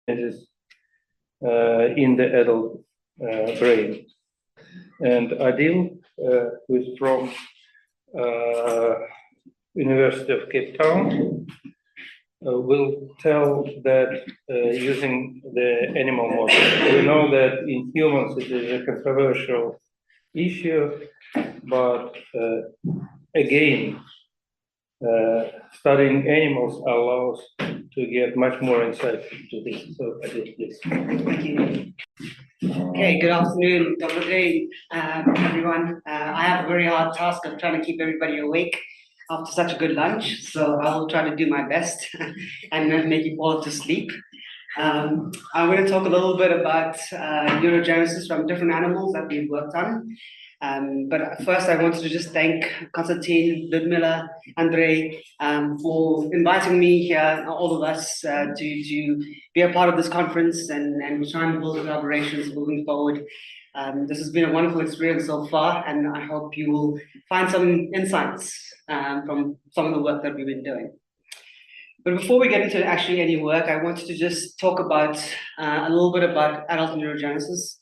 in the adult brain. And Adil, who is from University of Cape Town, will tell that using the animal model. We know that in humans it is a controversial issue, but again, studying animals allows to get much more insight into this. So, Adil, please. Thank you. Okay, good afternoon, good day, everyone. I have a very hard task of trying to keep everybody awake after such a good lunch, so I will try to do my best and make you fall to sleep. I'm going to talk a little bit about neurogenesis from different animals that we've worked on. But first, I wanted to just thank Konstantin, Ludmila, Andrei for inviting me here, all of us, to be a part of this conference and try and build collaborations moving forward. This has been a wonderful experience so far, and I hope you will find some insights from some of the work that we've been doing. But before we get into actually any work, I wanted to just talk about a little bit about adult neurogenesis,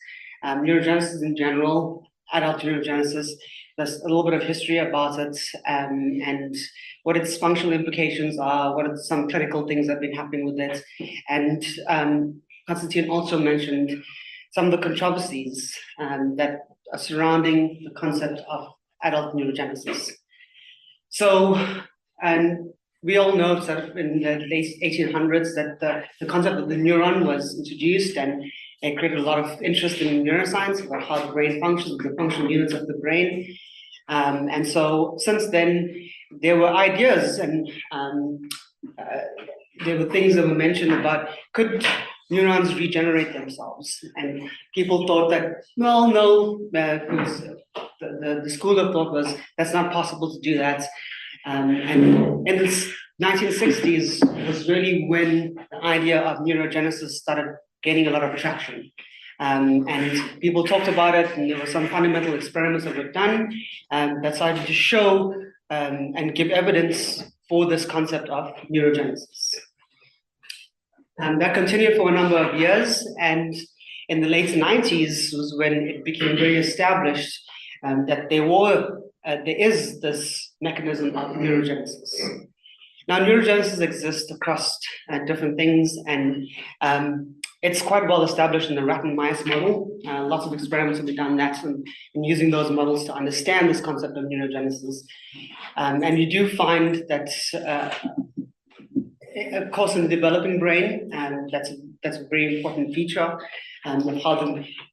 neurogenesis in general, adult neurogenesis. There's a little bit of history about it and what its functional implications are, what are some clinical things that have been happening with it. And Konstantin also mentioned some of the controversies that are surrounding the concept of adult neurogenesis. So, and we all know that in the late 1800s that the concept of the neuron was introduced, and it created a lot of interest in neuroscience about how the brain functions, the functional units of the brain. And so since then, there were ideas and there were things that were mentioned about could neurons regenerate themselves? And people thought that, well, no, the school of thought was that's not possible to do that. And in the 1960s was really when the idea of neurogenesis started gaining a lot of traction. And people talked about it, and there were some fundamental experiments that were done that started to show and give evidence for this concept of neurogenesis. That continued for a number of years, and in the late 90s was when it became very established that there is this mechanism of neurogenesis. Now, neurogenesis exists across different things, and it's quite well established in the rat and mice model. Lots of experiments have been done that and using those models to understand this concept of neurogenesis. And you do find that, of course, in the developing brain, that's a very important feature of how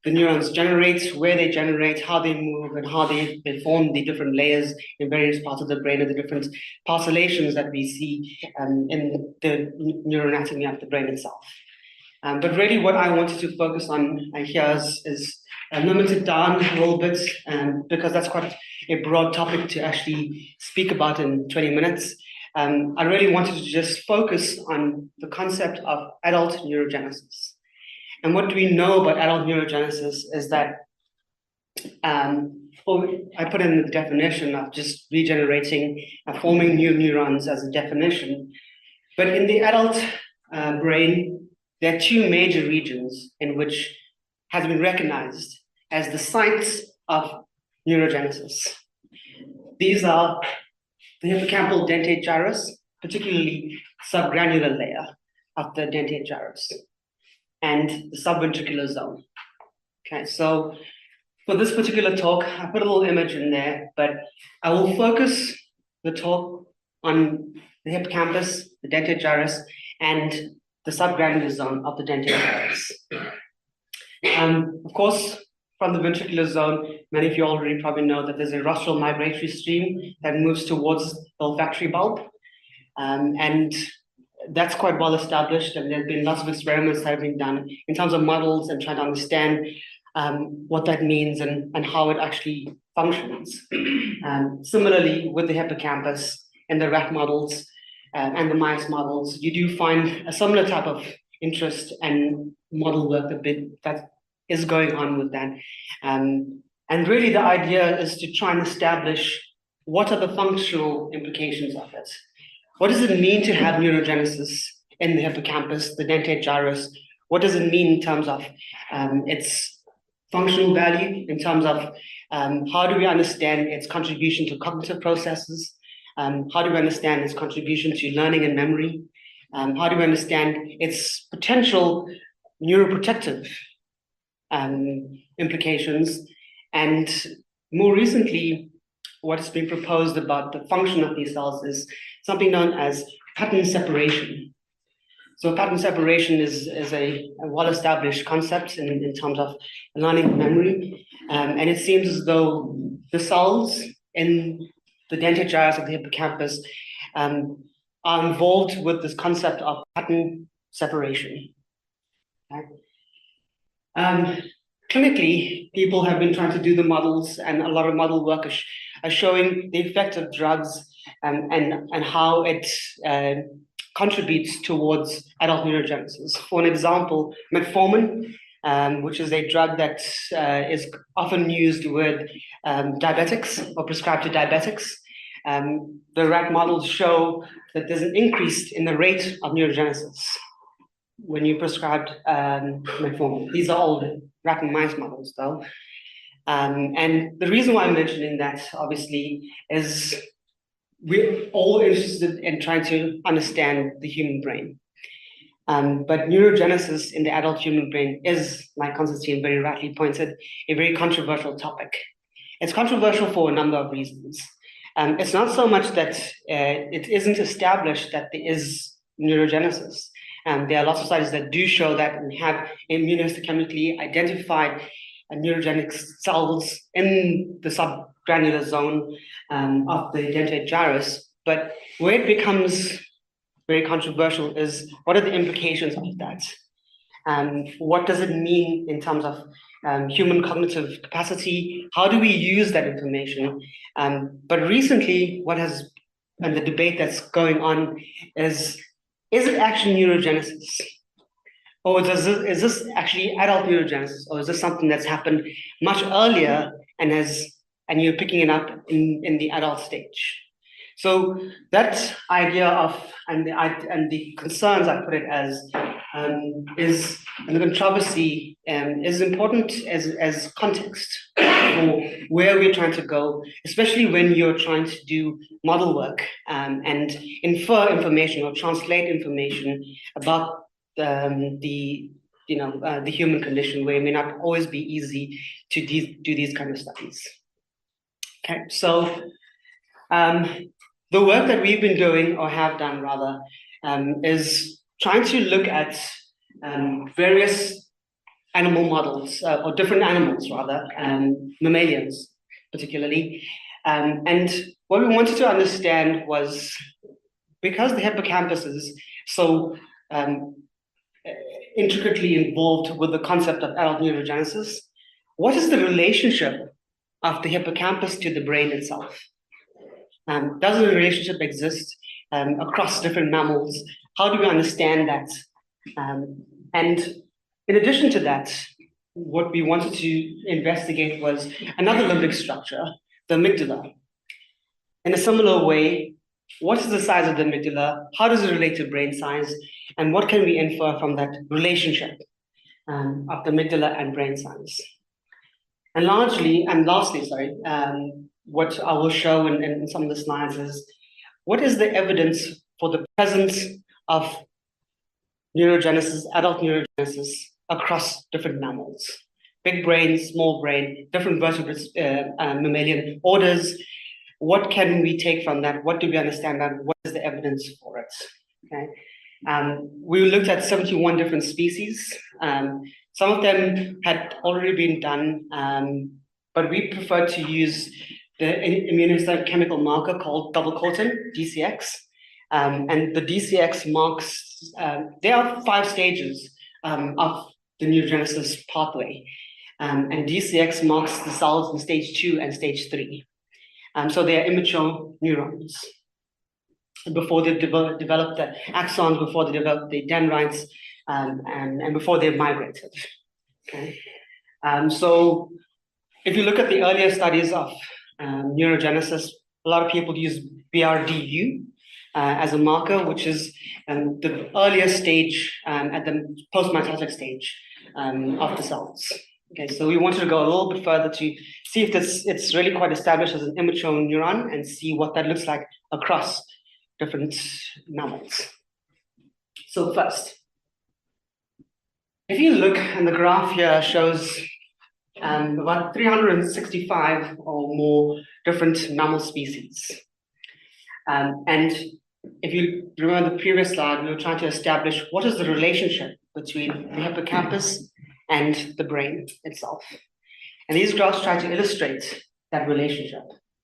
the neurons generate, where they generate, how they move, and how they form the different layers in various parts of the brain and the different parcellations that we see in the neuroanatomy of the brain itself. But really what I wanted to focus on here is limited down a little bit, because that's quite a broad topic to actually speak about in 20 minutes. I really wanted to just focus on the concept of adult neurogenesis. And what do we know about adult neurogenesis is that, I put in the definition of just regenerating, forming new neurons as a definition. But in the adult brain, there are two major regions in which has been recognized as the sites of neurogenesis. These are the hippocampal dentate gyrus, particularly subgranular layer of the dentate gyrus, and the subventricular zone. Okay, so for this particular talk, I put a little image in there, but I will focus the talk on the hippocampus, the dentate gyrus, and the subgranular zone of the dentate gyrus. Of course, from the ventricular zone, many of you already probably know that there's a rostral migratory stream that moves towards the olfactory bulb. And that's quite well established, and there have been lots of experiments that have been done in terms of models and trying to understand what that means and how it actually functions. Similarly, with the hippocampus and the rat models and the mice models, you do find a similar type of interest and model work that is going on with that. And really the idea is to try and establish what are the functional implications of it. What does it mean to have neurogenesis in the hippocampus, the dentate gyrus, what does it mean in terms of its functional value, in terms of how do we understand its contribution to cognitive processes, how do we understand its contribution to learning and memory, how do we understand its potential neuroprotective implications, and more recently, what has been proposed about the function of these cells is something known as pattern separation. So pattern separation is a well-established concept in terms of learning and memory. And it seems as though the cells in the dentate gyrus of the hippocampus are involved with this concept of pattern separation. Okay. Clinically, people have been trying to do the models, and a lot of model work are showing the effect of drugs and how it contributes towards adult neurogenesis. For an example, metformin, which is a drug that is often used with diabetics or prescribed to diabetics. The rat models show that there's an increase in the rate of neurogenesis when you prescribed metformin. These are old rat and mice models, though. And the reason why I'm mentioning that, obviously, is we're all interested in trying to understand the human brain. But neurogenesis in the adult human brain is, like Constantine very rightly pointed, a very controversial topic. It's controversial for a number of reasons. It's not so much that it isn't established that there is neurogenesis. There are lots of studies that do show that and have immunohistochemically identified neurogenic cells in the subgranular zone of the dentate gyrus. But where it becomes very controversial is what are the implications of that? What does it mean in terms of human cognitive capacity? How do we use that information? But recently, and the debate that's going on is it actually neurogenesis? Or is this actually adult neurogenesis? Or is this something that's happened much earlier and you're picking it up in the adult stage? So that idea of, and the concerns I put it as, is, and the controversy is important as context for where we're trying to go, especially when you're trying to do model work and infer information or translate information about the human condition, where it may not always be easy to do these kind of studies. Okay, so the work that we've been doing, or have done rather, is trying to look at various animal models, or different animals rather, mammalians particularly. And what we wanted to understand was, because the hippocampus is so intricately involved with the concept of adult neurogenesis, what is the relationship of the hippocampus to the brain itself? Does a relationship exist across different mammals? How do we understand that? And in addition to that, what we wanted to investigate was another limbic structure, the amygdala. In a similar way, what is the size of the amygdala? How does it relate to brain size? And what can we infer from that relationship of the amygdala and brain size? And lastly, what I will show in some of the slides is, what is the evidence for the presence of neurogenesis, adult neurogenesis, across different mammals? Big brain, small brain, different vertebrates, mammalian orders. What can we take from that? What do we understand about? What is the evidence for it? Okay. We looked at 71 different species. Some of them had already been done, but we prefer to use the immunohistochemical marker called double cotin, DCX. And the DCX marks, there are 5 stages of the neurogenesis pathway. And DCX marks the cells in stage 2 and stage 3. So they are immature neurons. Before they develop the axons, before they develop the dendrites, and before they've migrated. Okay. So if you look at the earlier studies of neurogenesis, a lot of people use BRDU, as a marker, which is the earlier stage at the post-mitotic stage of the cells. Okay, so we wanted to go a little bit further to see if it's really quite established as an immature neuron and see what that looks like across different mammals. So first, if you look, and the graph here shows about 365 or more different mammal species. And if you remember the previous slide, we were trying to establish what is the relationship between the hippocampus and the brain itself. And these graphs try to illustrate that relationship.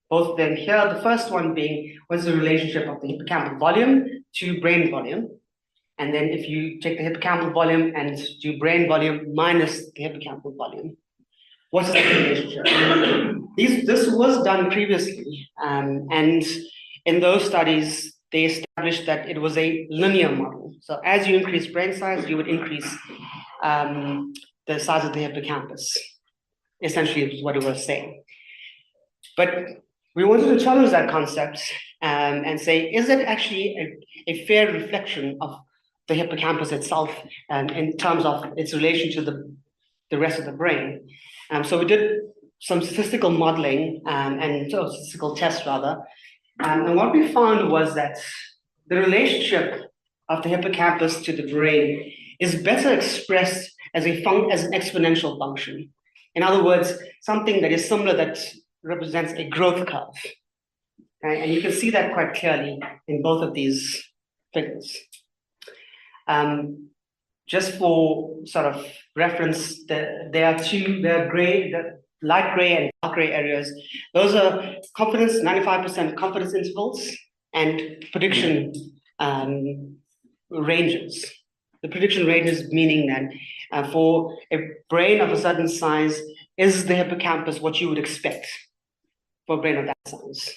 Both then here, the first one being what's the relationship of the hippocampal volume to brain volume. And then if you take the hippocampal volume and do brain volume minus the hippocampal volume, what is the relationship? This was done previously, and in those studies, they established that it was a linear model. So as you increase brain size, you would increase the size of the hippocampus. Essentially, is what it was saying. But we wanted to challenge that concept and say, is it actually a fair reflection of the hippocampus itself in terms of its relation to the rest of the brain? So we did some statistical modeling and statistical tests rather. And what we found was that the relationship of the hippocampus to the brain is better expressed as an exponential function. In other words, something that is similar that represents a growth curve. Okay? And you can see that quite clearly in both of these figures. Just for sort of reference, there are the light gray and dark gray areas. Those are 95% confidence intervals and prediction ranges. The prediction ranges meaning that for a brain of a certain size, is the hippocampus what you would expect for a brain of that size?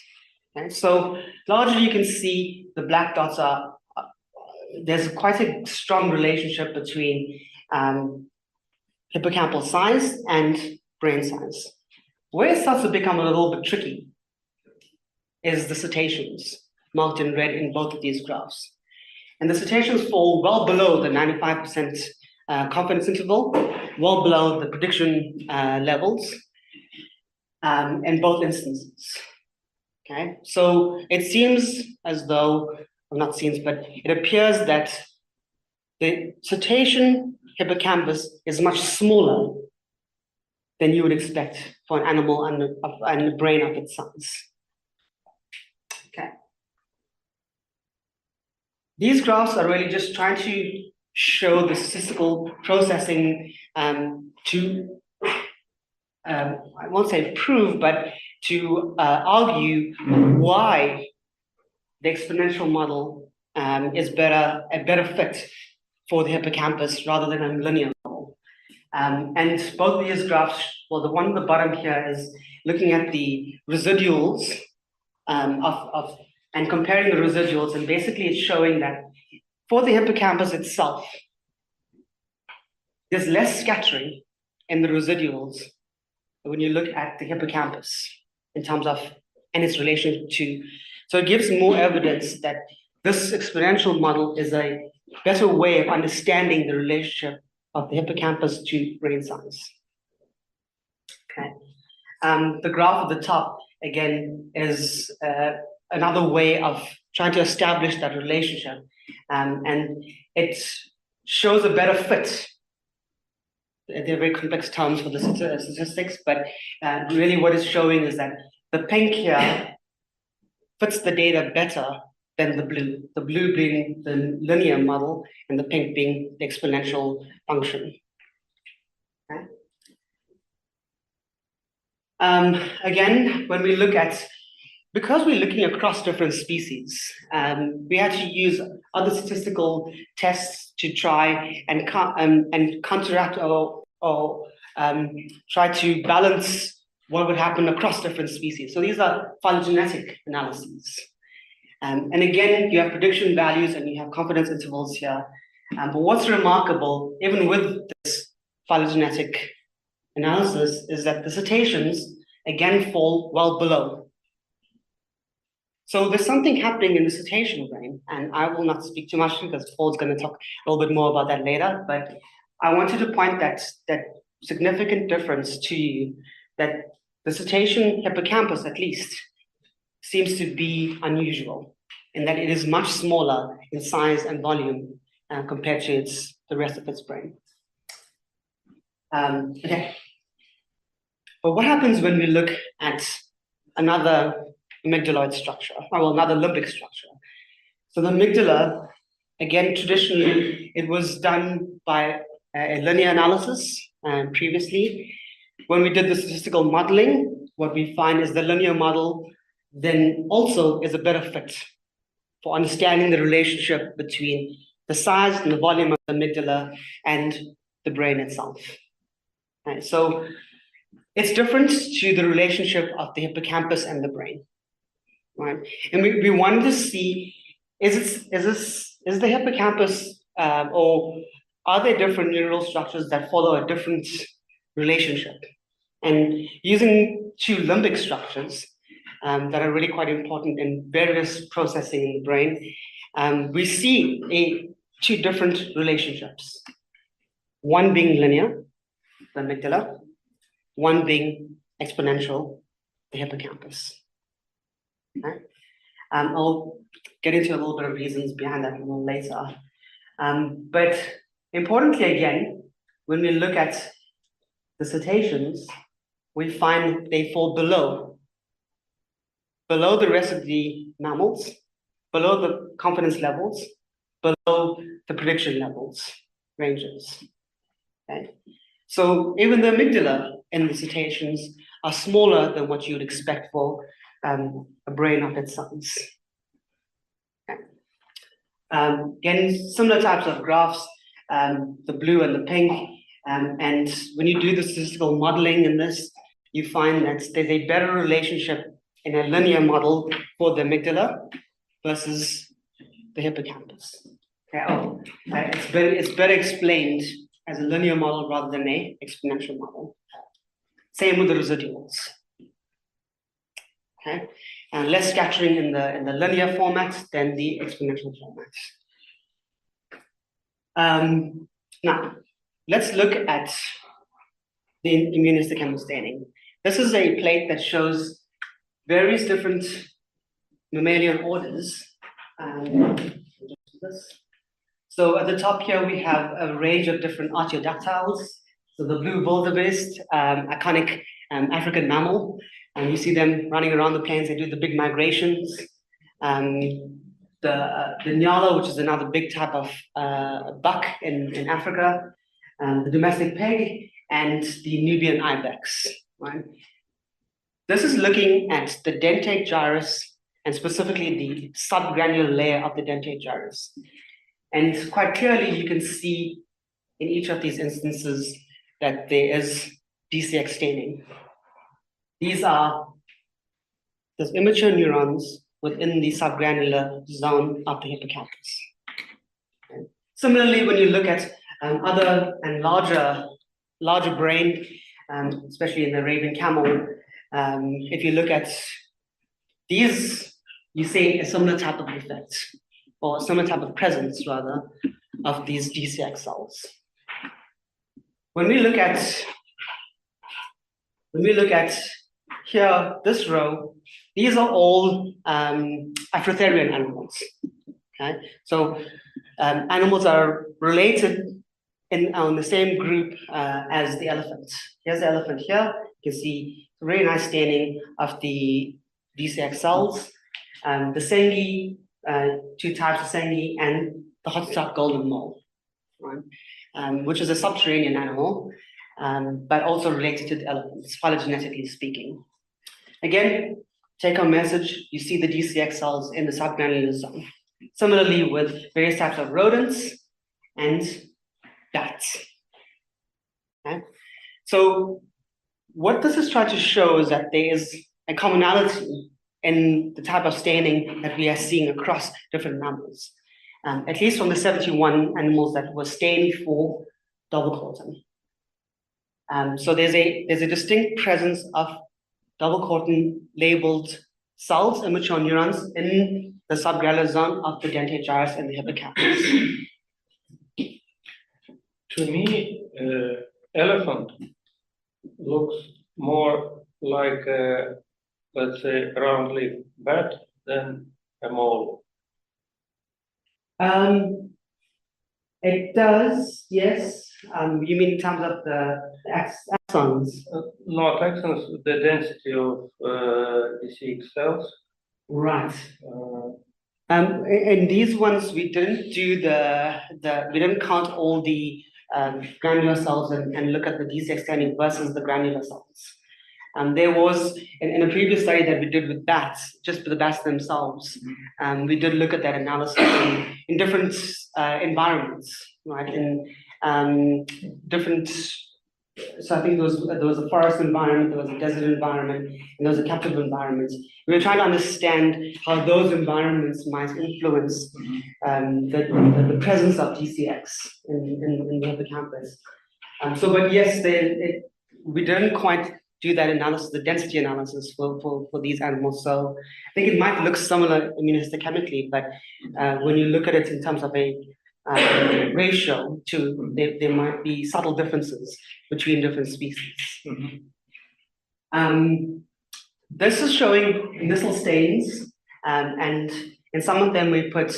Okay? So largely you can see the black dots are, there's quite a strong relationship between hippocampal size and brain size. Where it starts to become a little bit tricky is the cetaceans, marked in red in both of these graphs. And the cetaceans fall well below the 95% confidence interval, well below the prediction levels in both instances. Okay, so it seems as though, well, not seems, but it appears that the cetacean hippocampus is much smaller than you would expect for an animal and a brain of its size. Okay. These graphs are really just trying to show the statistical processing to, I won't say prove, but to argue why the exponential model is a better fit for the hippocampus rather than a linear model. And both of these graphs, well, the one at the bottom here is looking at the residuals and comparing the residuals, and basically it's showing that for the hippocampus itself, there's less scattering in the residuals when you look at the hippocampus in terms of, and its relation to, so it gives more evidence that this exponential model is a better way of understanding the relationship of the hippocampus to brain size. Okay. The graph at the top, again, is another way of trying to establish that relationship. And it shows a better fit. They're very complex terms for the statistics, but really what it's showing is that the pink here fits the data better than the blue being the linear model and the pink being the exponential function. Okay. Again, when we look at, because we're looking across different species, we had to use other statistical tests to try and counteract or try to balance what would happen across different species. So these are phylogenetic analyses. And again, you have prediction values and you have confidence intervals here. But what's remarkable, even with this phylogenetic analysis, is that the cetaceans, again, fall well below. So there's something happening in the cetacean brain, and I will not speak too much because Paul's going to talk a little bit more about that later. But I wanted to point that significant difference to you, that the cetacean hippocampus, at least, seems to be unusual in that it is much smaller in size and volume compared to the rest of its brain. Okay. But what happens when we look at another amygdaloid structure, or another limbic structure? So the amygdala, again, traditionally, it was done by a linear analysis previously. When we did the statistical modeling, what we find is the linear model then also is a better fit for understanding the relationship between the size and the volume of the amygdala and the brain itself. Right, so it's different to the relationship of the hippocampus and the brain, right? And we wanted to see, is the hippocampus or are there different neural structures that follow a different relationship? And using two limbic structures that are really quite important in various processing in the brain, we see two different relationships. One being linear, the amygdala, one being exponential, the hippocampus. Okay? I'll get into a little bit of reasons behind that a little later. But importantly, again, when we look at the cetaceans, we find they fall below the rest of the mammals, below the confidence levels, below the prediction levels, ranges. Okay? So even the amygdala in the cetaceans are smaller than what you would expect for a brain of its size. Okay. Again, similar types of graphs, the blue and the pink, and when you do the statistical modeling in this, you find that there's a better relationship in a linear model for the amygdala versus the hippocampus. Okay. It's better explained as a linear model rather than an exponential model. Same with the residuals. Okay, and less scattering in the linear format than the exponential format. Now, let's look at the immunistic understanding. This is a plate that shows various different mammalian orders. So at the top here, we have a range of different artiodactyls. So the blue wildebeest, iconic African mammal, and you see them running around the plains. They do the big migrations. The nyala, which is another big type of buck in Africa, the domestic pig, and the Nubian ibex. Right? This is looking at the dentate gyrus and specifically the subgranular layer of the dentate gyrus. And quite clearly, you can see in each of these instances that there is DCX staining. These are there's immature neurons within the subgranular zone of the hippocampus. Okay. Similarly, when you look at other and larger brain, especially in the Arabian camel, if you look at these, you see a similar type of effect, or a similar type of presence, rather, of these DCX cells. When we look at here, this row, these are all Afrotherian animals. Okay, so animals are related on the same group as the elephant. Here's the elephant here. You can see a very nice staining of the DCX cells. The Sengi, two types of Sengi, and the hotstop golden mole, right? Which is a subterranean animal, but also related to the elephants, phylogenetically speaking. Again, take home message, you see the DCX cells in the subgranular zone. Similarly with various types of rodents and bats. Okay? So what this is trying to show is that there is a commonality in the type of staining that we are seeing across different mammals, at least from the 71 animals that were stained for double cortin. So there's a distinct presence of double cortin labeled cells, immature neurons, in the subgranular zone of the dentate gyrus and the hippocampus. To me, elephant looks more like a, let's say, round-leaf bat than a mole. It does, yes. You mean in terms of the axons? Not axons, the density of DCX cells. Right. In these ones, we didn't do we didn't count all the granular cells and look at the DCX staining versus the granular cells. There was, in a previous study that we did with bats, just for the bats themselves, we did look at that analysis in different environments, right? In different, so I think there was a forest environment, there was a desert environment, and there was a captive environment. We were trying to understand how those environments might influence the presence of DCX in the hippocampus. But yes, we didn't quite do that analysis, the density analysis for these animals. So I think it might look similar immunohistochemically, but when you look at it in terms of a ratio to, there might be subtle differences between different species. This is showing nissil stains, and in some of them we put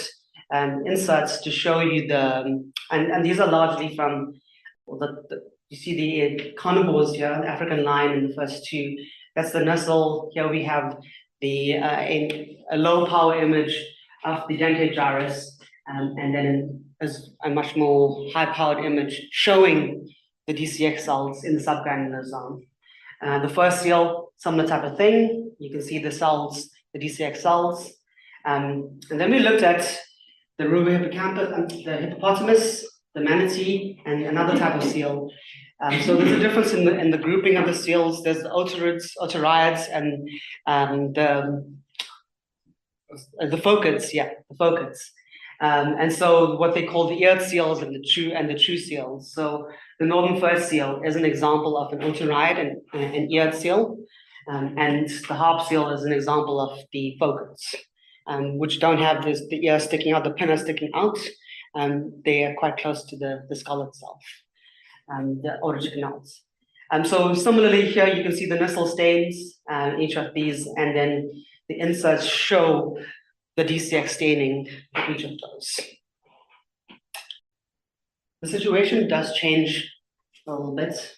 inserts to show you and these are largely from you see the carnivores here, the African lion in the first two. That's the nissil. Here we have a low power image of the dentate gyrus, and then as a much more high powered image showing the DCX cells in the subgranular zone. The first seal, similar type of thing. You can see the cells, the DCX cells. And then we looked at the ruber hippocampus, the hippopotamus, the manatee, and another type of seal. So there's a difference in the grouping of the seals. There's the otariids, and the phocads, the phocads. And so what they call the eared seals and the true seals. So the northern first seal is an example of an otariid and an eared seal, and the harp seal is an example of the phocads, which don't have the ear sticking out, the pinna sticking out. They are quite close to the skull itself, the auditory canals. So similarly here you can see the nissil stains, each of these, and then the inserts show the DCX staining for each of those. The situation does change a little bit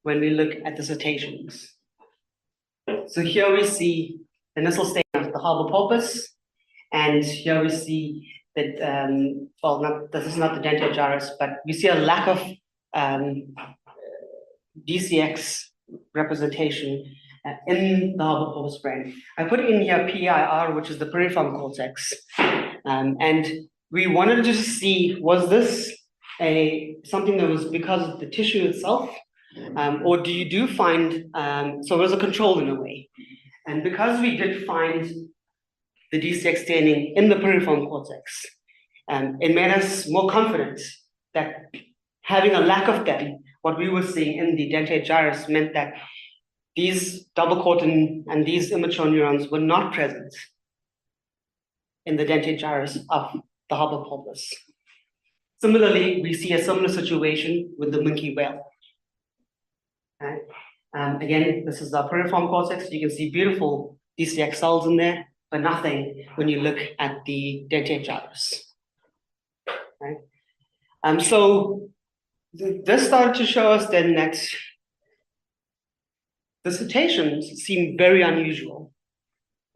when we look at the cetaceans. So here we see the nissil stain of the harbor porpoise, and here we see that, this is not the dentate gyrus, but we see a lack of DCX representation in the harbor porpoise brain. I put in here PIR, which is the piriform cortex, and we wanted to see, was this something that was because of the tissue itself, or do you find, so it was a control in a way. And because we did find the DCX staining in the piriform cortex, it made us more confident that having a lack of them, what we were seeing in the dentate gyrus meant that these double cortin and these immature neurons were not present in the dentate gyrus of the harbor porpoise. Similarly, we see a similar situation with the minke whale. Okay. Again, this is the piriform cortex. You can see beautiful DCX cells in there, but nothing when you look at the dentate gyrus. Okay. So this started to show us then that the cetaceans seem very unusual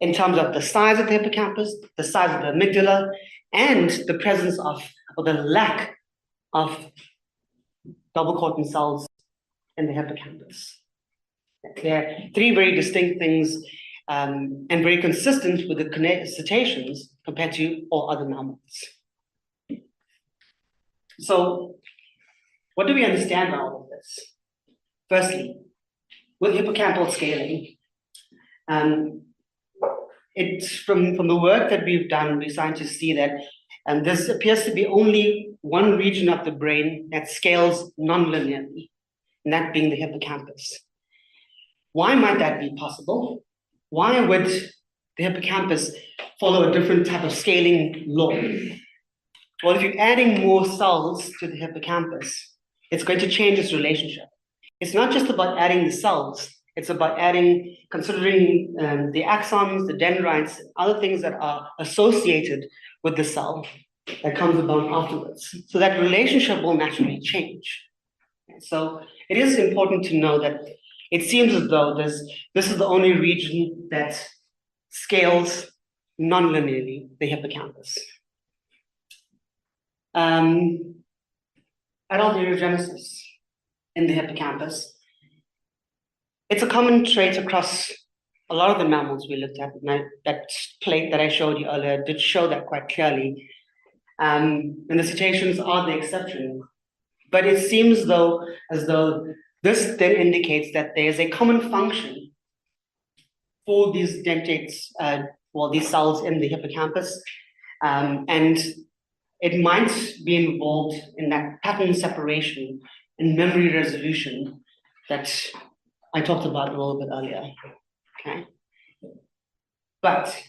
in terms of the size of the hippocampus, the size of the amygdala, and the presence of, or the lack of double cortin cells in the hippocampus. There are three very distinct things and very consistent with the cetaceans compared to all other mammals. So what do we understand by all of this? Firstly, with hippocampal scaling, it's from the work that we've done, we scientists see that this appears to be only one region of the brain that scales non-linearly, and that being the hippocampus. Why might that be possible? Why would the hippocampus follow a different type of scaling law? Well, if you're adding more cells to the hippocampus, it's going to change its relationship. It's not just about adding the cells, it's about considering the axons, the dendrites, other things that are associated with the cell that comes about afterwards. So that relationship will naturally change. So it is important to know that it seems as though this is the only region that scales non-linearly, the hippocampus. Adult neurogenesis in the hippocampus. It's a common trait across a lot of the mammals we looked at. That plate that I showed you earlier did show that quite clearly. And the cetaceans are the exception. But it seems as though this then indicates that there's a common function for these dentates, these cells in the hippocampus, and it might be involved in that pattern separation and memory resolution that I talked about a little bit earlier. Okay, but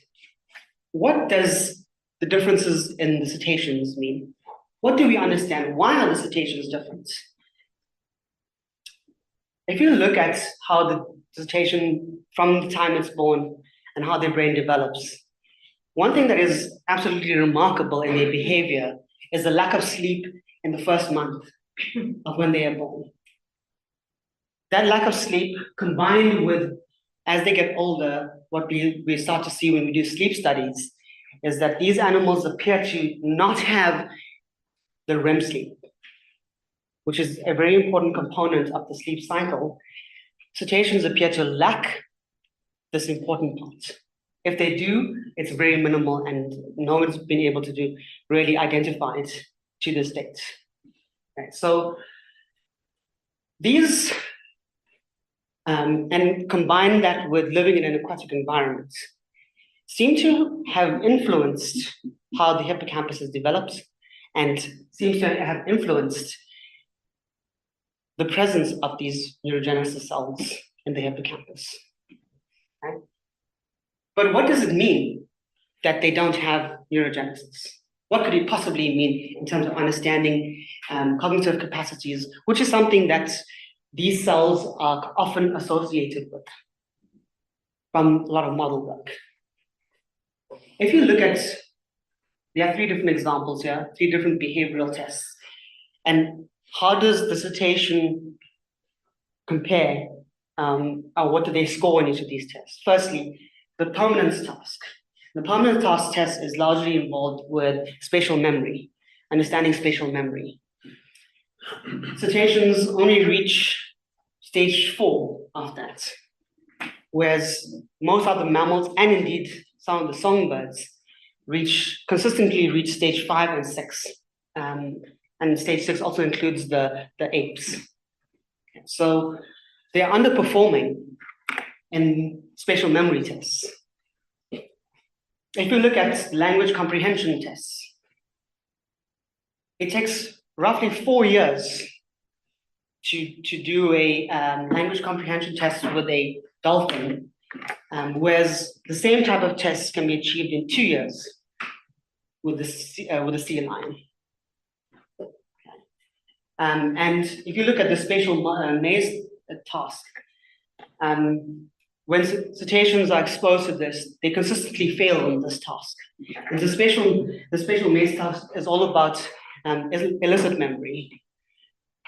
what does the differences in the cetaceans mean? What do we understand? Why are the cetaceans different? If you look at how the cetacean, from the time it's born and how their brain develops, one thing that is absolutely remarkable in their behavior is the lack of sleep in the first month of when they are born. That lack of sleep, combined with, as they get older, what we start to see when we do sleep studies, is that these animals appear to not have the REM sleep, which is a very important component of the sleep cycle. Cetaceans appear to lack this important part. If they do, it's very minimal, and no one's been able to really identify it to this date. Right, so these, and combine that with living in an aquatic environment, seem to have influenced how the hippocampus is developed, and seems to have influenced the presence of these neurogenesis cells in the hippocampus. Right? But what does it mean that they don't have neurogenesis? What could it possibly mean in terms of understanding cognitive capacities, which is something that these cells are often associated with from a lot of model work? If you look at, there are 3 different examples here, 3 different behavioral tests. And how does the cetacean compare, or what do they score in each of these tests? Firstly, the permanence task. The permanence task test is largely involved with spatial memory, understanding spatial memory. Cetaceans only reach stage 4 of that, whereas most other mammals, and indeed some of the songbirds, consistently reach stage 5 and 6. And stage 6 also includes the apes. So they're underperforming in spatial memory tests. If you look at language comprehension tests, it takes roughly 4 years to do a language comprehension test with a dolphin, whereas the same type of tests can be achieved in 2 years with a sea lion. And if you look at the spatial maze task, when cetaceans are exposed to this, they consistently fail on this task. And the spatial maze task is all about illicit memory.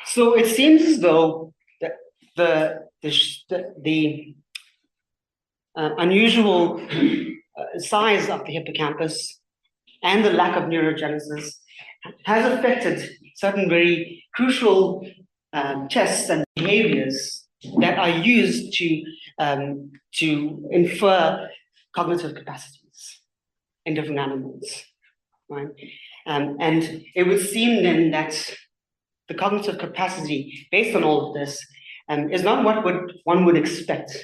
So it seems as though the unusual size of the hippocampus and the lack of neurogenesis has affected certain very crucial tests and behaviors that are used to infer cognitive capacities in different animals, right? And it would seem then that the cognitive capacity, based on all of this, is not what one would expect,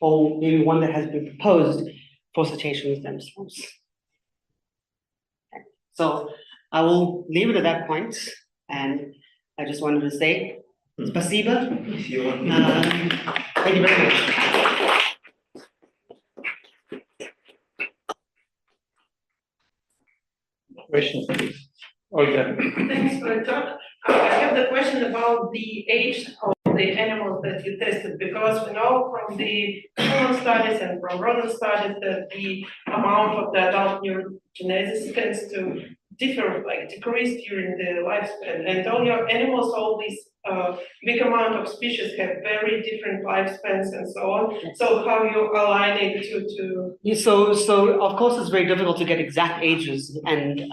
or maybe one that has been proposed for cetaceans themselves. Okay. So I will leave it at that point, and I just wanted to say, spasiba. Thank you very much. Questions, please. Olga. Thanks for the talk. I have the question about the age of the animals that you tested, because we know from the human studies and from rodent studies that the amount of the adult neurogenesis tends to differ, like decrease during the lifespan. And all your animals, all these big amount of species have very different lifespans and so on. So how you align it to Yeah, so of course it's very difficult to get exact ages, and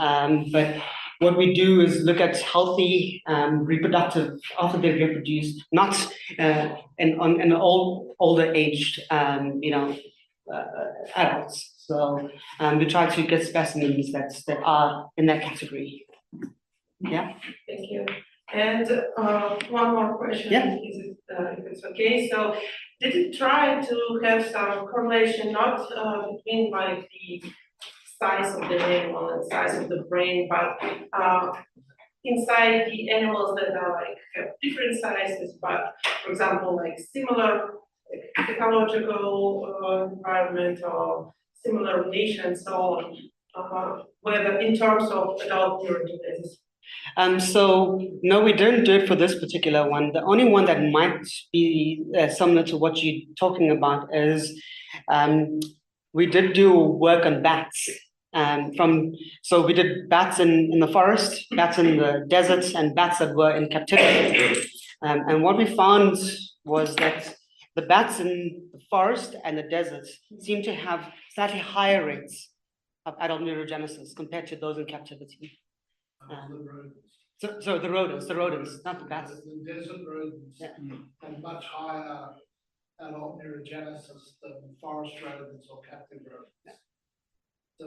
but what we do is look at healthy reproductive after they reproduce, not in older aged adults. So we try to get specimens that are in that category. Yeah. Thank you. And one more question, Yeah. if it's okay. So, did you try to have some correlation, not between like the size of the animal and size of the brain, but inside the animals that are like have different sizes, but for example, like similar like, ecological environment or similar niche and so on, whether in terms of adult neurogenesis. So no, we didn't do it for this particular one. The only one that might be similar to what you're talking about is we did do work on bats. So we did bats in the forest, bats in the deserts, and bats that were in captivity. And what we found was that the bats in the forest and the deserts seem to have slightly higher rates of adult neurogenesis compared to those in captivity. So the rodents, not the bats. The desert rodents have much higher adult neurogenesis than forest rodents or captive rodents. So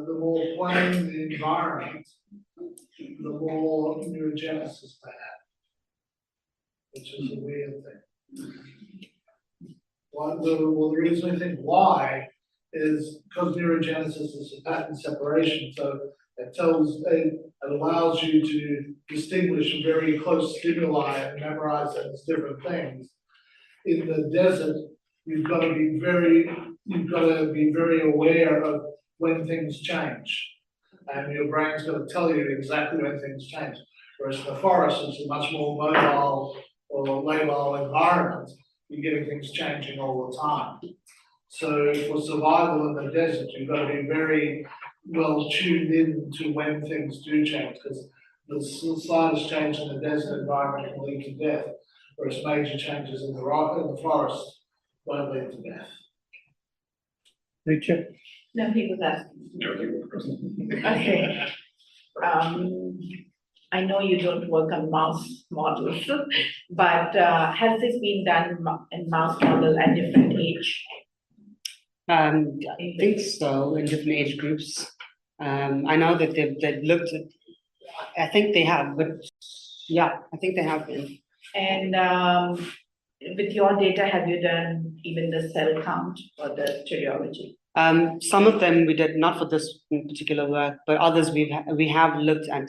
the more plain the environment, the more neurogenesis they have, which is a weird thing. The reason I think why is because neurogenesis is a pattern separation, so it allows you to distinguish very close stimuli and memorize them as different things. In the desert, you've got to be very aware of when things change, and your brain's got to tell you exactly when things change. Whereas in the forest, it's a much more mobile or labile environment. You're getting things changing all the time. So for survival in the desert, you've got to be very well tuned in to when things do change, because the slightest change in the desert environment can lead to death, whereas major changes in the forest won't lead to death. Richard? No, he was asking. Okay. I know you don't work on mouse models, but has this been done in mouse model at different age? I think so, in different age groups. I know that they've looked at, I think they have, but yeah, I think they have been. And with your data, have you done even the cell count or the stereology? Some of them we did, not for this particular work, but others we have looked at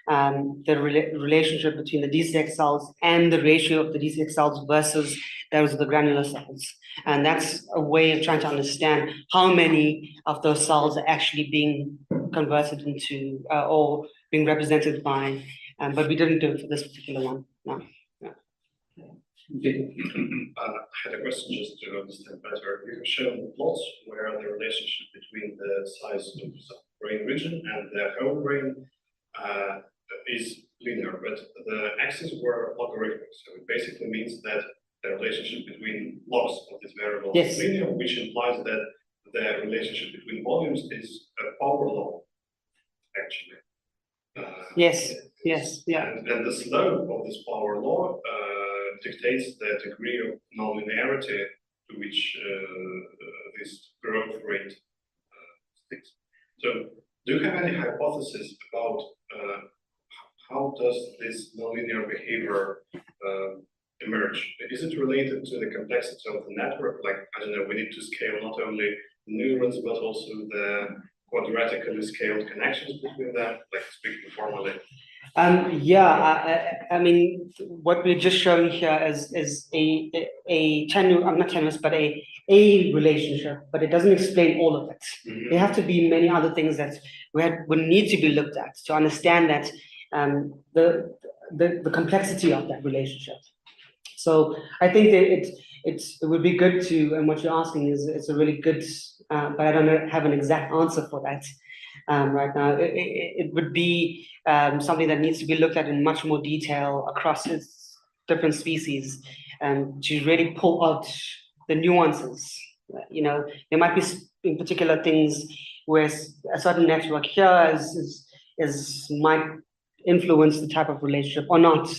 the relationship between the DCX cells and the ratio of the DCX cells versus those of the granular cells. And that's a way of trying to understand how many of those cells are actually being converted into or being represented by, but we didn't do it for this particular one, no. I had a question just to understand better. You have shown plots where the relationship between the size of the brain region and the whole brain is linear, but the axes were logarithmic. So it basically means that the relationship between logs of this variable is linear, which implies that the relationship between volumes is a power law, actually. Yes. And the slope of this power law dictates the degree of nonlinearity to which this growth rate sticks. So, do you have any hypothesis about how does this nonlinear behavior emerge? Is it related to the complexity of the network? Like, I don't know, we need to scale not only neurons, but also the quadratically scaled connections between them, like speaking formally. Yeah, I mean, what we're just showing here is a not tenuous, but a relationship, but it doesn't explain all of it. There have to be many other things that would need to be looked at to understand that the complexity of that relationship. So I think that it would be good to, and what you're asking is it's a really good, but I don't have an exact answer for that right now. It would be something that needs to be looked at in much more detail across its different species, to really pull out the nuances. You know, there might be in particular things where a certain network here might influence the type of relationship or not.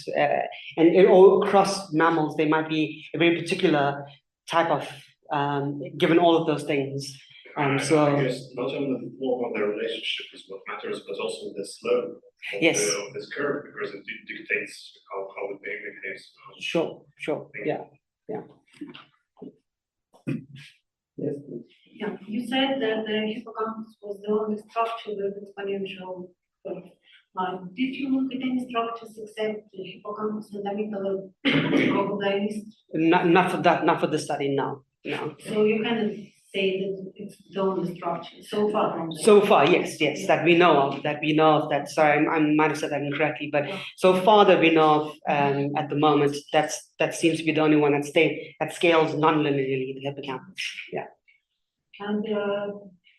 And all across mammals, there might be a very particular type of, given all of those things. I guess not only the form of the relationship is what matters, but also the slope of, Yes. of this curve, because it dictates how the baby behaves. Sure, yeah. Yes. Yeah, you said that the hippocampus was the only structure with exponential growth. Did you look at any structures except the hippocampus and the amygdala crocodile? Not for the study, no. So you cannot say that it's the only structure so far from the. So far, yes, that we know of, that. Sorry, I might have said that incorrectly, but so far that we know of, at the moment, that seems to be the only one that scales non-linearly, the hippocampus. Yeah. And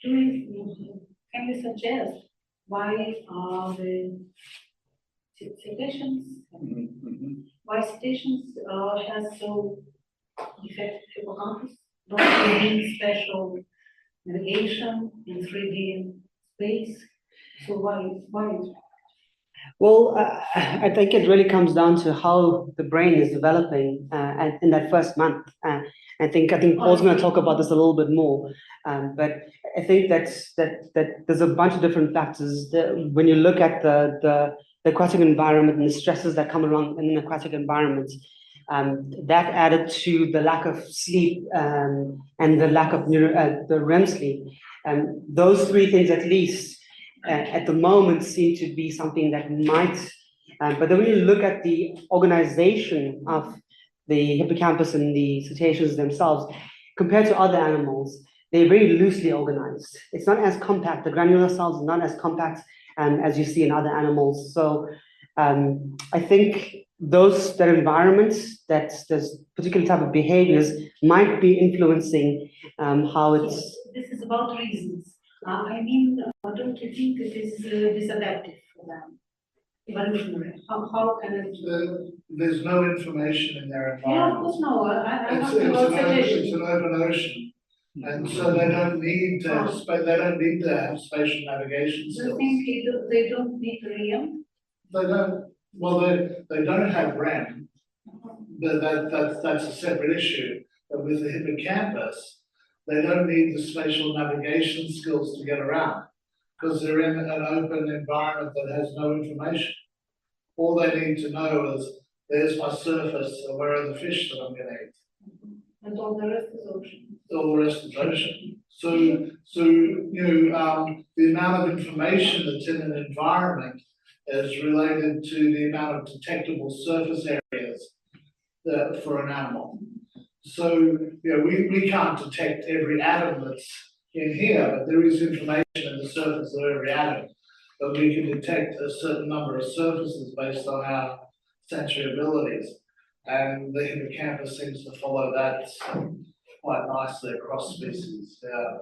can you suggest why the cetaceans, has so defective hippocampus? Don't they need special navigation in 3D space? So why? Well, I think it really comes down to how the brain is developing in that first month. I think Paul's going to talk about this a little bit more, but I think that there's a bunch of different factors. When you look at the aquatic environment and the stresses that come along in an aquatic environment, that added to the lack of sleep and the lack of the REM sleep, those three things at least at the moment seem to be something that might, but then when you look at the organization of the hippocampus and the cetaceans themselves, compared to other animals, they're very loosely organized. It's not as compact, the granular cells are not as compact as you see in other animals. So I think that environments, that there's particular type of behaviors might be influencing how it's. This is about reasons. I mean, don't you think it is disadaptive for them? Evolutionary. How can it? There's no information in their Yeah, of environment. course, no. I'm It's talking about it's cetaceans. an open ocean, and so they don't need to have spatial navigation Do you skills. think they don't need REM? They don't. Well, they don't have REM. That's a separate issue. But with the hippocampus, they don't need the spatial navigation skills to get around, because they're in an open environment that has no information. All they need to know is, there's my surface, or where are the fish that I'm going to eat. And all the rest is ocean. All the rest is ocean. So the amount of information that's in an environment is related to the amount of detectable surface areas for an animal. So we can't detect every atom that's in here, but there is information in the surface of every atom. But we can detect a certain number of surfaces based on our sensory abilities. And the hippocampus seems to follow that quite nicely across species. Yeah.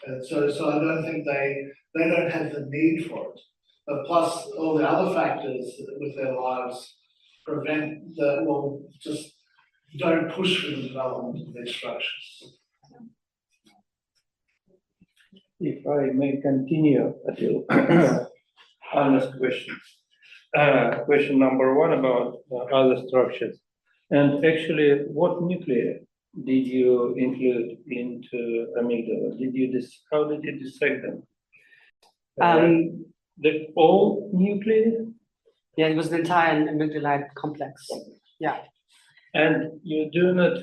And so I don't think they don't have the need for it. But plus all the other factors with their lives prevent just don't push for the development of these structures. If I may continue, Adil, honest questions. Question number one about other structures. And actually, what nuclei did you include into amygdala? How did you dissect them? The all nuclei? Yeah, it was the entire amygdaloid complex. Yeah. And you do not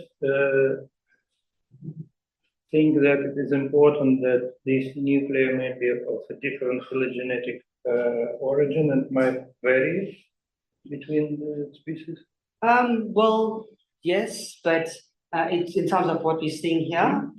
think that it is important that these nuclei may be of a different phylogenetic origin and might vary between the species? Well, yes, but in terms of what we're seeing here,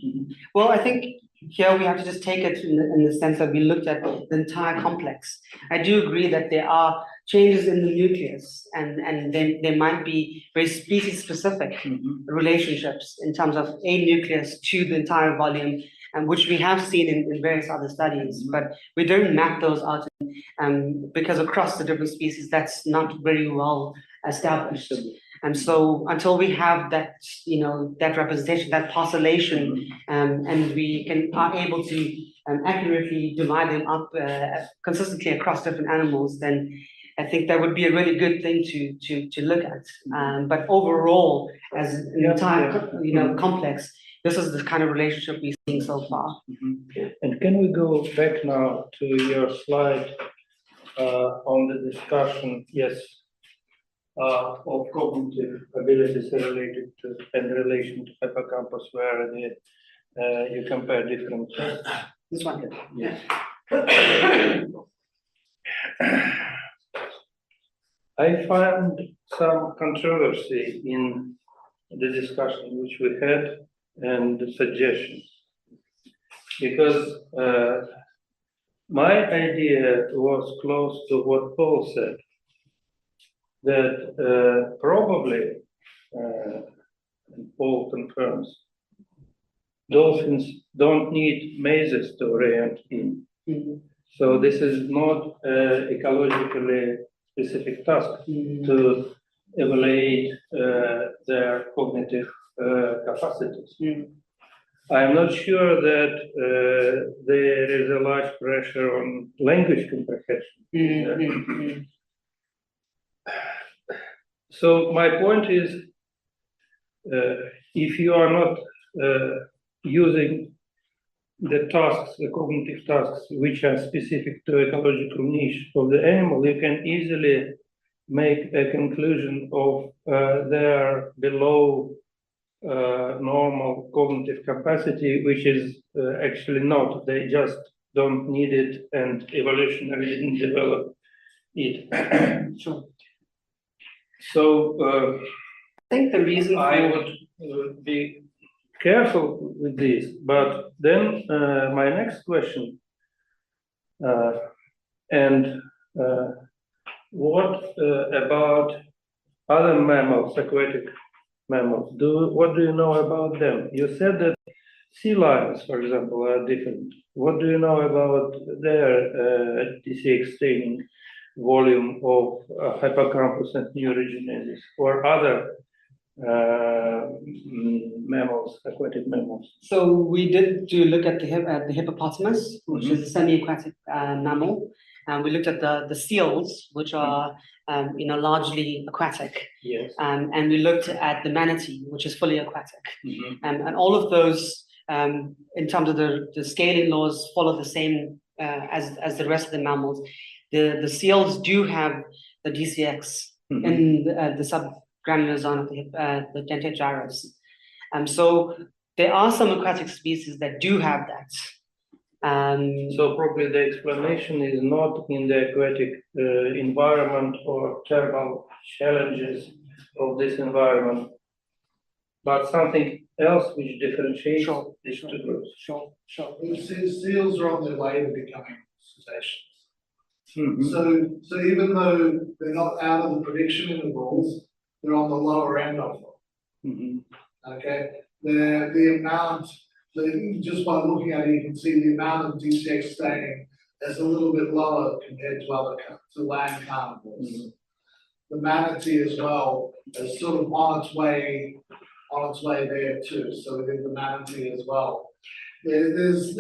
well, I think here we have to just take it in the sense that we looked at the entire complex. I do agree that there are changes in the nucleus, and then there might be very species-specific relationships in terms of a nucleus to the entire volume, and which we have seen in various other studies, but we don't map those out because across the different species, that's not very well established. And so until we have that, that representation, that postulation, and we are able to accurately divide them up consistently across different animals, then I think that would be a really good thing to look at. But overall, as an entire complex, this is the kind of relationship we're seeing so far. And can we go back now to your slide on the discussion, of cognitive abilities related to and relation to hippocampus, where you compare different tests. This one. Yes. I found some controversy in the discussion which we had and the suggestions, because my idea was close to what Paul said, that probably, and Paul confirms, dolphins don't need mazes to orient in. So this is not ecologically specific task to evaluate their cognitive capacities. I'm not sure that there is a large pressure on language comprehension. So my point is, if you are not using the tasks, the cognitive tasks, which are specific to ecological niche of the animal, you can easily make a conclusion of their below normal cognitive capacity, which is actually not. They just don't need it, and evolutionary didn't develop it. Sure. So I think the reason I would be careful with this, but then my next question, what about other mammals, aquatic mammals? What do you know about them? You said that sea lions, for example, are different. What do you know about their DCX staining volume of hippocampus and neurogenesis, or other mammals, aquatic mammals? So we did look at the hippopotamus, which is a semi-aquatic mammal, and we looked at the seals, which are largely aquatic. Yes. And we looked at the manatee, which is fully aquatic. And all of those, in terms of the scaling laws, follow the same as the rest of the mammals. The seals do have the DCX in the subgranular zone of the dentate gyrus. So there are some aquatic species that do have that. So probably the explanation is not in the aquatic environment or thermal challenges of this environment, but something else which differentiates these two groups. Sure. Seals are on their way to becoming cetaceans. So even though they're not out of the prediction intervals, they're on the lower end of them. Okay, the amount, just by looking at it, you can see the amount of DCX staining is a little bit lower compared to land carnivores. The manatee as well is sort of on its way there too. So within the manatee as well, it's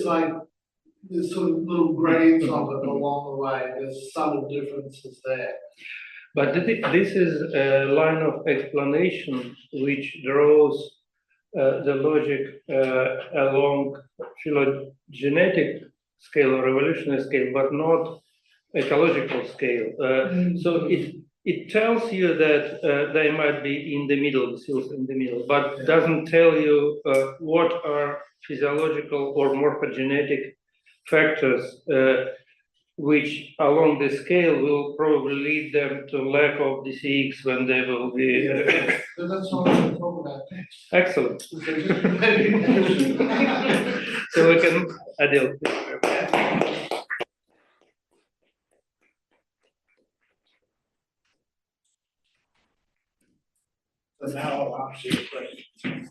like there's sort of little grades of it along the way. There's subtle differences there. But this is a line of explanation which draws the logic along phylogenetic scale or evolutionary scale, but not ecological scale. So it tells you that they might be in the middle, the seals in the middle, but doesn't tell you what are physiological or morphogenetic factors which along the scale will probably lead them to lack of disease when they will be So that's what I'm going to talk about next. excellent. So So we can Adil. now I'll answer your question.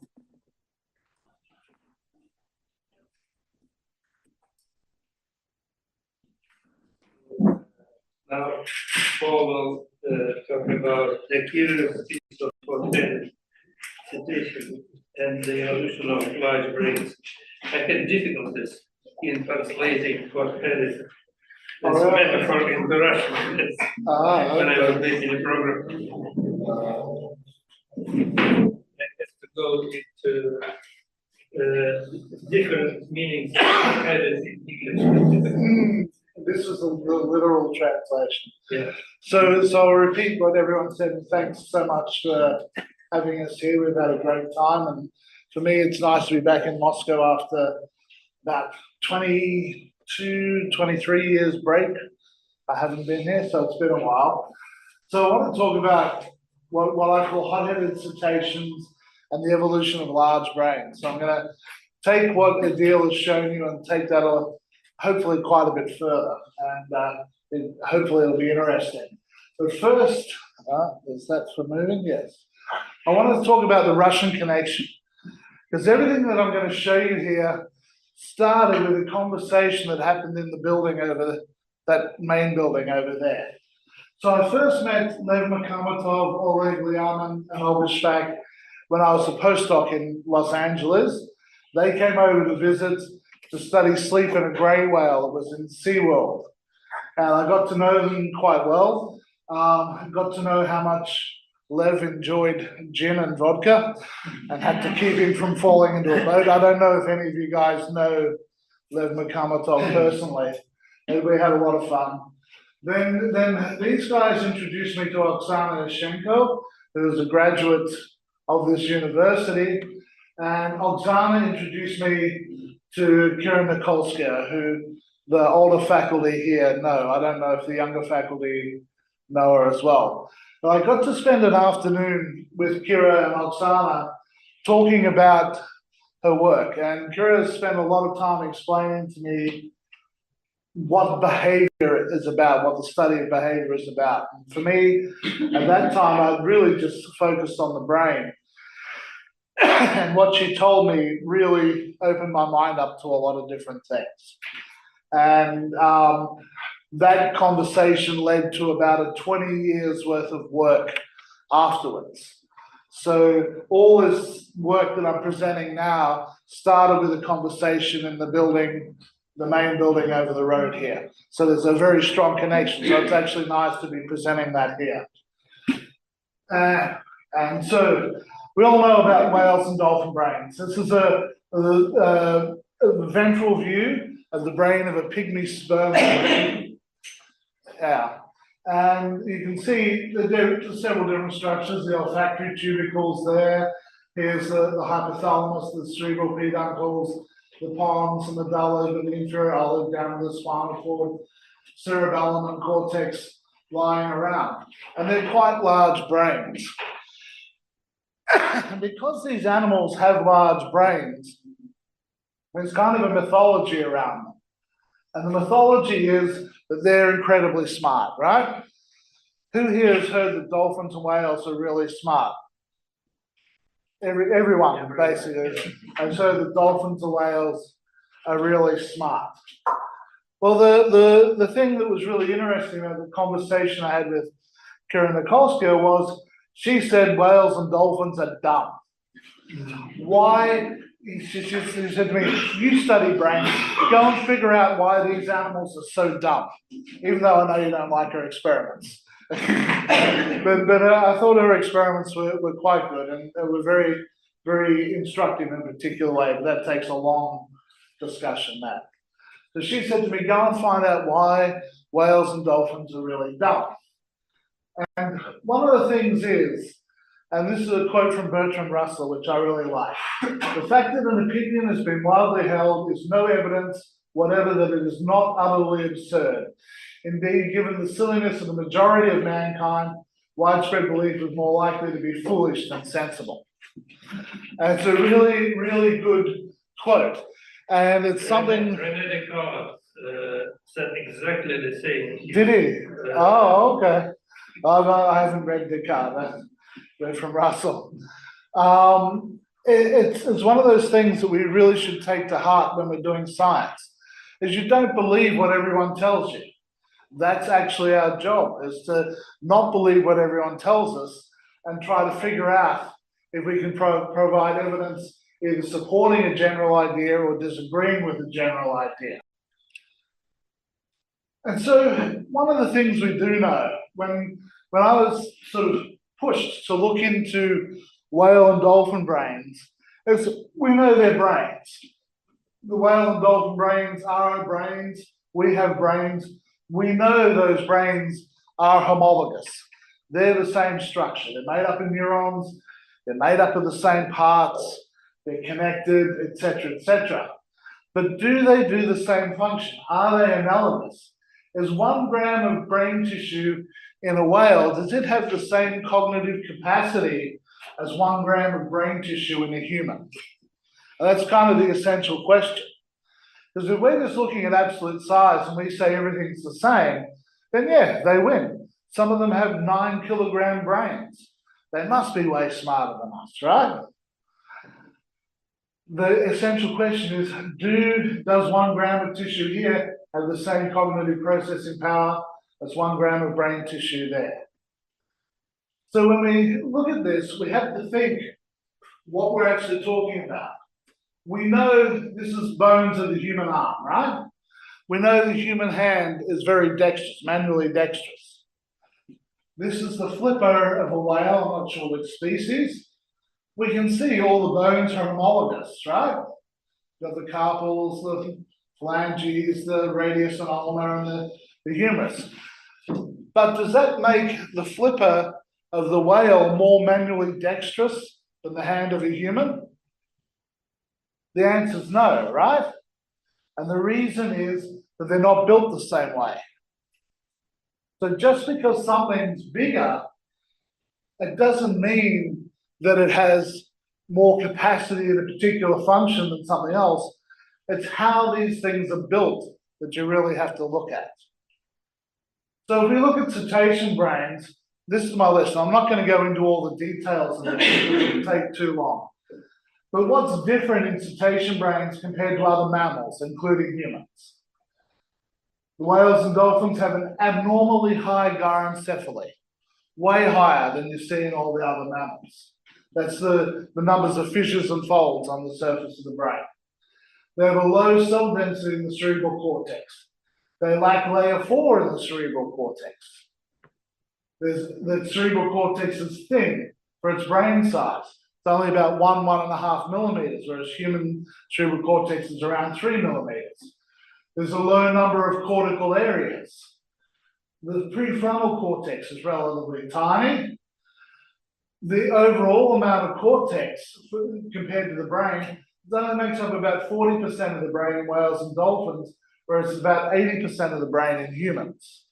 Now, Paul will talk about the curiosity of cetacean and the evolution of large brains. I had difficulties in translating what had it. This metaphor into Russian when I was making a program. I had to go into different meanings of had it in English. This is the literal translation. Yeah. So I'll repeat what everyone said, and thanks so much for having us here. We've had a great time, and for me, it's nice to be back in Moscow after about 22, 23 years break. I haven't been here, so it's been a while. So I want to talk about what I call hot-headed cetaceans and the evolution of large brains. So I'm going to take what Adil has shown you and take that on hopefully quite a bit further, and hopefully it'll be interesting. But first, is that for moving? Yes. I want to talk about the Russian connection, because everything that I'm going to show you here started with a conversation that happened in the building over that main building over there. So I first met Lev Makamatov, Oleg Liaman, and Obishak when I was a postdoc in Los Angeles. They came over to visit to study sleep in a grey whale. It was in SeaWorld. And I got to know them quite well. Got to know how much Lev enjoyed gin and vodka and had to keep him from falling into a boat. I don't know if any of you guys know Lev Makamatov personally. We had a lot of fun. Then these guys introduced me to Oksana Yashenko, who was a graduate of this university. And Oksana introduced me to Kira Nikolskaya, who the older faculty here know. I don't know if the younger faculty know her as well. But I got to spend an afternoon with Kira and Oksana talking about her work. And Kira spent a lot of time explaining to me what behavior is about, what the study of behavior is about. And for me, at that time, I really just focused on the brain. And what she told me really opened my mind up to a lot of different things. And that conversation led to about a 20 years worth of work afterwards. So all this work that I'm presenting now started with a conversation in the building, the main building over the road here. So there's a very strong connection. So it's actually nice to be presenting that here. And so we all know about whales and dolphin brains. This is a ventral view of the brain of a pygmy sperm whale. Yeah. And you can see several different structures, the olfactory tubercles there. Here's the hypothalamus, the cerebral peduncles, the pons and the medulla, the inferior olive down to the spinal cord, cerebellum and cortex lying around. And they're quite large brains. And because these animals have large brains, there's kind of a mythology around them. And the mythology is that they're incredibly smart, right? Who here has heard that dolphins and whales are really smart? Everyone basically has heard that dolphins and whales are really smart. Well, the thing that was really interesting about the conversation I had with Kira Nikolskaya was she said whales and dolphins are dumb. Why? She said to me, you study brains, go and figure out why these animals are so dumb, even though I know you don't like her experiments. but I thought her experiments were quite good, and they were very, very instructive in a particular way, but that takes a long discussion, that. So she said to me, go and find out why whales and dolphins are really dumb. And one of the things is, and this is a quote from Bertrand Russell, which I really like. The fact that an opinion has been widely held is no evidence whatever, that it is not utterly absurd. Indeed, given the silliness of the majority of mankind, widespread belief is more likely to be foolish than sensible. And it's a really, really good quote. And it's something. René Descartes said exactly the same. Did he? Oh, okay. I haven't read Descartes. I read from Russell. It's one of those things that we really should take to heart when we're doing science, is you don't believe what everyone tells you. That's actually our job, is to not believe what everyone tells us and try to figure out if we can provide evidence either supporting a general idea or disagreeing with a general idea. And so one of the things we do know, when I was sort of pushed to look into whale and dolphin brains, is we know their brains. The whale and dolphin brains are our brains. We have brains. We know those brains are homologous. They're the same structure. They're made up of neurons. They're made up of the same parts. They're connected, etc., etc. But do they do the same function? Are they analogous? Is 1 gram of brain tissue in a whale, does it have the same cognitive capacity as 1 gram of brain tissue in a human? And that's kind of the essential question. Because if we're just looking at absolute size and we say everything's the same, then yeah, they win. Some of them have 9 kilogram brains. They must be way smarter than us, right? The essential question is, does 1 gram of tissue here have the same cognitive processing power as 1 gram of brain tissue there? So when we look at this, we have to think what we're actually talking about. We know this is bones of the human arm, right? We know the human hand is very dexterous, manually dexterous. This is the flipper of a whale, I'm not sure which species. We can see all the bones are homologous, right? You've got the carpals, the phalanges, the radius and ulnar, and the humerus. But does that make the flipper of the whale more manually dexterous than the hand of a human? The answer is no, right? And the reason is that they're not built the same way. So just because something's bigger, it doesn't mean that it has more capacity in a particular function than something else. It's how these things are built that you really have to look at. So if we look at cetacean brains, this is my lesson. I'm not going to go into all the details of this, it would take too long. But what's different in cetacean brains compared to other mammals, including humans? The whales and dolphins have an abnormally high gyrencephaly, way higher than you see in all the other mammals. That's the numbers of fissures and folds on the surface of the brain. They have a low cell density in the cerebral cortex. They lack layer 4 in the cerebral cortex. The cerebral cortex is thin for its brain size. It's only about 1.5 millimeters, whereas human cerebral cortex is around 3 millimeters. There's a low number of cortical areas. The prefrontal cortex is relatively tiny. The overall amount of cortex compared to the brain only makes up about 40% of the brain in whales and dolphins, whereas it's about 80% of the brain in humans.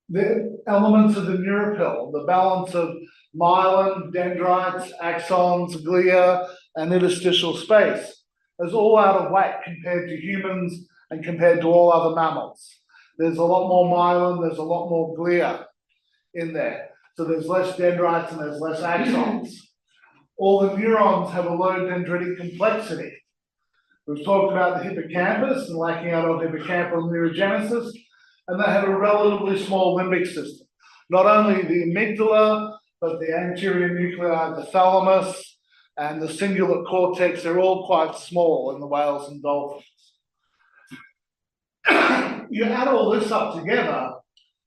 The elements of the neuropil, the balance of myelin, dendrites, axons, glia, and interstitial space, is all out of whack compared to humans and compared to all other mammals. There's a lot more myelin, there's a lot more glia in there. So there's less dendrites and there's less axons. All the neurons have a low dendritic complexity. We've talked about the hippocampus and lacking out on hippocampal neurogenesis, and they have a relatively small limbic system. Not only the amygdala, but the anterior nuclei, the thalamus, and the cingulate cortex, they're all quite small in the whales and dolphins. You add all this up together,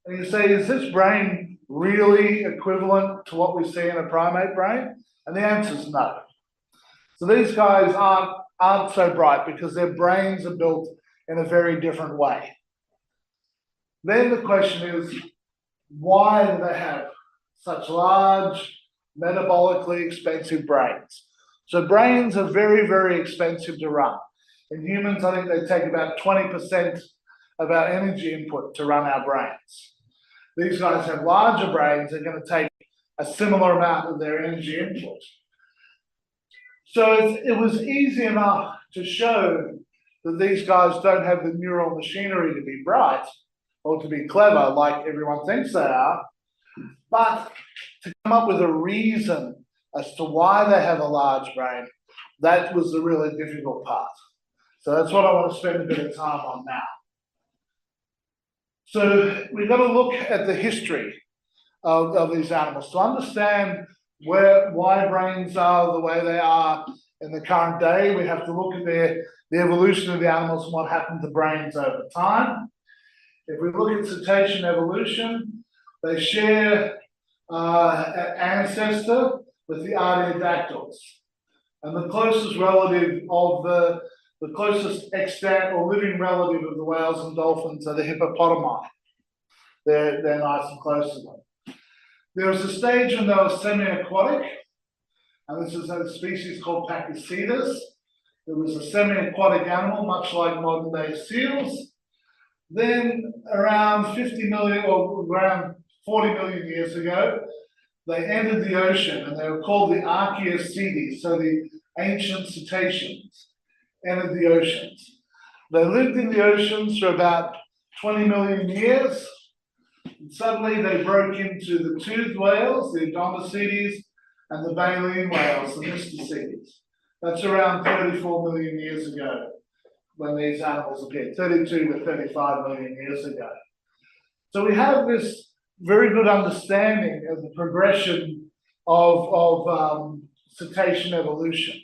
and you say, is this brain really equivalent to what we see in a primate brain? And the answer is no. So these guys aren't so bright because their brains are built in a very different way. Then the question is, why do they have such large, metabolically expensive brains? So brains are very, very expensive to run. In humans, I think they take about 20% of our energy input to run our brains. These guys have larger brains, they're going to take a similar amount of their energy input. So it was easy enough to show that these guys don't have the neural machinery to be bright or to be clever like everyone thinks they are, but to come up with a reason as to why they have a large brain, that was the really difficult part. So that's what I want to spend a bit of time on now. So we've got to look at the history of these animals to understand why brains are the way they are in the current day. We have to look at the evolution of the animals and what happened to brains over time. If we look at cetacean evolution, they share an ancestor with the artiodactyls. And the closest relative of the closest extant or living relative of the whales and dolphins are the hippopotami. They're nice and close to them. There was a stage when they were semi-aquatic, and this is a species called Pachycetus. It was a semi-aquatic animal, much like modern-day seals. Then around 50 million or around 40 million years ago, they entered the ocean, and they were called the Archaeoceti, so the ancient cetaceans entered the oceans. They lived in the oceans for about 20 million years. And suddenly they broke into the toothed whales, the Odontoceti, and the baleen whales, the Mysticetes. That's around 34 million years ago when these animals appeared, 32 to 35 million years ago. So we have this very good understanding of the progression of cetacean evolution.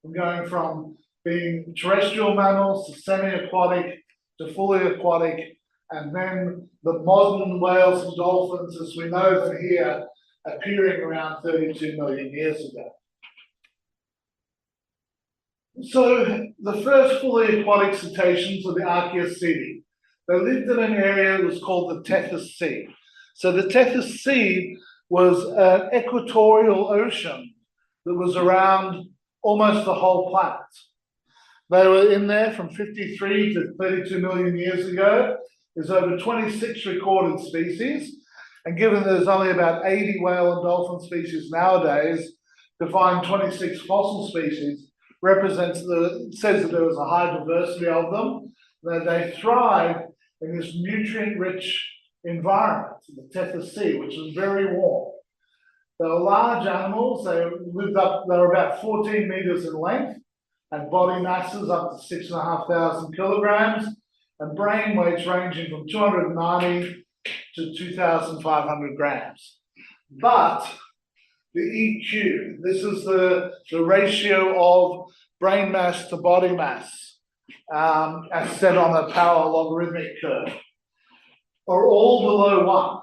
We're going from being terrestrial mammals to semi-aquatic to fully aquatic, and then the modern whales and dolphins, as we know them here, appearing around 32 million years ago. So the first fully aquatic cetaceans were the Archaeoceti. They lived in an area that was called the Tethys Sea. So the Tethys Sea was an equatorial ocean that was around almost the whole planet. They were in there from 53 to 32 million years ago. There's over 26 recorded species. And given there's only about 80 whale and dolphin species nowadays, to find 26 fossil species says that there was a high diversity of them, that they thrive in this nutrient-rich environment, the Tethys Sea, which is very warm. They were large animals. They were about 14 meters in length, had body masses up to 6,500 kilograms, and brain weights ranging from 290 to 2,500 grams. But the EQ, this is the ratio of brain mass to body mass, as set on a parallel logarithmic curve, are all below 1.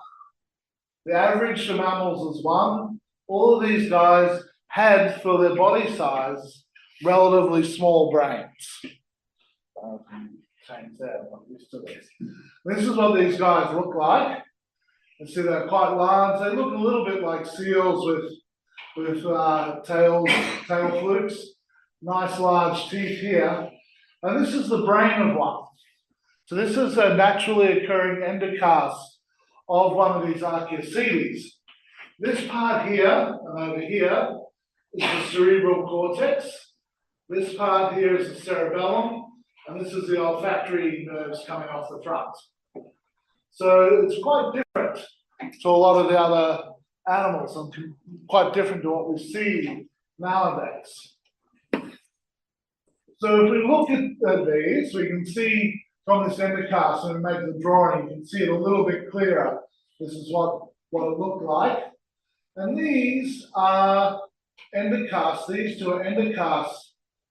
The average for mammals is 1. All of these guys had, for their body size, relatively small brains. Change that, I'm not used to this. This is what these guys look like. You see they're quite large. They look a little bit like seals with tail flukes. Nice large teeth here. And this is the brain of one. So this is a naturally occurring endocast of one of these Archaeocetes. This part here and over here is the cerebral cortex. This part here is the cerebellum, and this is the olfactory nerves coming off the front. So it's quite different to a lot of the other animals and quite different to what we see nowadays. So if we look at these, we can see from this endocast, and make the drawing, you can see it a little bit clearer. This is what it looked like. And these are endocasts, these two are endocasts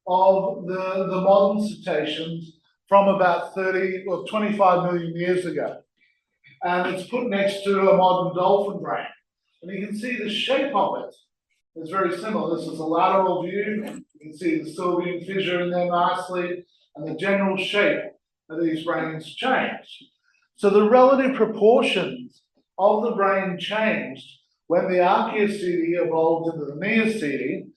of the modern cetaceans from about 30 or 25 million years ago. And it's put next to a modern dolphin brain. And you can see the shape of it is very similar. This is a lateral view. You can see the sylvian fissure in there nicely, and the general shape of these brains changed. So the relative proportions of the brain changed when the Archaeoceti evolved into the Neoceti.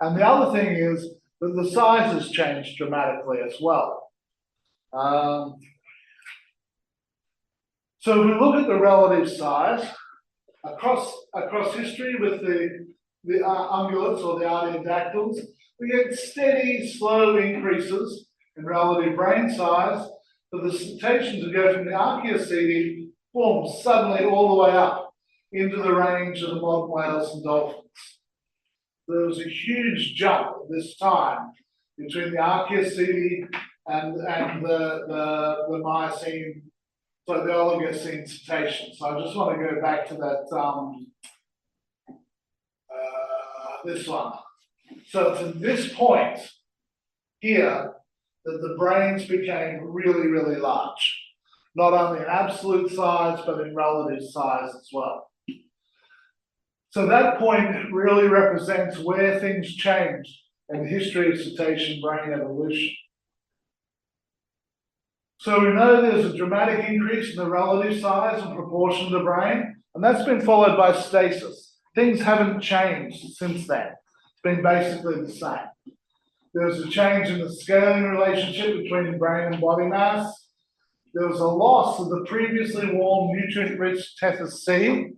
And the other thing is but the size has changed dramatically as well. So if we look at the relative size across history with the ungulates or the artiodactyls, we get steady, slow increases in relative brain size for the cetaceans who go from the Archaeocete, boom, suddenly all the way up into the range of the modern whales and dolphins. There was a huge jump at this time between the Archaeocete and the Miocene, so the Oligocene cetaceans. So I just want to go back to that, this one. So it's at this point here that the brains became really, really large, not only in absolute size, but in relative size as well. So that point really represents where things changed in the history of cetacean brain evolution. So we know there's a dramatic increase in the relative size and proportion of the brain, and that's been followed by stasis. Things haven't changed since then. It's been basically the same. There was a change in the scaling relationship between brain and body mass. There was a loss of the previously warm, nutrient-rich Tethys Sea,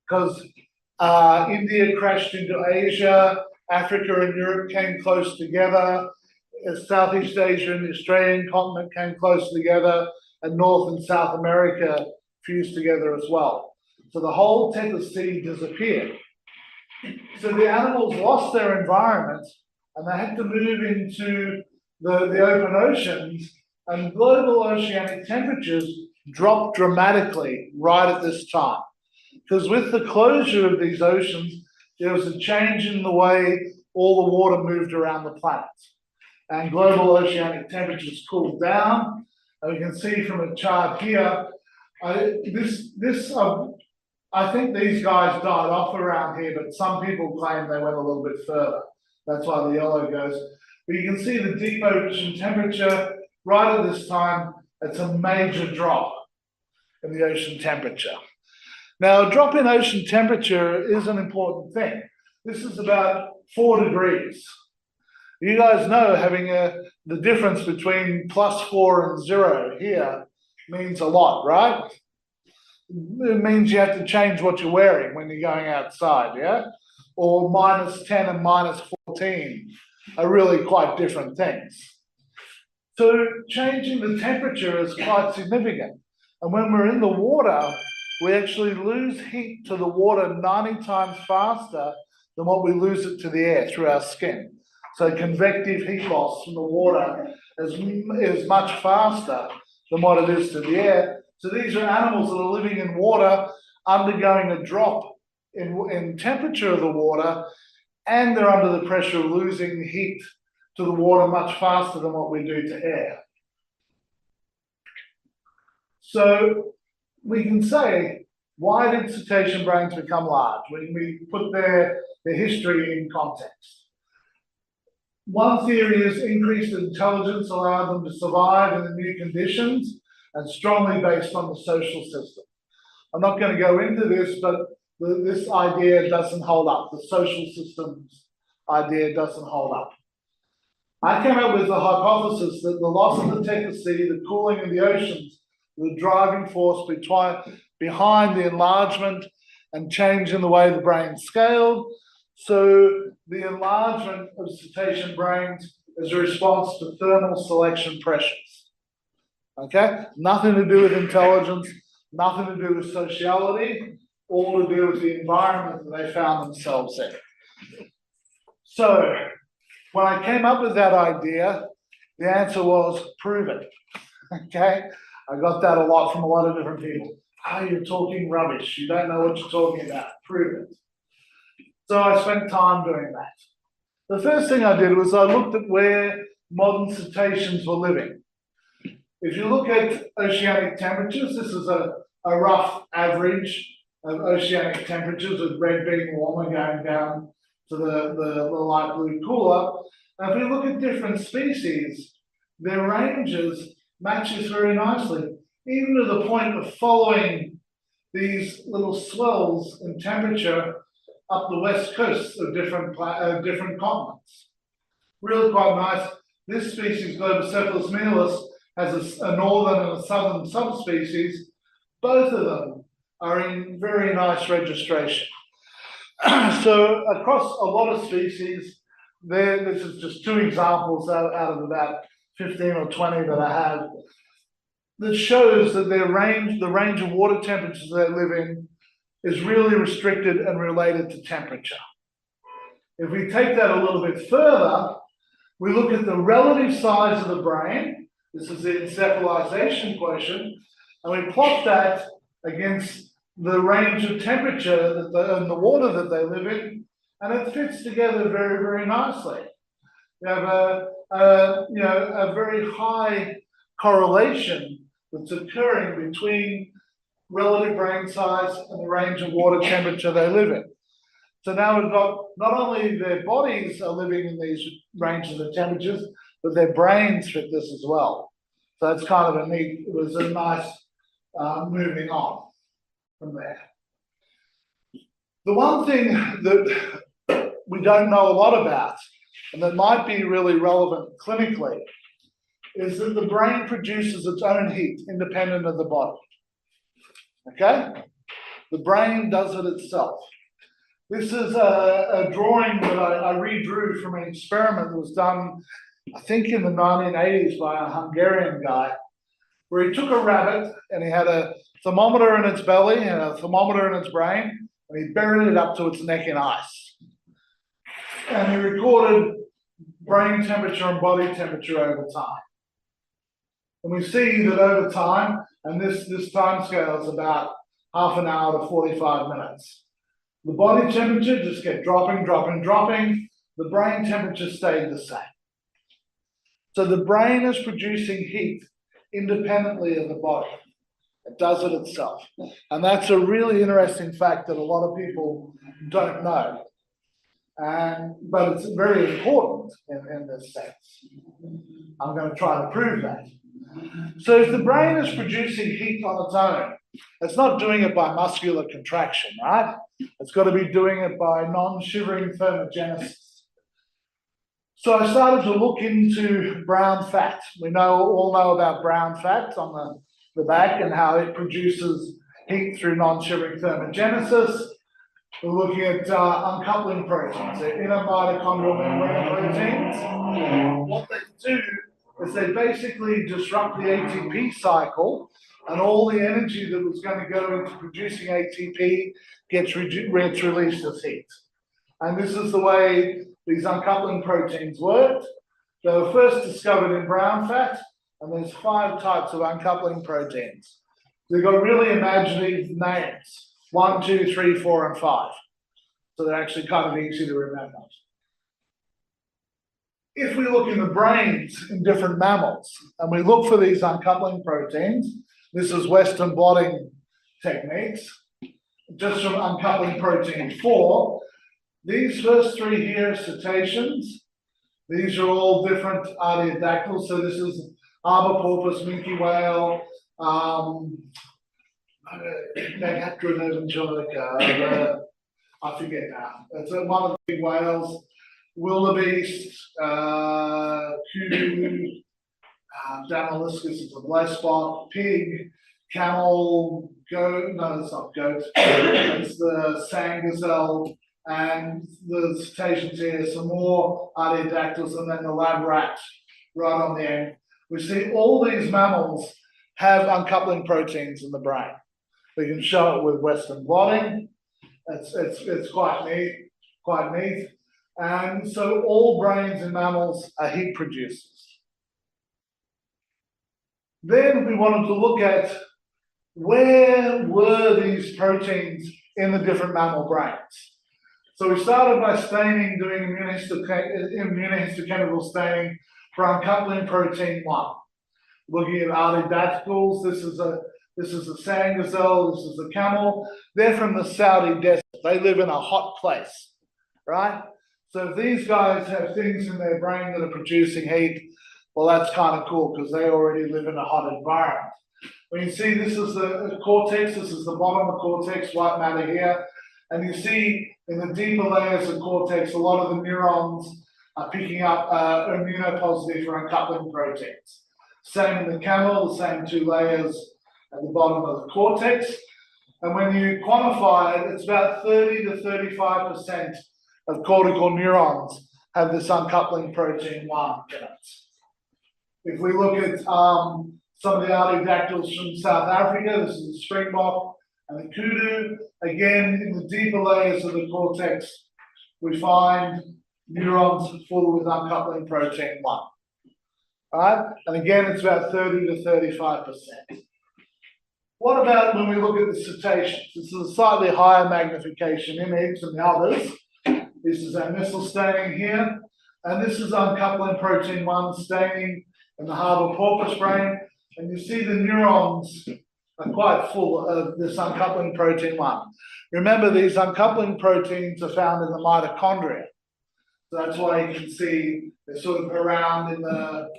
because India crashed into Asia, Africa and Europe came close together, Southeast Asia and the Australian continent came close together, and North and South America fused together as well. So the whole Tethys Sea disappeared. So the animals lost their environment and they had to move into the open oceans, and global oceanic temperatures dropped dramatically right at this time. Because with the closure of these oceans, there was a change in the way all the water moved around the planet. And global oceanic temperatures cooled down. And we can see from a chart here, I think these guys died off around here, but some people claim they went a little bit further. That's why the yellow goes. But you can see the deep ocean temperature right at this time. It's a major drop in the ocean temperature. Now, a drop in ocean temperature is an important thing. This is about 4 degrees. You guys know having the difference between +4 and 0 here means a lot, right? It means you have to change what you're wearing when you're going outside, yeah? Or -10 and -14 are really quite different things. So changing the temperature is quite significant. And when we're in the water, we actually lose heat to the water 90 times faster than what we lose it to the air through our skin. So convective heat loss from the water is much faster than what it is to the air. So these are animals that are living in water, undergoing a drop in temperature of the water, and they're under the pressure of losing heat to the water much faster than what we do to air. So we can say, why did cetacean brains become large when we put their history in context? One theory is increased intelligence allowed them to survive in the new conditions and strongly based on the social system. I'm not going to go into this, but this idea doesn't hold up. The social systems idea doesn't hold up. I came up with the hypothesis that the loss of the Tethys Sea, the cooling of the oceans, the driving force behind the enlargement and change in the way the brain scaled. So the enlargement of cetacean brains is a response to thermal selection pressures. Okay, nothing to do with intelligence, nothing to do with sociality, all to do with the environment that they found themselves in. So when I came up with that idea, the answer was prove it. Okay, I got that a lot from a lot of different people. You're talking rubbish. You don't know what you're talking about. Prove it. So I spent time doing that. The first thing I did was I looked at where modern cetaceans were living. If you look at oceanic temperatures, this is a rough average of oceanic temperatures, with red being warmer going down to the light blue cooler. Now, if we look at different species, their ranges matches very nicely, even to the point of following these little swells in temperature up the west coasts of different continents. really quite nice. This species, Globicephalus mealis, has a northern and a southern subspecies. Both of them are in very nice registration. So across a lot of species, this is just 2 examples out of about 15 or 20 that I have, that shows that the range of water temperatures they live in is really restricted and related to temperature. If we take that a little bit further, we look at the relative size of the brain. This is the encephalization quotient, and we plot that against the range of temperature that in the water that they live in, and it fits together very, very nicely. We have a very high correlation that's occurring between relative brain size and the range of water temperature they live in. So now we've got not only their bodies are living in these ranges of temperatures, but their brains fit this as well. So that's kind of it was a nice moving on from there. The one thing that we don't know a lot about, and that might be really relevant clinically, is that the brain produces its own heat independent of the body. Okay? The brain does it itself. This is a drawing that I redrew from an experiment that was done, I think, in the 1980s by a Hungarian guy, where he took a rabbit and he had a thermometer in its belly and a thermometer in its brain, and he buried it up to its neck in ice. And he recorded brain temperature and body temperature over time. And we see that over time, and this time scale is about half an hour to 45 minutes. The body temperature just kept dropping. The brain temperature stayed the same. So the brain is producing heat independently of the body. It does it itself. And that's a really interesting fact that a lot of people don't know. But it's very important in this sense. I'm going to try to prove that. So if the brain is producing heat on its own, it's not doing it by muscular contraction, right? It's got to be doing it by non-shivering thermogenesis. So I started to look into brown fat. We all know about brown fat on the back and how it produces heat through non-shivering thermogenesis. We're looking at uncoupling proteins, they're inner mitochondrial membrane proteins. What they do is they basically disrupt the ATP cycle, and all the energy that was going to go into producing ATP gets released as heat. And this is the way these uncoupling proteins worked. They were first discovered in brown fat, and there's 5 types of uncoupling proteins. They've got really imaginative names, 1, 2, 3, 4, and 5. So they're actually kind of easy to remember. If we look in the brains in different mammals, and we look for these uncoupling proteins, this is Western blotting techniques, just from uncoupling protein 4, these first 3 here are cetaceans. These are all different artiodactyls. So this is arbor porpoise, minke whale, Megatron angelica, I forget now. It's one of the big whales, wildebeest, kudu, Damaliscus is a black spot, pig, camel, goat, no, it's not goat, it's the sand gazelle, and the cetaceans here, some more artiodactyls, and then the lab rat right on the end. We see all these mammals have uncoupling proteins in the brain. We can show it with Western blotting. It's quite neat. And so all brains in mammals are heat producers. Then we wanted to look at where were these proteins in the different mammal brains. So we started by staining, doing immunohistochemical staining for uncoupling protein 1. Looking at artiodactyls, this is a sand gazelle, this is a camel. They're from the Saudi desert. They live in a hot place, right? So if these guys have things in their brain that are producing heat, well, that's kind of cool because they already live in a hot environment. When you see this is the cortex, this is the bottom of the cortex, white matter here. And you see in the deeper layers of cortex, a lot of the neurons are picking up immunopositive or uncoupling proteins. Same in the camel, the same two layers at the bottom of the cortex. And when you quantify it, it's about 30 to 35% of cortical neurons have this uncoupling protein 1 in it. If we look at some of the artiodactyls from South Africa, this is the springbok and the kudu. Again, in the deeper layers of the cortex, we find neurons full with uncoupling protein 1. Right? And again, it's about 30 to 35%. What about when we look at the cetaceans? This is a slightly higher magnification image than the others. This is our missile staining here, and this is uncoupling protein 1 staining in the harbor porpoise brain, and you see the neurons are quite full of this uncoupling protein 1. Remember, these uncoupling proteins are found in the mitochondria, so that's why you can see they're sort of around in the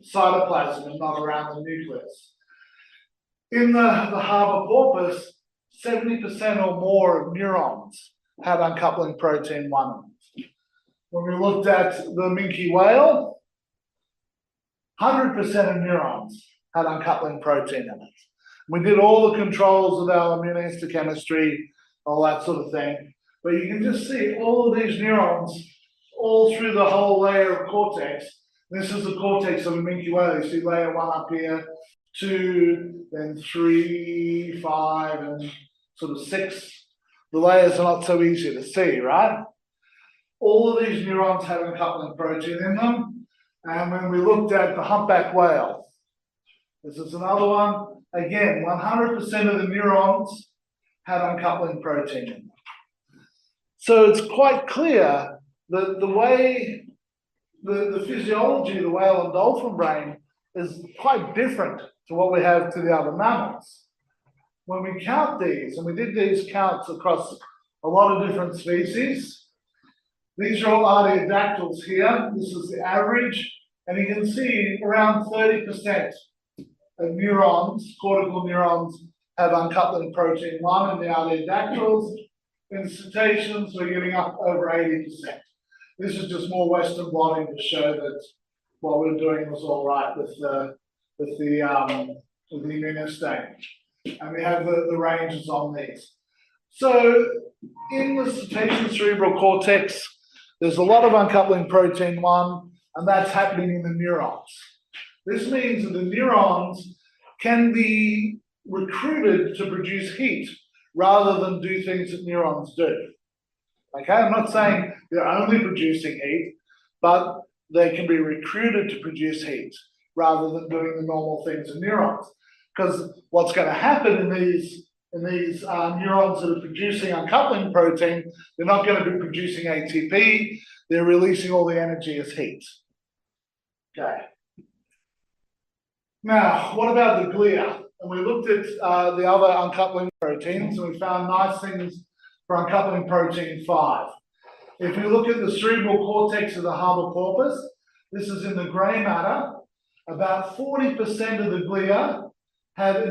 cytoplasm and not around the nucleus. In the harbor porpoise, 70% or more of neurons had uncoupling protein 1 in it. When we looked at the minke whale, 100% of neurons had uncoupling protein in it. We did all the controls of our immunohistochemistry, all that sort of thing. But you can just see all of these neurons all through the whole layer of cortex. This is the cortex of a minke whale. You see layer 1 up here, 2, then 3, 5, and sort of 6. The layers are not so easy to see, right? All of these neurons have uncoupling protein in them. And when we looked at the humpback whale, this is another one. Again, 100% of the neurons had uncoupling protein in them. So it's quite clear that the way the physiology of the whale and dolphin brain is quite different to what we have to the other mammals. When we count these, and we did these counts across a lot of different species, these are all artiodactyls here. This is the average, and you can see around 30% of neurons, cortical neurons, have uncoupling protein 1 in the artiodactyls. In the cetaceans, we're getting up over 80%. This is just more Western blotting to show that what we're doing was all right with the immunostaining. And we have the ranges on these. So in the cetacean cerebral cortex, there's a lot of uncoupling protein 1, and that's happening in the neurons. This means that the neurons can be recruited to produce heat rather than do things that neurons do. Okay, I'm not saying they're only producing heat, but they can be recruited to produce heat rather than doing the normal things in neurons. Because what's going to happen in these neurons that are producing uncoupling protein, they're not going to be producing ATP, they're releasing all the energy as heat. Okay. Now, what about the glia? And we looked at the other uncoupling proteins, and we found nice things for uncoupling protein 5. If we look at the cerebral cortex of the harbor porpoise, this is in the grey matter, about 40% of the glia had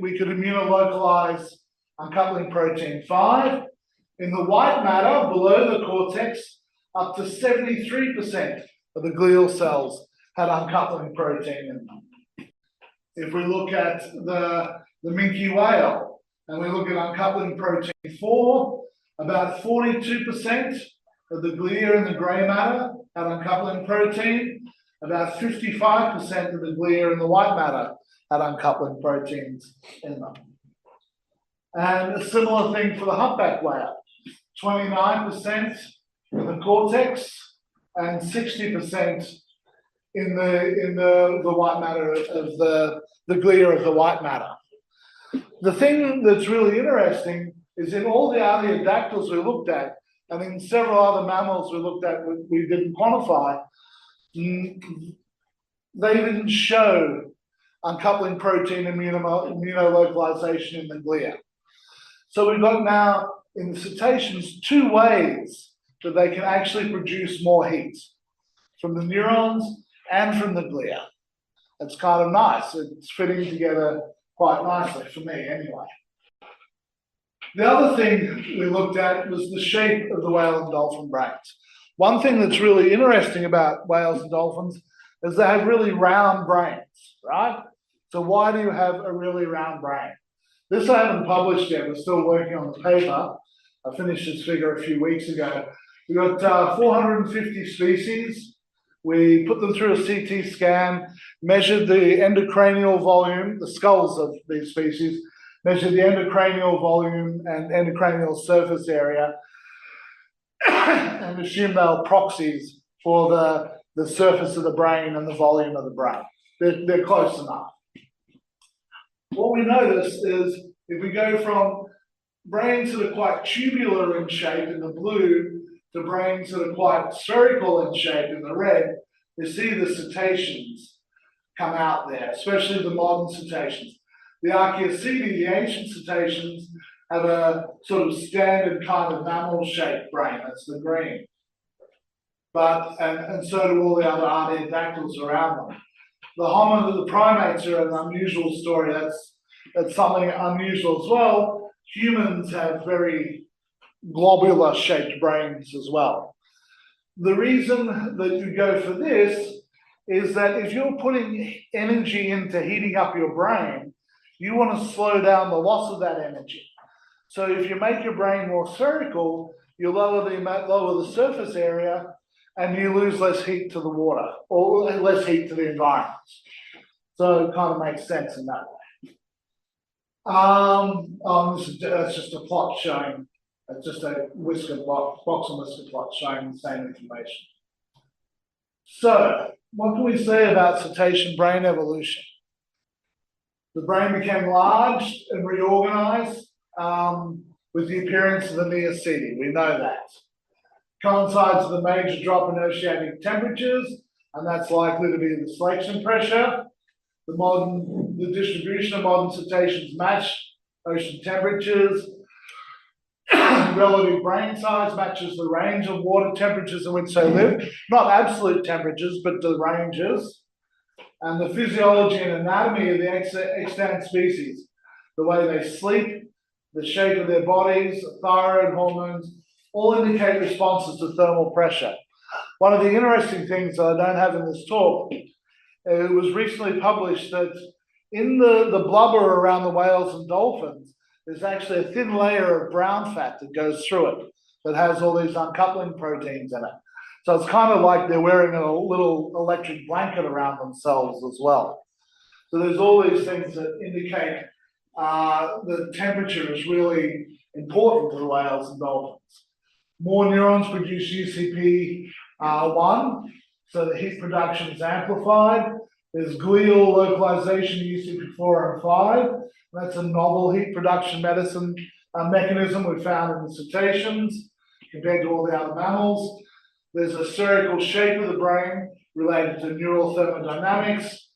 we could immunolocalize uncoupling protein 5. In the white matter, below the cortex, up to 73% of the glial cells had uncoupling protein in them. If we look at the minke whale, and we look at uncoupling protein 4, about 42% of the glia in the grey matter had uncoupling protein, about 55% of the glia in the white matter had uncoupling proteins in them. And a similar thing for the humpback whale, 29% in the cortex and 60% in the white matter of the glia of the white matter. The thing that's really interesting is in all the artiodactyls we looked at, and in several other mammals we looked at we didn't quantify, they didn't show uncoupling protein immunolocalization in the glia. So we've got now in the cetaceans 2 ways that they can actually produce more heat, from the neurons and from the glia. It's kind of nice. It's fitting together quite nicely for me anyway. The other thing we looked at was the shape of the whale and dolphin brains. One thing that's really interesting about whales and dolphins is they have really round brains, right? So why do you have a really round brain? This I haven't published yet, we're still working on the paper. I finished this figure a few weeks ago. We got 450 species. We put them through a CT scan, measured the endocranial volume, the skulls of these species, measured the endocranial volume and endocranial surface area, and assumed they were proxies for the surface of the brain and the volume of the brain. They're close enough. What we notice is if we go from brains that are quite tubular in shape in the blue to brains that are quite spherical in shape in the red, you see the cetaceans come out there, especially the modern cetaceans. The Archaeoceti, the ancient cetaceans, have a sort of standard kind of mammal-shaped brain, that's the green. But, and so do all the other artiodactyls around them. The primates are an unusual story, that's something unusual as well. Humans have very globular shaped brains as well. The reason that you go for this is that if you're putting energy into heating up your brain, you want to slow down the loss of that energy. So if you make your brain more spherical, you lower the surface area and you lose less heat to the water or less heat to the environment. So it kind of makes sense in that way. That's just a plot showing, just a whisker plot, box and whisker plot showing the same information. So what can we say about cetacean brain evolution? The brain became large and reorganized with the appearance of the Neoceti. We know that. Coincides with a major drop in oceanic temperatures, and that's likely to be the selection pressure. The distribution of modern cetaceans match ocean temperatures. Relative brain size matches the range of water temperatures in which they live. Not absolute temperatures, but the ranges. And the physiology and anatomy of the extant species, the way they sleep, the shape of their bodies, the thyroid hormones, all indicate responses to thermal pressure. One of the interesting things that I don't have in this talk, it was recently published that in the blubber around the whales and dolphins, there's actually a thin layer of brown fat that goes through it that has all these uncoupling proteins in it. So it's kind of like they're wearing a little electric blanket around themselves as well. So there's all these things that indicate the temperature is really important to the whales and dolphins. More neurons produce UCP1, so the heat production is amplified. There's glial localization UCP4 and 5. That's a novel heat production mechanism we found in the cetaceans compared to all the other mammals. There's a spherical shape of the brain related to neural thermodynamics.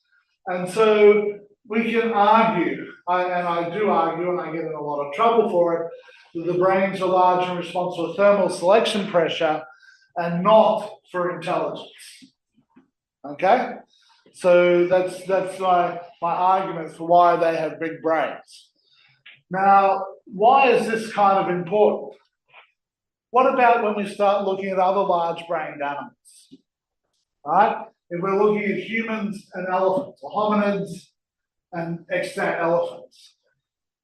And so we can argue, and I do argue, and I get in a lot of trouble for it, that the brains are large in response to a thermal selection pressure and not for intelligence. Okay? So that's my argument for why they have big brains. Now, why is this kind of important? What about when we start looking at other large-brained animals? Right? If we're looking at humans and elephants, or hominids and extant elephants.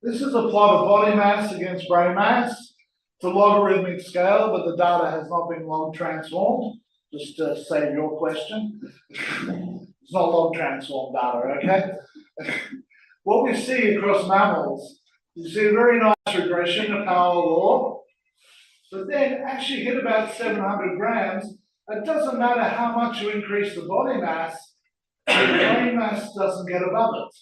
This is a plot of body mass against brain mass. It's a logarithmic scale, but the data has not been log transformed, just to save your question. It's not log transformed data, okay? What we see across mammals, you see a very nice regression, a parallel law. But then actually hit about 700 grams, it doesn't matter how much you increase the body mass, the brain mass doesn't get above it.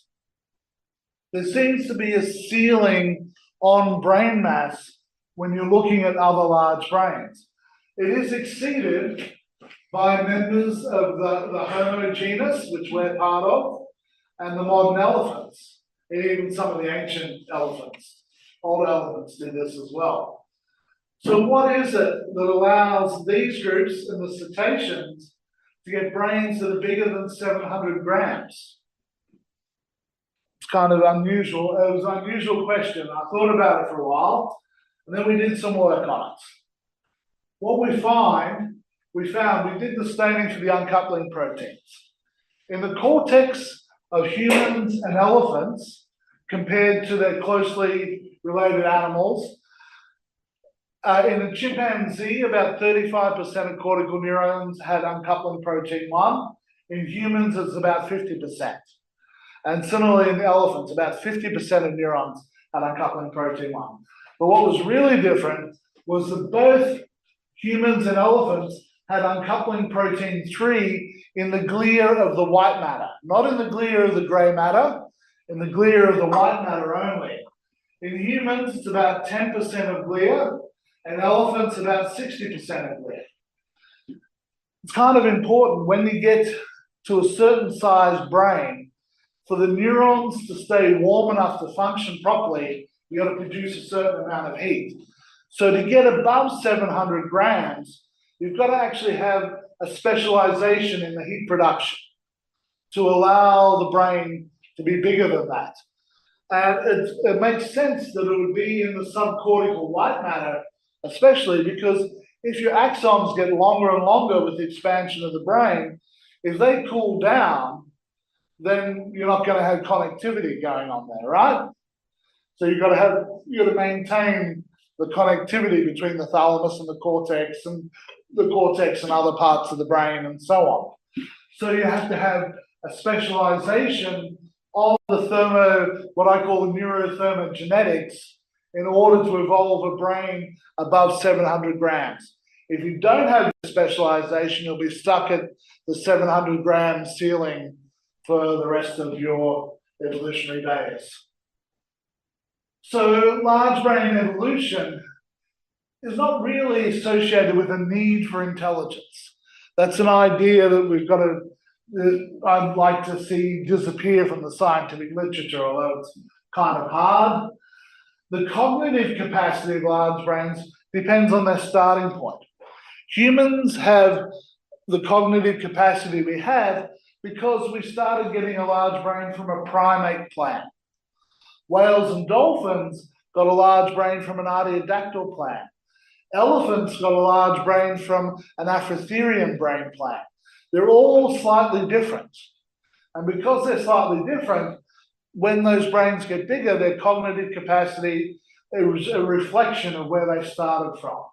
There seems to be a ceiling on brain mass when you're looking at other large brains. It is exceeded by members of the Homo genus, which we're part of, and the modern elephants, and even some of the ancient elephants. Old elephants did this as well. So what is it that allows these groups and the cetaceans to get brains that are bigger than 700 grams? It's kind of unusual. It was an unusual question. I thought about it for a while, and then we did some work on it. What we found, we did the staining for the uncoupling proteins. In the cortex of humans and elephants, compared to their closely related animals, in a chimpanzee, about 35% of cortical neurons had uncoupling protein 1. In humans, it's about 50%. And similarly in the elephants, about 50% of neurons had uncoupling protein 1. But what was really different was that both humans and elephants had uncoupling protein 3 in the glia of the white matter, not in the glia of the grey matter, in the glia of the white matter only. In humans, it's about 10% of glia, and elephants about 60% of glia. It's kind of important when you get to a certain size brain, for the neurons to stay warm enough to function properly, you got to produce a certain amount of heat. So to get above 700 grams, you've got to actually have a specialization in the heat production to allow the brain to be bigger than that. And it makes sense that it would be in the subcortical white matter, especially because if your axons get longer and longer with the expansion of the brain, if they cool down, then you're not going to have connectivity going on there, right? So you've got to maintain the connectivity between the thalamus and the cortex and other parts of the brain and so on. So you have to have a specialization of the what I call the neurothermogenetics in order to evolve a brain above 700 grams. If you don't have the specialization, you'll be stuck at the 700 gram ceiling for the rest of your evolutionary days. So large brain evolution is not really associated with a need for intelligence. That's an idea that we've got to, I'd like to see disappear from the scientific literature, although it's kind of hard. The cognitive capacity of large brains depends on their starting point. Humans have the cognitive capacity we have because we started getting a large brain from a primate plant. Whales and dolphins got a large brain from an artiodactyl plant. Elephants got a large brain from an Afrotherian brain plant. They're all slightly different. And because they're slightly different, when those brains get bigger, their cognitive capacity is a reflection of where they started from.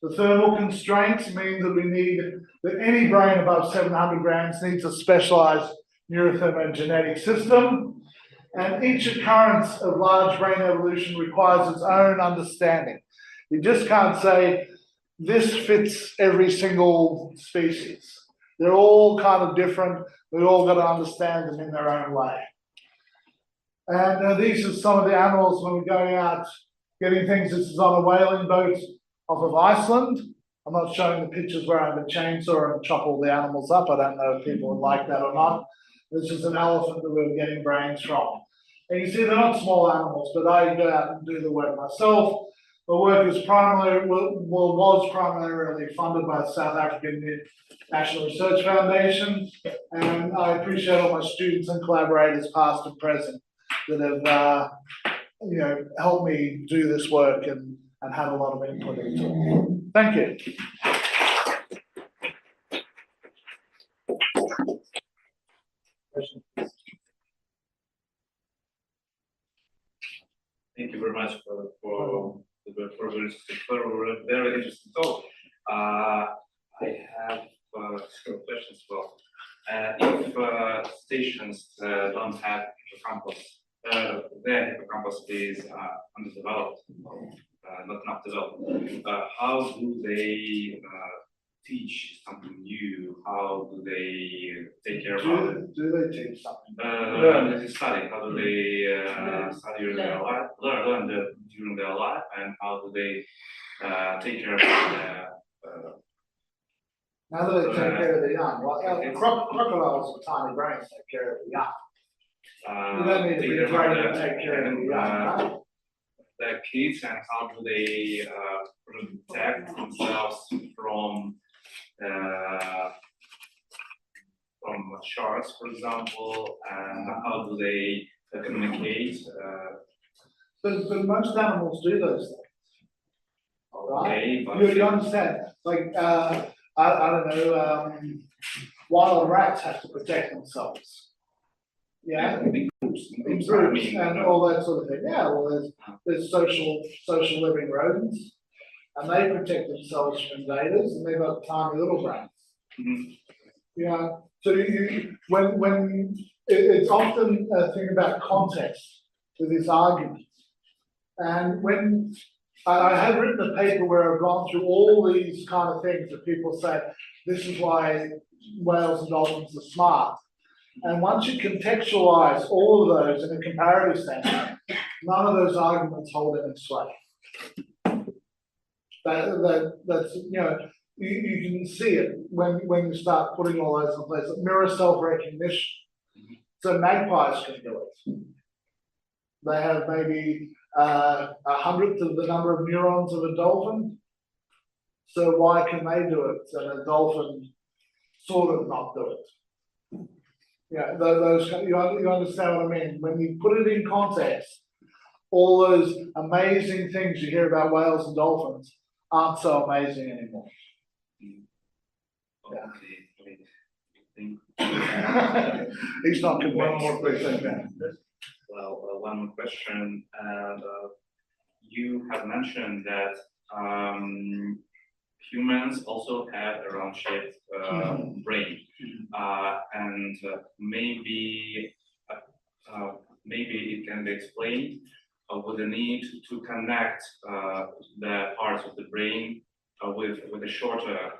The thermal constraints mean that any brain above 700 grams needs a specialized neurothermogenetic system. And each occurrence of large brain evolution requires its own understanding. You just can't say this fits every single species. They're all kind of different. We've all got to understand them in their own way. And these are some of the animals when we're going out getting things. This is on a whaling boat off of Iceland. I'm not showing the pictures where I have a chainsaw and chop all the animals up. I don't know if people would like that or not. This is an elephant that we're getting brains from. And you see they're not small animals, but I go out and do the work myself. The work is was primarily funded by the South African National Research Foundation. And I appreciate all my students and collaborators, past and present, that have helped me do this work and had a lot of input into it. Thank you. Thank you very much for very interesting talk. I have several questions. Well, if cetaceans don't have hippocampus, their hippocampus is underdeveloped, not enough developed. How do they teach something new? How do they take care of it? Do they teach something? They study. How do they study during their life, learn during their life, and how do they take care of How do they take care of the young? Well, crocodiles with tiny brains take care of the young. You don't need to be trained to take care of the young, right? The kids, and how do they protect themselves from sharks, for example, and how do they communicate. But most animals do those things. Okay, but You understand? Like, I don't know, wild rats have to protect themselves. Yeah, in groups, in I groups mean, and all that sort of thing. Yeah, well, there's social living rodents, and they protect themselves from invaders, and they've got tiny little brains. mhm. Yeah, so when it's often a thing about context with this argument. And when I have written a paper where I've gone through all these kind of things that people say, this is why whales and dolphins are smart. And once you contextualize all of those in a comparative sense, none of those arguments hold any sway. That's, you know, you can see it when you start putting all those in place. Mirror self-recognition. So magpies can do it. They have maybe a hundredth of the number of neurons of a dolphin. So why can they do it and a dolphin sort of not do it? Yeah, those you understand what I mean? When you put it in context, all those amazing things you hear about whales and dolphins aren't so amazing anymore. Okay, think. He's not convinced. One more question. Well, one more question. You have mentioned that humans also have a round-shaped brain, and maybe it can be explained with the need to connect the parts of the brain with a shorter.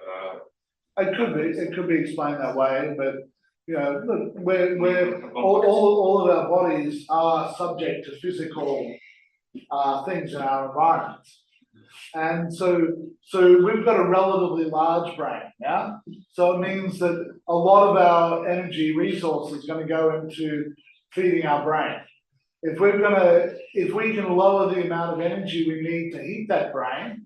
It could be explained that way, but you know, look, we're all of our bodies are subject to physical things in our environment. And so we've got a relatively large brain, yeah? So it means that a lot of our energy resource is going to go into feeding our brain. If we can lower the amount of energy we need to heat that brain,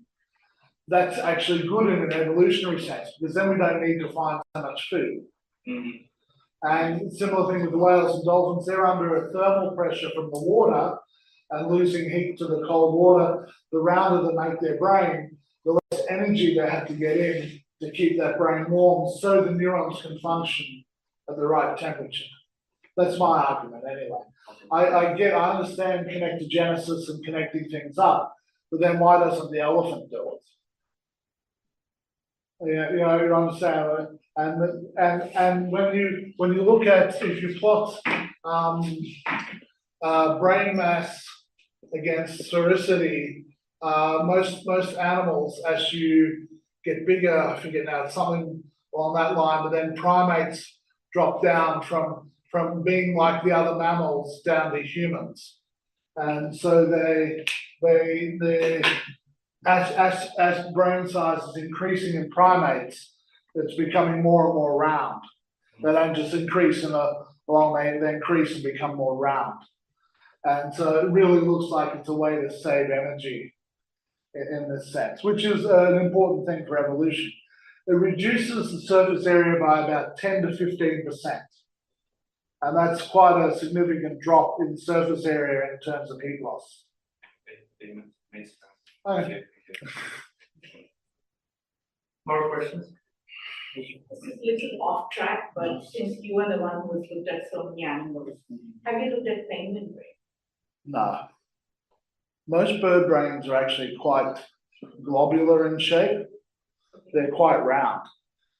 that's actually good in an evolutionary sense, because then we don't need to find so much food. Mm-hmm. And similar thing with the whales and dolphins, they're under a thermal pressure from the water and losing heat to the cold water. The rounder they make their brain, the less energy they have to get in to keep that brain warm so the neurons can function at the right temperature. That's my argument anyway. I understand connectogenesis and connecting things up, but then why doesn't the elephant do it? Yeah, you understand, and when you look at, if you plot brain mass against sphericity, most animals, as you get bigger, I forget now, something along that line, but then primates drop down from being like the other mammals down to humans, and so they as brain size is increasing in primates, it's becoming more and more round. They don't just increase they increase and become more round. And so it really looks like it's a way to save energy in this sense, which is an important thing for evolution. It reduces the surface area by about 10 to 15%. And that's quite a significant drop in surface area in terms of heat loss. Makes sense. Okay. More questions? This is a little off track, but since you are the one who's looked at so many animals, have you looked at penguin brain? No. Most bird brains are actually quite globular in shape. They're quite round.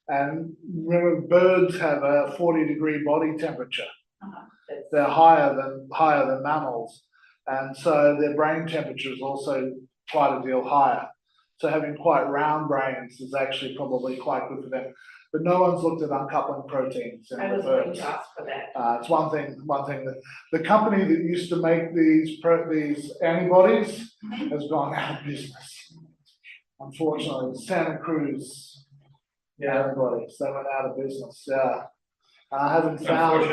And remember, birds have a 40-degree body temperature. They're higher than mammals. And so their brain temperature is also quite a deal higher. So having quite round brains is actually probably quite good for them. But no one's looked at uncoupling proteins in I was the going birds. to ask for that. It's one thing that the company that used to make these antibodies has gone out of business. Unfortunately, Santa Cruz antibodies, they went out of business. Yeah, I haven't found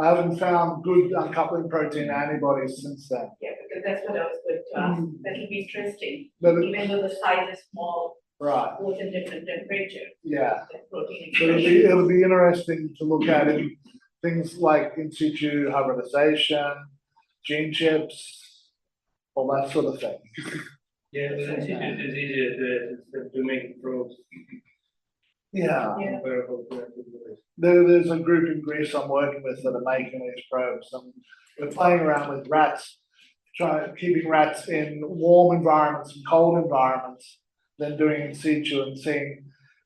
I haven't found good uncoupling protein antibodies since then. Yeah, because that's what I was going to ask. That'll be interesting. But Even though the size is small, right, both in different temperature, yeah. the protein So expression. it'll be interesting to look at in things like in situ hybridization, gene chips, all that sort of thing. Yeah, but it's easier to make probes Yeah. comparable to antibodies. There's a group in Greece I'm working with that are making these probes, and we're playing around with rats, keeping rats in warm environments and cold environments, then doing in situ and seeing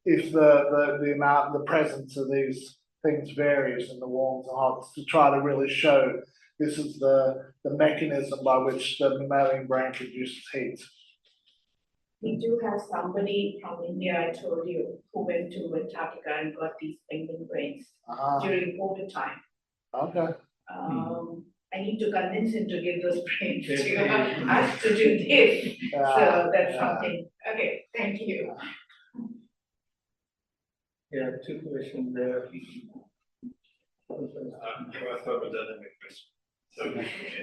if the presence of these things varies in the warms and hots, to try to really show this is the mechanism by which the mammalian brain produces heat. We do have somebody from India, I told you, who went to Antarctica and got these penguin brains during COVID time. Okay. I need to convince him to give those brains to us to do this. So that's something. Okay, thank you. Yeah, two questions there. A thermodynamic question. So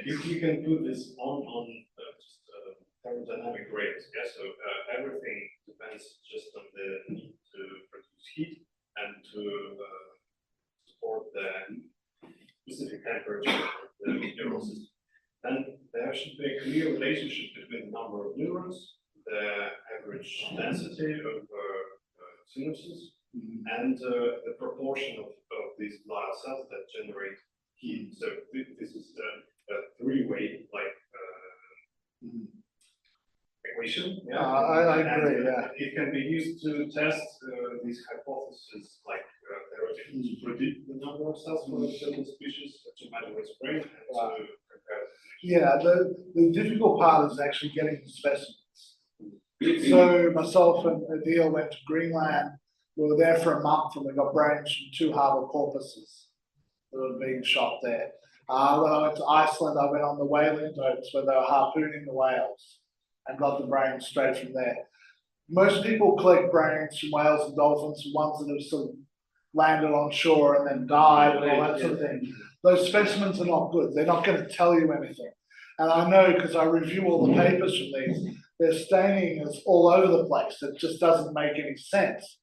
if you can put this on just thermodynamic rates, yeah. So everything depends just on the need to produce heat and to support the specific temperature of the neural system. Then there should be a clear relationship between the number of neurons, the average density of synapses, and the proportion of these glial cells that generate heat. So this is a three-way equation. Yeah, I agree. Yeah. It can be used to test these hypotheses, like theoretically to predict the number of cells for a certain species to measure its brain and to compare. Yeah, the difficult part is actually getting the specimens. So myself and Adil went to Greenland. We were there for a month and we got brains from 2 harbour porpoises that were being shot there. When I went to Iceland, I went on the whaling boats where they were harpooning the whales and got the brains straight from there. Most people collect brains from whales and dolphins, from ones that have sort of landed on shore and then died and all that sort of thing. Those specimens are not good. They're not going to tell you anything. And I know because I review all the papers from these, their staining is all over the place. It just doesn't make any sense.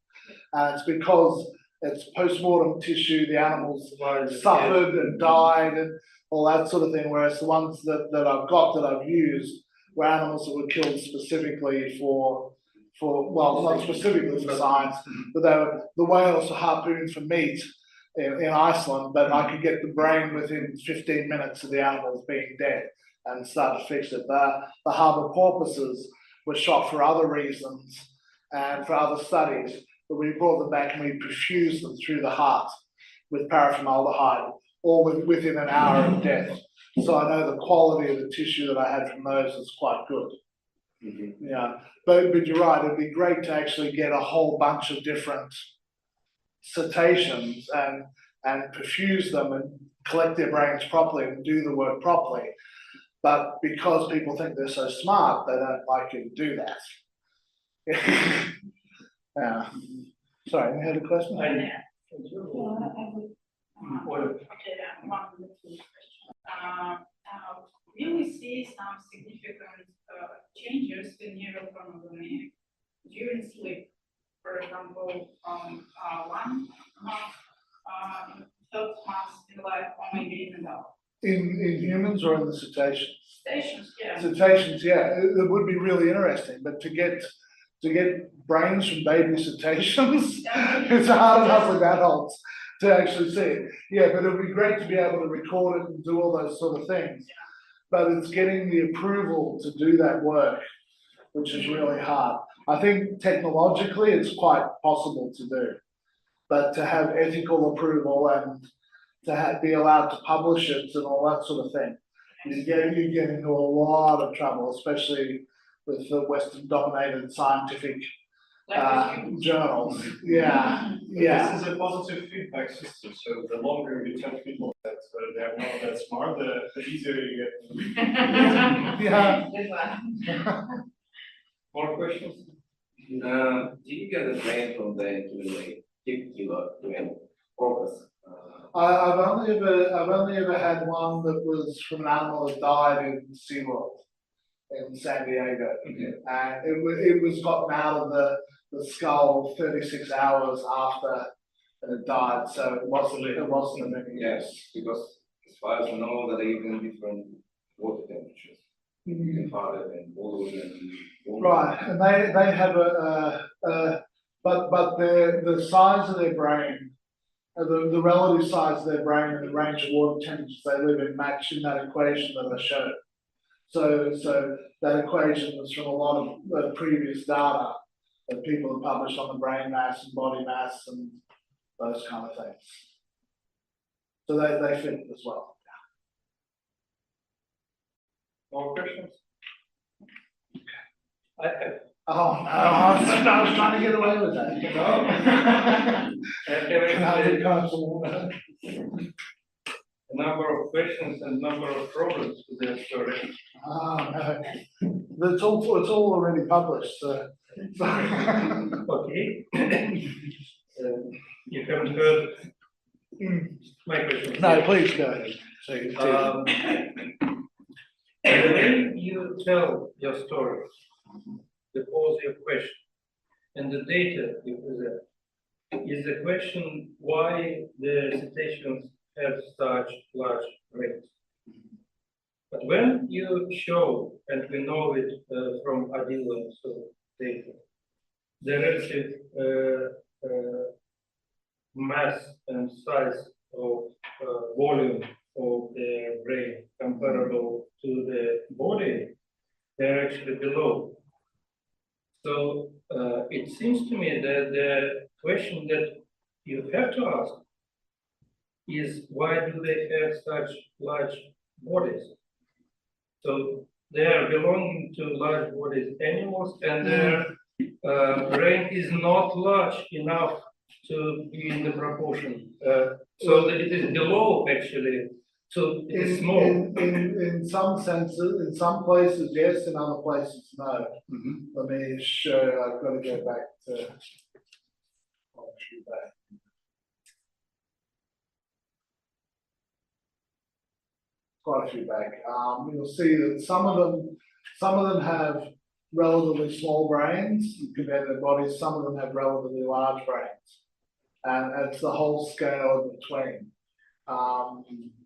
And it's because it's post-mortem tissue, the animals suffered and died and all that sort of thing, whereas the ones that I've got, that I've used, were animals that were killed specifically for well, not specifically for science, but the whales were harpooned for meat in Iceland, but I could get the brain within 15 minutes of the animals being dead and start to fix it. The harbour porpoises were shot for other reasons and for other studies, but we brought them back and we perfused them through the heart with paraformaldehyde, all within an hour of death. So I know the quality of the tissue that I had from those is quite good. Yeah, but you're right, it'd be great to actually get a whole bunch of different cetaceans and perfuse them and collect their brains properly and do the work properly. But because people think they're so smart, they don't like you to do that. Yeah. Sorry, you had a question? Will we see some significant changes in neurochronology during sleep? For example, one month, 12 months in life, or maybe in adult. In humans or in the cetaceans? Cetaceans, yeah. Cetaceans, yeah, it would be really interesting, but to get brains from baby cetaceans, it's hard enough with adults to actually see it. Yeah, but it would be great to be able to record it and do all those sort of things. But it's getting the approval to do that work, which is really hard. I think technologically it's quite possible to do, but to have ethical approval and to be allowed to publish it and all that sort of thing, you get into a lot of trouble, especially with the Western-dominated scientific journals. Yeah, yeah. This is a positive feedback system. So the longer you tell people that they're not that smart, the easier you get. Yeah. More questions? Did you get a brain from the Hippocampal porpoise? I've only ever had one that was from an animal that died in SeaWorld in San Diego. Okay. And it was gotten out of the skull 36 hours after and it died, so it wasn't a many years. Yes, because as far as I know, there are even different water temperatures. You can find it in balloon and water. Right, and they have but the size of their brain, the relative size of their brain and the range of water temperatures they live in match in that equation that I showed. So that equation was from a lot of previous data that people have published on the brain mass and body mass and those kind of things. So they fit as well. More questions? I have. Oh no, I was trying to get away with that. You know? A number of questions and number of problems with that story. No. It's all already published, so. Okay. You haven't heard my question. No, please go ahead. The way you tell your story, the pose your question, and the data you present, is the question why the cetaceans have such large brains. But when you show, and we know it from Adil's data, the relative mass and size of volume of the brain comparable to the body, they're actually below. So it seems to me that the question that you have to ask is why do they have such large bodies? So they are belonging to large bodies animals, and their brain is not large enough to be in the proportion. So that it is below actually. So it is small. In some senses, in some places, yes, in other places, no. Let me show, I've got to go back to, quite a few back. You'll see that some of them have relatively small brains compared to their bodies. Some of them have relatively large brains, and it's the whole scale in between.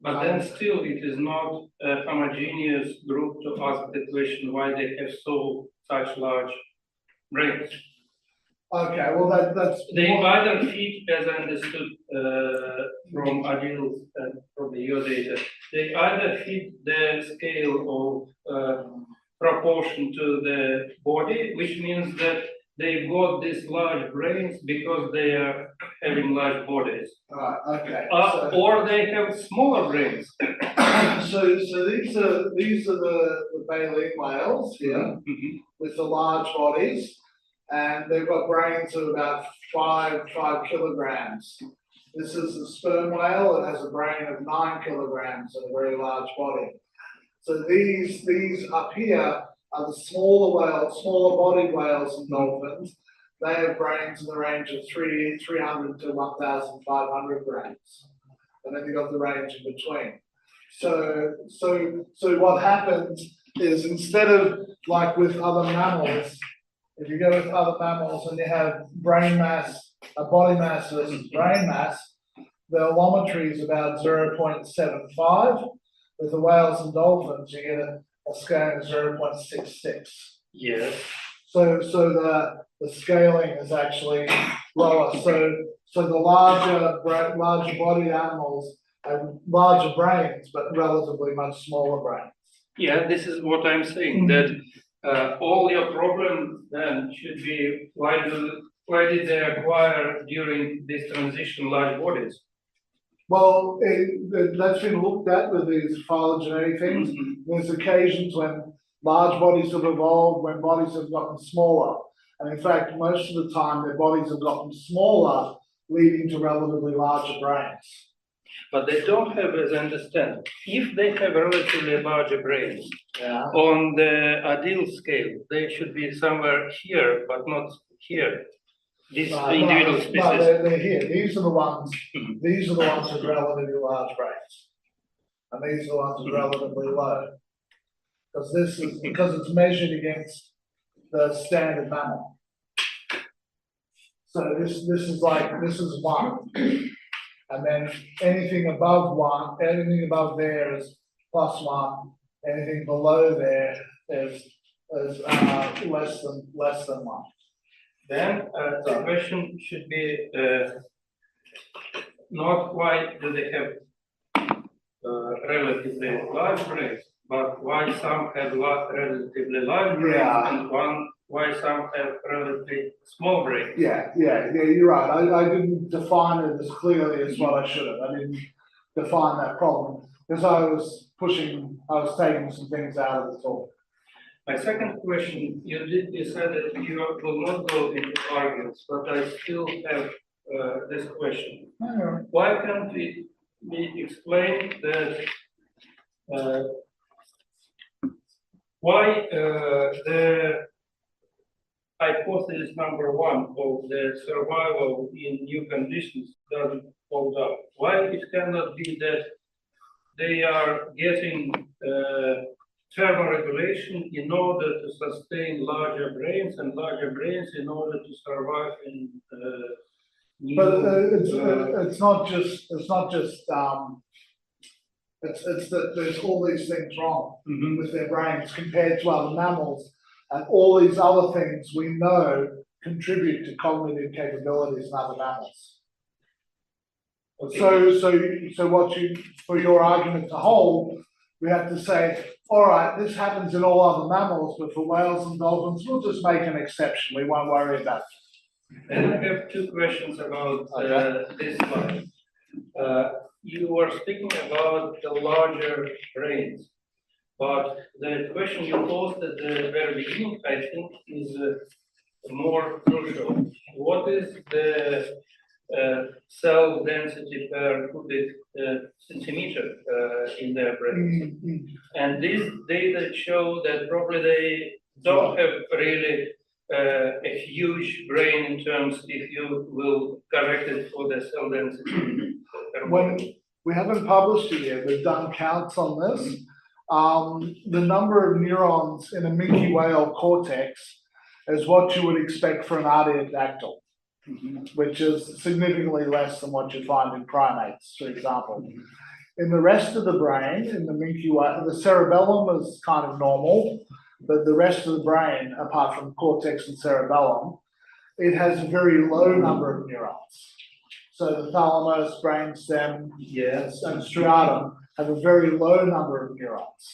But then still, it is not a homogeneous group to ask the question why they have such large brains. Okay, well that's They either fit, as I understood from Adil's and from your data, they either fit the scale of proportion to the body, which means that they've got these large brains because they are having large bodies. okay. Or they have smaller brains. So these are the baleen whales here with the large bodies, and they've got brains of about 5 kilograms. This is the sperm whale. It has a brain of 9 kilograms and a very large body. So these up here are the smaller whales, smaller bodied whales and dolphins. They have brains in the range of 300 to 1,500 grams. And then you've got the range in between. So what happens is, instead of like with other mammals, if you go with other mammals and you have brain mass, body mass versus brain mass, the allometry is about 0.75. With the whales and dolphins, you get a scale of 0.66. Yes. So the scaling is actually lower. So the larger bodied animals have larger brains, but relatively much smaller brains. Yeah, this is what I'm saying, that all your problem then should be why did they acquire during this transition large bodies? Well, that's been looked at with these phylogenetic things. There's occasions when large bodies have evolved, when bodies have gotten smaller. And in fact, most of the time, their bodies have gotten smaller, leading to relatively larger brains. But they don't have, as I understand, if they have relatively larger brains, on the Adil scale, they should be somewhere here, but not here. These individual species. No, they're here. These are the ones. These are the ones with relatively large brains, and these are the ones with relatively low. Because it's measured against the standard mammal. So this is one. And then anything above one, anything above there is +1. Anything below there is less than 1. Then the question should be not why do they have relatively large brains, but why some have relatively large brains Yeah. and why some have relatively small brains. Yeah, you're right. I didn't define it as clearly as what I should have. I didn't define that problem because I was taking some things out of the talk. My second question, you said that you will not go into arguments, but I still have this question. Why can't we explain that why the hypothesis number 1 of the survival in new conditions doesn't hold up? Why it cannot be that they are getting thermoregulation in order to sustain larger brains and larger brains in order to survive in new, But it's not just it's that there's all these things wrong with their brains compared to other mammals, and all these other things we know contribute to cognitive capabilities in other mammals. Okay. So what you, for your argument to hold, we have to say, all right, this happens in all other mammals, but for whales and dolphins, we'll just make an exception. We won't worry about it. And I have 2 questions about this slide. You were speaking about the larger brains, but the question you posed at the very beginning, I think, is more crucial. What is the cell density per cubic centimeter in their brains? And these data show that probably they don't have really a huge brain in terms, if you will correct it for the cell density. When we haven't published it yet, we've done counts on this. The number of neurons in a minke whale cortex is what you would expect for an artiodactyl, which is significantly less than what you find in primates, for example. In the rest of the brain, in the minke whale, the cerebellum is kind of normal, but the rest of the brain, apart from cortex and cerebellum, it has a very low number of neurons. So the thalamus, brainstem, and striatum have a very low number of neurons.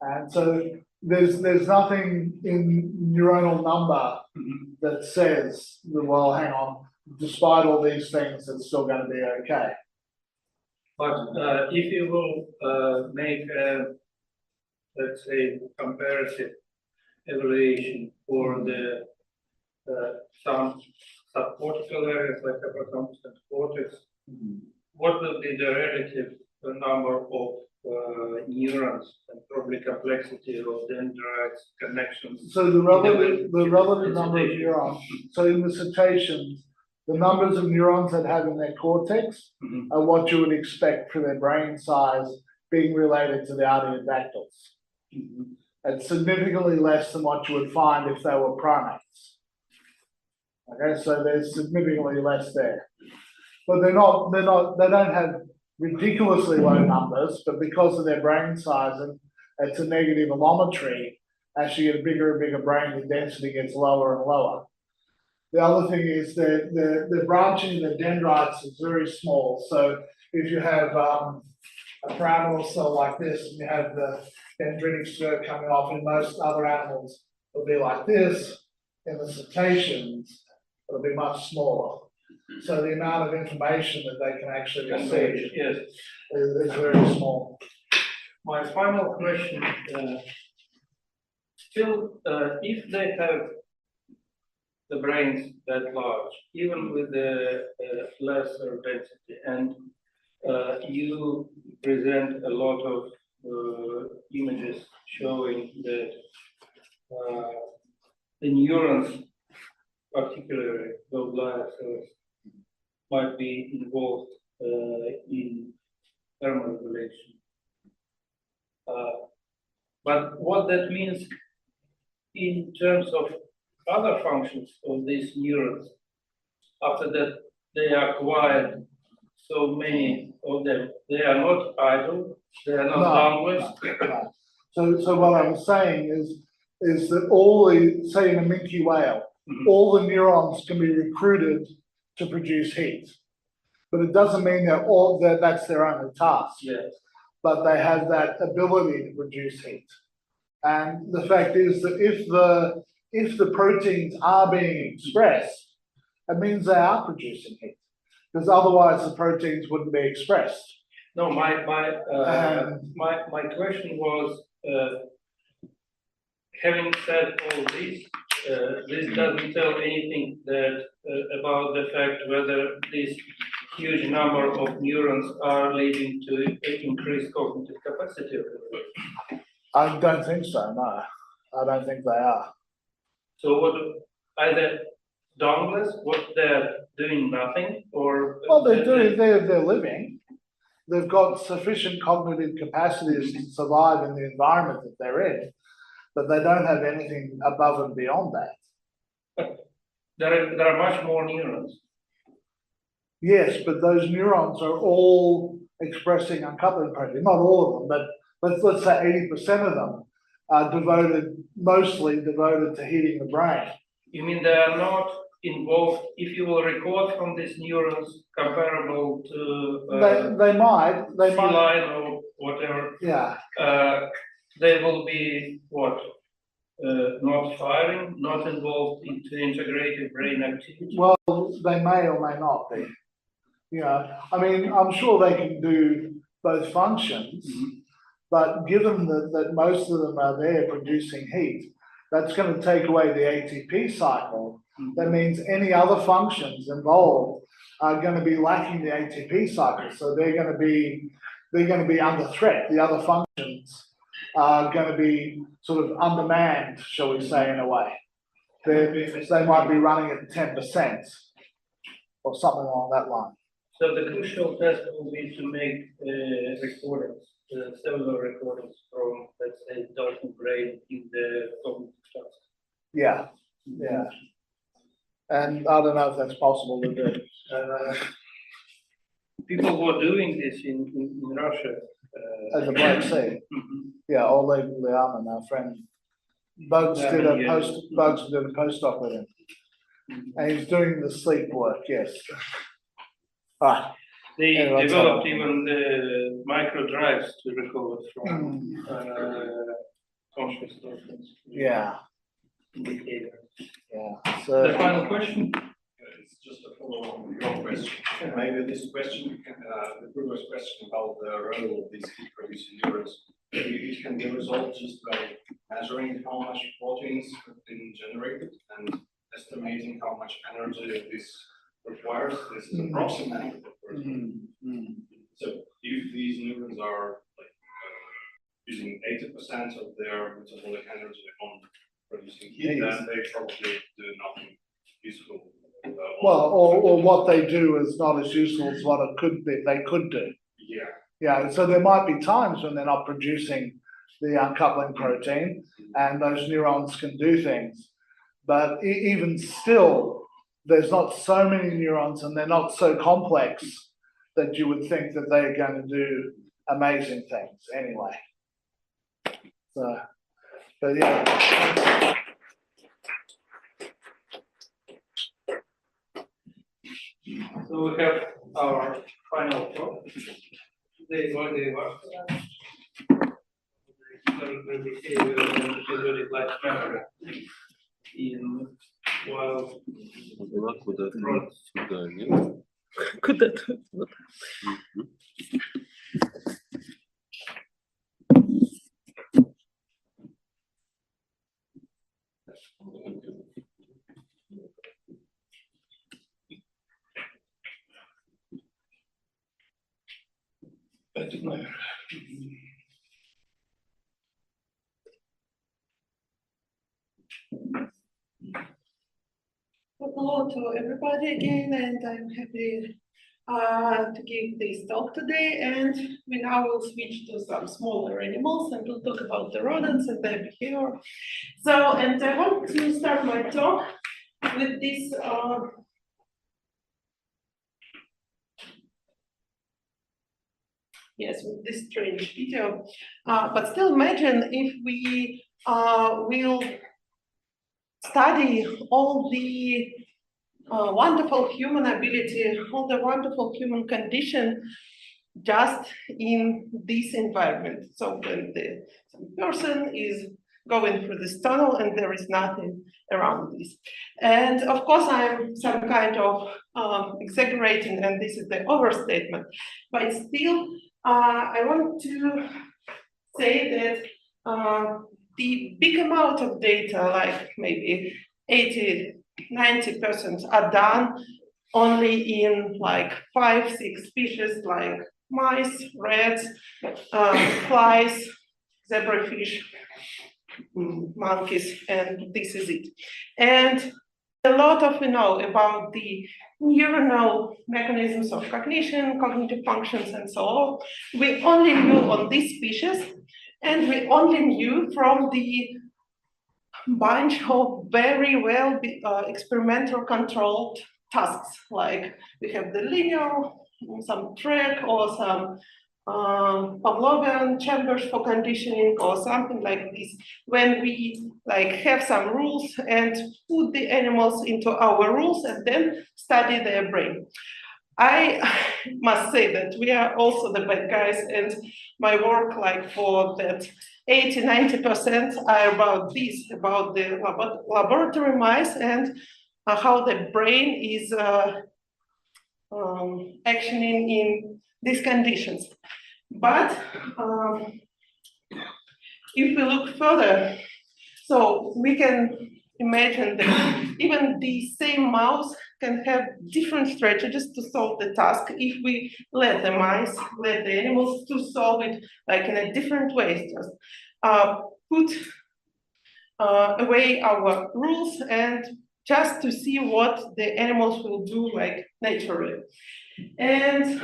And so there's nothing in neuronal number that says, well, hang on, despite all these things, it's still going to be okay. But if you will make a, let's say, comparative evaluation for the some subcortical areas like hippocampus and cortex, what will be the relative number of neurons and probably complexity of dendrites, connections? So the relative number of neurons, so in the cetaceans, the numbers of neurons that have in their cortex are what you would expect for their brain size being related to the artiodactyls. It's significantly less than what you would find if they were primates. Okay, so there's significantly less there. But they don't have ridiculously low numbers, but because of their brain size, and it's a negative allometry, as you get a bigger and bigger brain, the density gets lower and lower. The other thing is that the branching in the dendrites is very small. So if you have a pyramidal cell like this, and you have the dendritic skirt coming off, in most other animals, it'll be like this. In the cetaceans, it'll be much smaller. So the amount of information that they can actually receive is very small. My final question, still, if they have the brains that large, even with the lesser density, and you present a lot of images showing that the neurons, particularly those glial cells, might be involved in thermoregulation. But what that means in terms of other functions of these neurons, after that they acquired so many of them, they are not idle, they are not boundless. No. So what I was saying is that all the, say in a minke whale, all the neurons can be recruited to produce heat. But it doesn't mean that that's their only task. Yes. But they have that ability to produce heat. And the fact is that if the proteins are being expressed, it means they are producing heat. Because otherwise the proteins wouldn't be expressed. No, my question was, having said all this, this doesn't tell anything that about the fact whether this huge number of neurons are leading to increased cognitive capacity of the brain. I don't think so, no. I don't think they are. So what, either dauntless, what they're doing nothing, or? Well, they're living. They've got sufficient cognitive capacities to survive in the environment that they're in, but they don't have anything above and beyond that. There are much more neurons. Yes, but those neurons are all expressing uncoupling protein, not all of them, but let's say 80% of them are mostly devoted to heating the brain. You mean they are not involved, if you will record from these neurons comparable to They might. sea lion or whatever, Yeah. they will be what? Not firing, not involved into integrated brain activity? Well, they may or may not be. You know, I mean, I'm sure they can do both functions, but given that most of them are there producing heat, that's going to take away the ATP cycle. That means any other functions involved are going to be lacking the ATP cycle, so they're going to be under threat. The other functions are going to be sort of undermanned, shall we say, in a way. They might be running at 10% or something along that line. So the crucial test will be to make recordings, cellular recordings from, let's say, dolphin brain in the cognitive task. Yeah, yeah. And I don't know if that's possible to do. People were doing this in Russia. At the Black Sea. Yeah, Oleg Liaman, our friend. Bugs did a postdoc with him. And he's doing the sleep work, yes. All right. They Anyway, developed even the micro drives to recover from consciousness. Yeah, Indicator. yeah. So The final question? It's just a follow-up on your question. Maybe this question, the previous question about the role of these heat-producing neurons, maybe it can be resolved just by measuring how much proteins have been generated and estimating how much energy this requires. This is approximately, of course. So if these neurons are like using 80% of their metabolic energy on producing heat, then they probably do nothing useful. well, or what they do is not as useful as what it could be. They could do. Yeah. Yeah. So there might be times when they're not producing the uncoupling protein, and those neurons can do things. But even still, there's not so many neurons, and they're not so complex that you would think that they're going to do amazing things anyway. So, but yeah. So we have our final talk. They already work. The behavior and periodic life memory in wild rodents. Куда-то. Hello to everybody again, and I'm happy to give this talk today. And we now will switch to some smaller animals, and we'll talk about the rodents and their behavior. So, and I want to start my talk with this yes, with this strange video. But still imagine if we will study all the wonderful human ability, all the wonderful human condition just in this environment. So when the person is going through this tunnel and there is nothing around this. And of course, I'm some kind of exaggerating, and this is the overstatement, but still, I want to say that the big amount of data, like maybe 80–90% are done only in like 5–6 species, like mice, rats, flies, zebrafish, monkeys, and this is it. And a lot of we know about the neuronal mechanisms of cognition, cognitive functions, and so on. We only knew on these species, and we only knew from the bunch of very well experimental controlled tasks, like we have the linear, some track, or some Pavlovian chambers for conditioning, or something like this, when we like have some rules and put the animals into our rules and then study their brain. I must say that we are also the bad guys, and my work, like for that 80–90% are about this, about the laboratory mice and how the brain is actioning in these conditions. But if we look further, so we can imagine that even the same mouse can have different strategies to solve the task if we let the mice, let the animals to solve it like in a different way, just put away our rules and just to see what the animals will do like naturally. And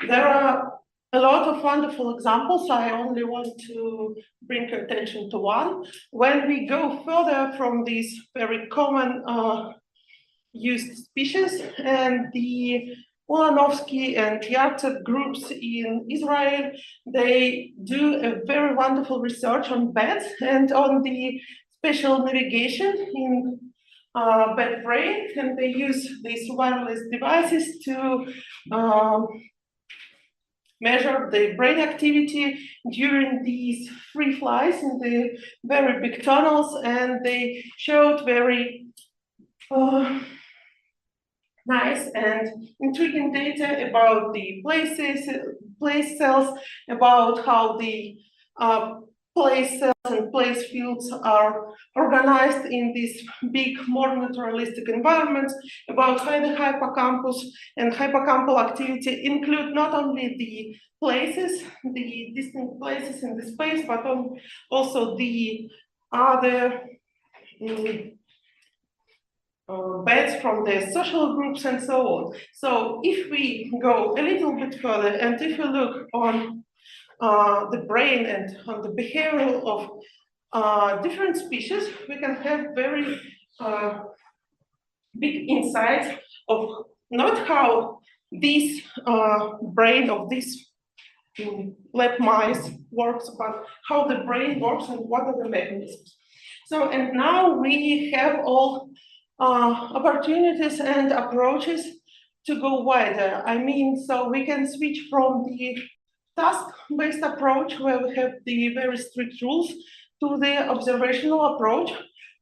there are a lot of wonderful examples. I only want to bring attention to one. When we go further from these very common used species, and the Ulanovsky and Yartsев groups in Israel, they do a very wonderful research on bats and on the special navigation in bat brain, and they use these wireless devices to measure the brain activity during these free flies in the very big tunnels, and they showed very nice and intriguing data about the place cells, about how the place cells and place fields are organized in these big, more naturalistic environments, about how the hippocampus and hippocampal activity include not only the places, the distinct places in the space, but also the other bats from the social groups and so on. So if we go a little bit further, and if you look on the brain and on the behavior of different species, we can have very big insights of not how this brain of this lab mice works, but how the brain works and what are the mechanisms. So, and now we have all opportunities and approaches to go wider. I mean, so we can switch from the task-based approach, where we have the very strict rules, to the observational approach,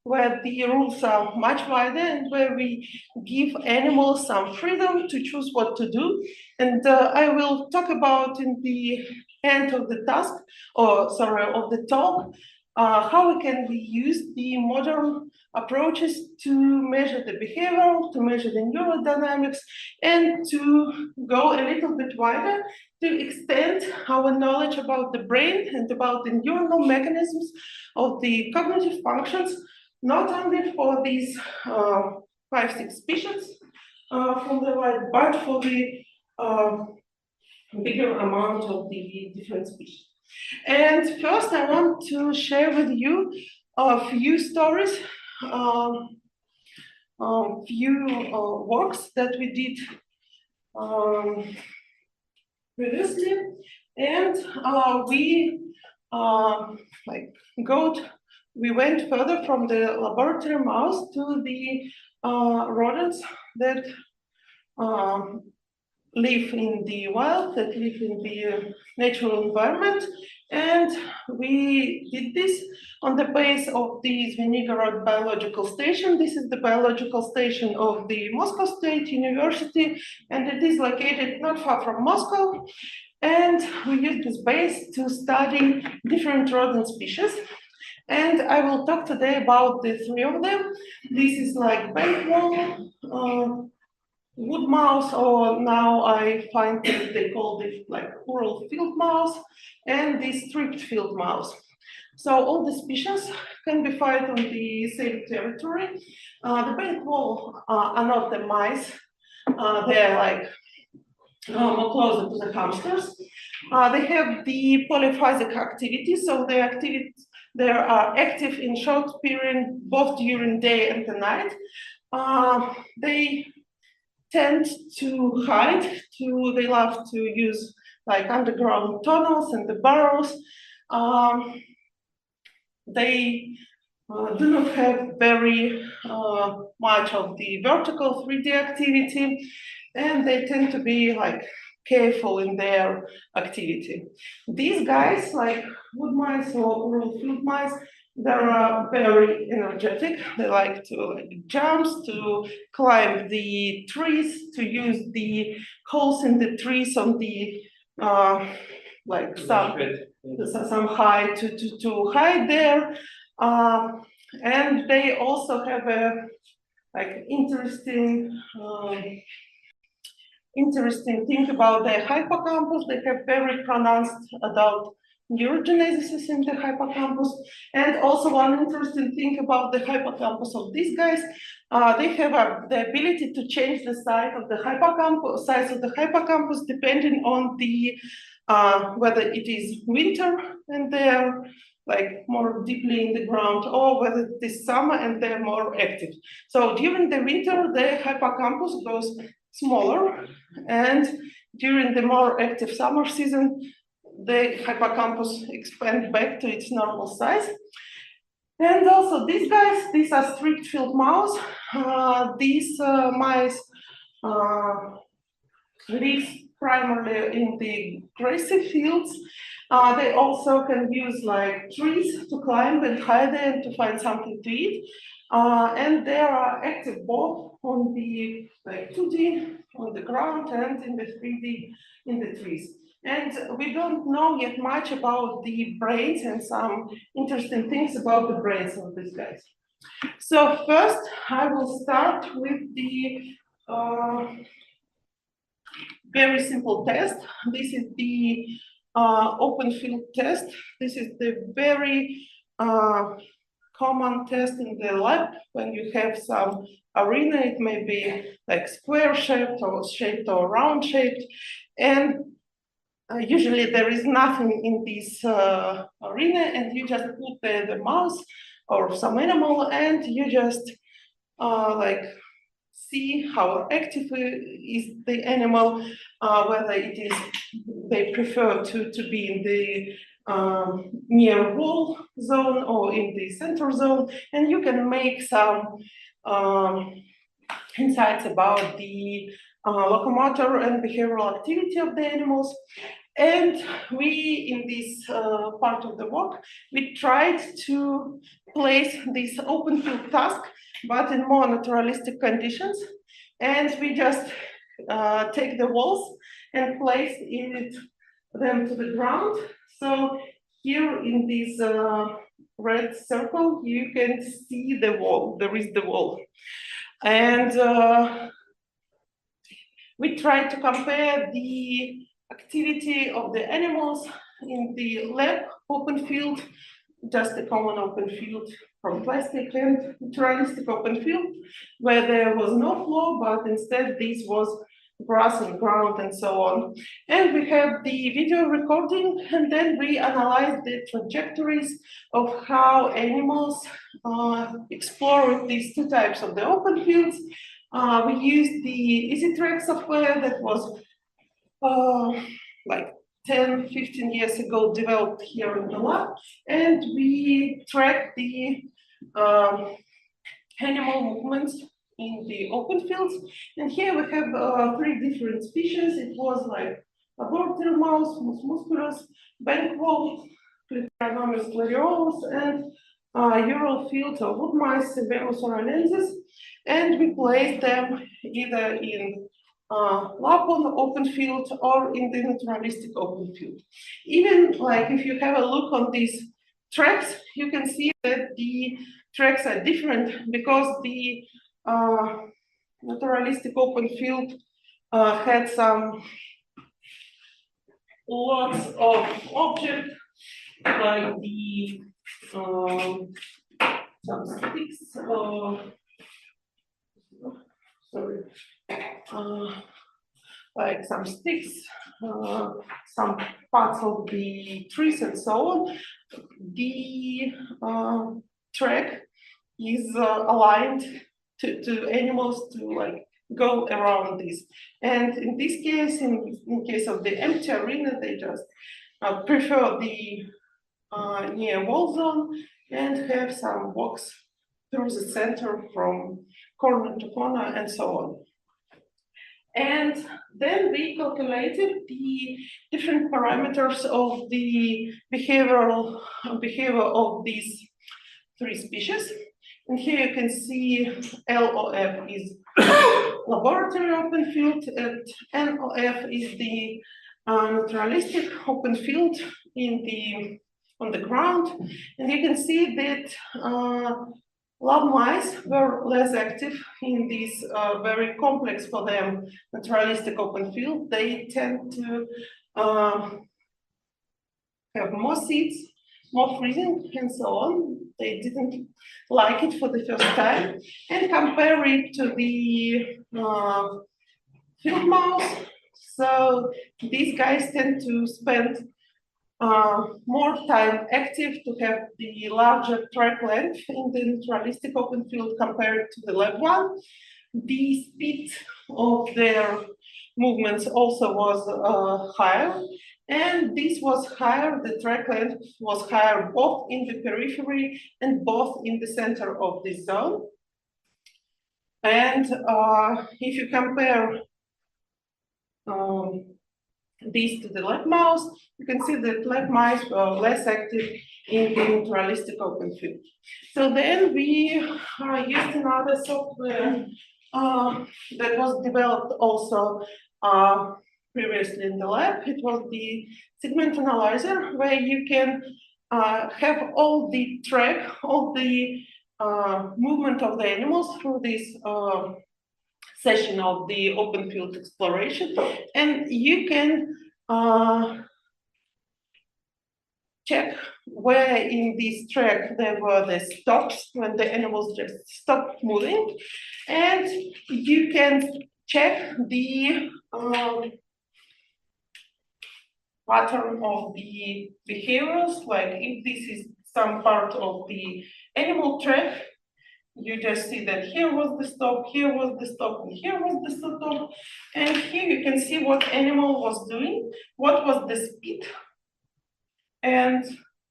where the rules are much wider and where we give animals some freedom to choose what to do. And I will talk about in the end of the task, or sorry, of the talk, how can we use the modern approaches to measure the behavior, to measure the neurodynamics, and to go a little bit wider, to extend our knowledge about the brain and about the neuronal mechanisms of the cognitive functions, not only for these 5–6 species from the right, but for the bigger amount of the different species. And first, I want to share with you a few stories, few works that we did previously, and we went further from the laboratory mouse to the rodents that live in the wild, that live in the natural environment, and we did this on the base of the Zvenigorod biological station. This is the biological station of the Moscow State University, and it is located not far from Moscow. And we used this base to study different rodent species. And I will talk today about the three of them. This is like bentwall, wood mouse, or now I find that they call it like rural field mouse, and the striped field mouse. So all the species can be found on the same territory. The bentwall are not the mice, they're like more closer to the hamsters. They have the polyphasic activity, so they are active in short period, both during day and the night. They tend to hide, they love to use like underground tunnels and the burrows. They do not have very much of the vertical 3D activity, and they tend to be like careful in their activity. These guys, like wood mice or rural field mice, they're very energetic. They like to jump, to climb the trees, to use the holes in the trees on the like some height to hide there. And they also have a like interesting thing about the hippocampus. They have very pronounced adult neurogenesis in the hippocampus. And also one interesting thing about the hippocampus of these guys, they have the ability to change the size of the hippocampus depending on the whether it is winter and they're like more deeply in the ground, or whether it is summer and they're more active. So during the winter, the hippocampus goes smaller, and during the more active summer season, the hippocampus expands back to its normal size. And also these guys, these are striped field mouse. These mice live primarily in the grassy fields. They also can use like trees to climb and hide and to find something to eat. And they are active both on the like 2D on the ground and in the 3D in the trees. And we don't know yet much about the brains and some interesting things about the brains of these guys. So first, I will start with the very simple test. This is the open field test. This is the very common test in the lab when you have some arena. It may be like square shaped or round shaped, and usually there is nothing in this arena, and you just put the mouse or some animal, and you just like see how active is the animal, whether it is they prefer to be in the near wall zone or in the center zone, and you can make some insights about the locomotor and behavioral activity of the animals. And we, in this part of the work, we tried to place this open field task, but in more naturalistic conditions. And we just take the walls and place them to the ground. So here in this red circle, you can see the wall. There is the wall. And we try to compare the activity of the animals in the lab open field, just a common open field from plastic, and naturalistic open field, where there was no floor, but instead this was grass and ground and so on. And we have the video recording, and then we analyze the trajectories of how animals explore these two types of the open fields. We used the EasyTrack software that was like 10, 15 years ago developed here in the lab, and we tracked the animal movements in the open fields. And here we have 3 different species. It was like laboratory mouse, mus musculus, bankwolf, Clitonomys gladiolus, and Ural field of wood mice, Severus oranensis, and we placed them either in lab on the open field or in the naturalistic open field. Even like if you have a look on these tracks, you can see that the tracks are different because the naturalistic open field had some lots of objects like the some sticks, like some sticks, some parts of the trees and so on. The track is aligned to animals to like go around this. And in this case, in case of the empty arena, they just prefer the near wall zone and have some walks through the center from corner to corner and so on. And then we calculated the different parameters of the behavior of these 3 species. And here you can see LOF is laboratory open field, and NOF is the naturalistic open field on the ground. And you can see that lab mice were less active in this very complex for them naturalistic open field. They tend to have more seeds, more freezing, and so on. They didn't like it for the first time. And compare it to the field mouse. So these guys tend to spend more time active to have the larger track length in the naturalistic open field compared to the lab one. The speed of their movements also was higher, and this was higher, the track length was higher both in the periphery and both in the center of this zone. And if you compare these to the lab mouse, you can see that lab mice were less active in the naturalistic open field. So then we used another software that was developed also previously in the lab. It was the segment analyzer, where you can have all the track, all the movement of the animals through this session of the open field exploration, and you can check where in this track there were the stops when the animals just stopped moving, and you can check the pattern of the behaviors, like if this is some part of the animal track, you just see that here was the stop, here was the stop, and here was the stop. And here you can see what animal was doing, what was the speed. And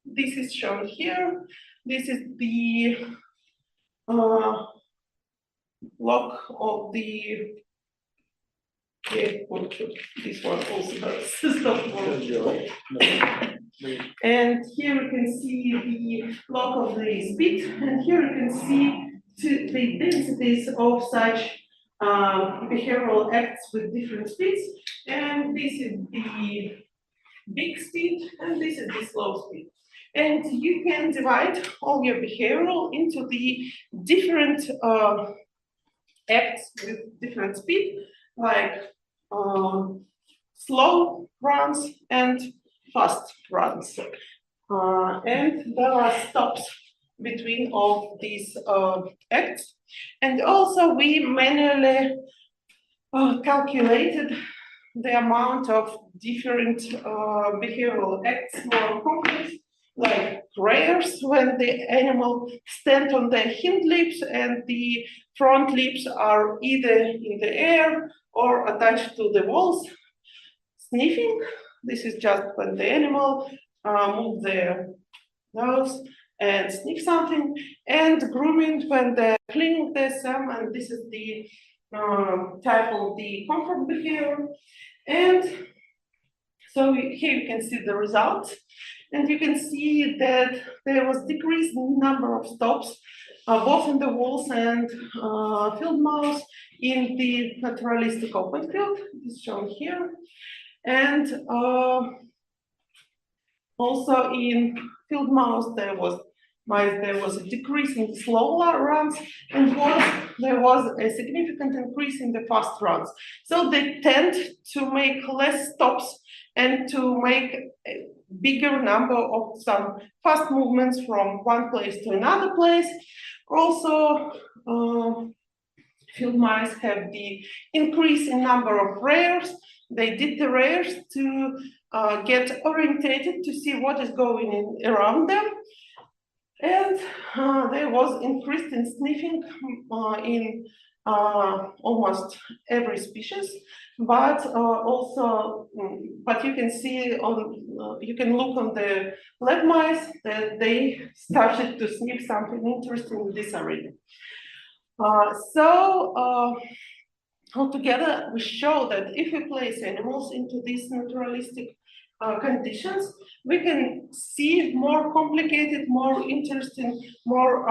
this is shown here. This is the log of the, this one also has stop. And here you can see the log of the speed, and here you can see the densities of such behavioral acts with different speeds. And this is the big speed, and this is the slow speed. And you can divide all your behavioral into the different acts with different speed, like slow runs and fast runs. And there are stops between all these acts. And also we manually calculated the amount of different behavioral acts more complex like rears when the animal stands on their hind legs and the front legs are either in the air or attached to the walls. Sniffing, this is just when the animal moves their nose and sniff something, and grooming when they're cleaning themselves, and this is the type of the comfort behavior. And so here you can see the results, and you can see that there was decreased number of stops, both in the walls and field mouse in the naturalistic open field, is shown here. And also in field mouse, there was a decrease in slow runs, and there was a significant increase in the fast runs. So they tend to make less stops and to make a bigger number of some fast movements from one place to another place. Also, field mice have the increase in number of rears. They did the rears to get orientated to see what is going around them. And there was increase in sniffing in almost every species, but but you can see you can look on the lab mice that they started to sniff something interesting in this arena. Altogether, we show that if we place animals into these naturalistic conditions, we can see more complicated, more interesting, more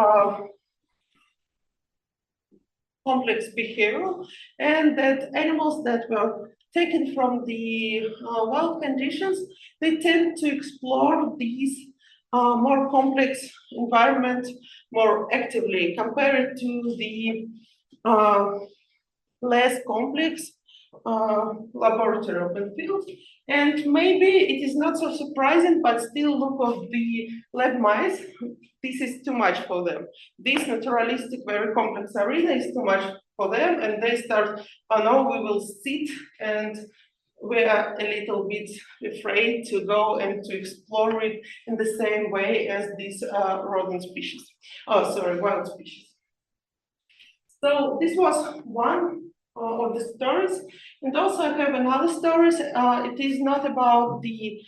complex behavior, and that animals that were taken from the wild conditions, they tend to explore these more complex environment more actively compared to the less complex laboratory open field. And maybe it is not so surprising, but still look at the lab mice, this is too much for them. This naturalistic, very complex arena is too much for them, and they start, oh no, we will sit, and we are a little bit afraid to go and to explore it in the same way as these rodent species. Oh, sorry, wild species. So this was one of the stories, and also I have another stories. It is not about the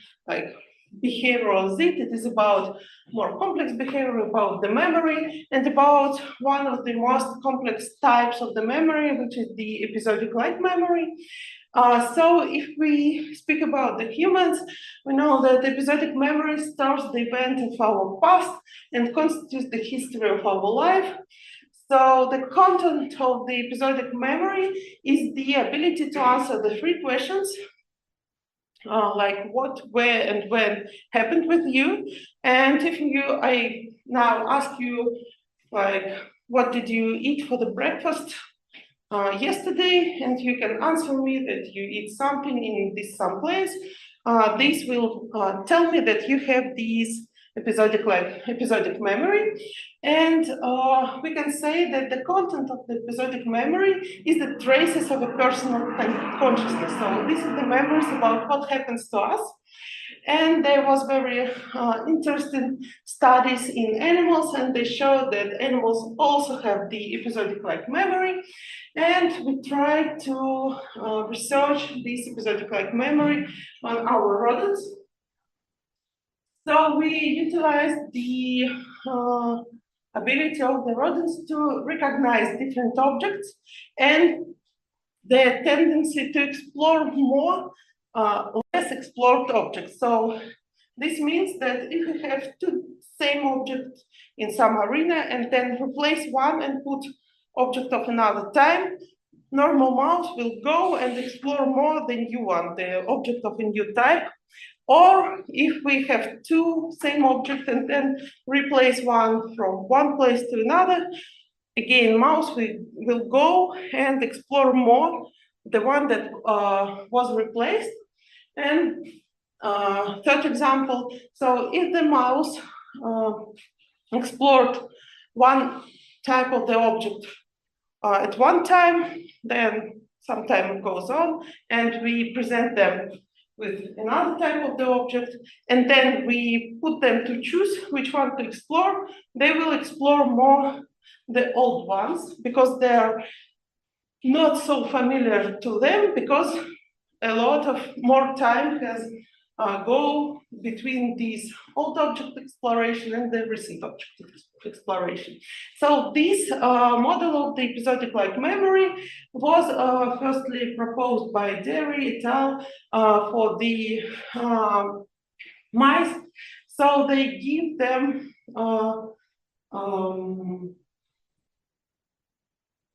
behavioral zit, it is about more complex behavior, about the memory, and about one of the most complex types of the memory, which is the episodic-like memory. So if we speak about the humans, we know that episodic memory stores the event of our past and constitutes the history of our life. So the content of the episodic memory is the ability to answer the three questions, like what, where, and when happened with you. And if I now ask you, like, what did you eat for the breakfast yesterday, and you can answer me that you eat something in this someplace, this will tell me that you have these episodic memory. And we can say that the content of the episodic memory is the traces of a personal consciousness. So this is the memories about what happens to us. And there was very interesting studies in animals, and they show that animals also have the episodic-like memory. And we tried to research this episodic-like memory on our rodents. So we utilized the ability of the rodents to recognize different objects and their tendency to explore more less explored objects. So this means that if you have two same objects in some arena and then replace one and put object of another time, normal mouse will go and explore more the new one, the object of a new type. Or if we have two same objects and then replace one from one place to another, again, mouse will go and explore more the one that was replaced. And third example, so if the mouse explored one type of the object at one time, then some time goes on and we present them with another type of the object, and then we put them to choose which one to explore. They will explore more the old ones because they are not so familiar to them, because a lot of more time has go between these old object exploration and the recent object exploration. So this model of the episodic-like memory was firstly proposed by Derry et al. For the mice. So they give them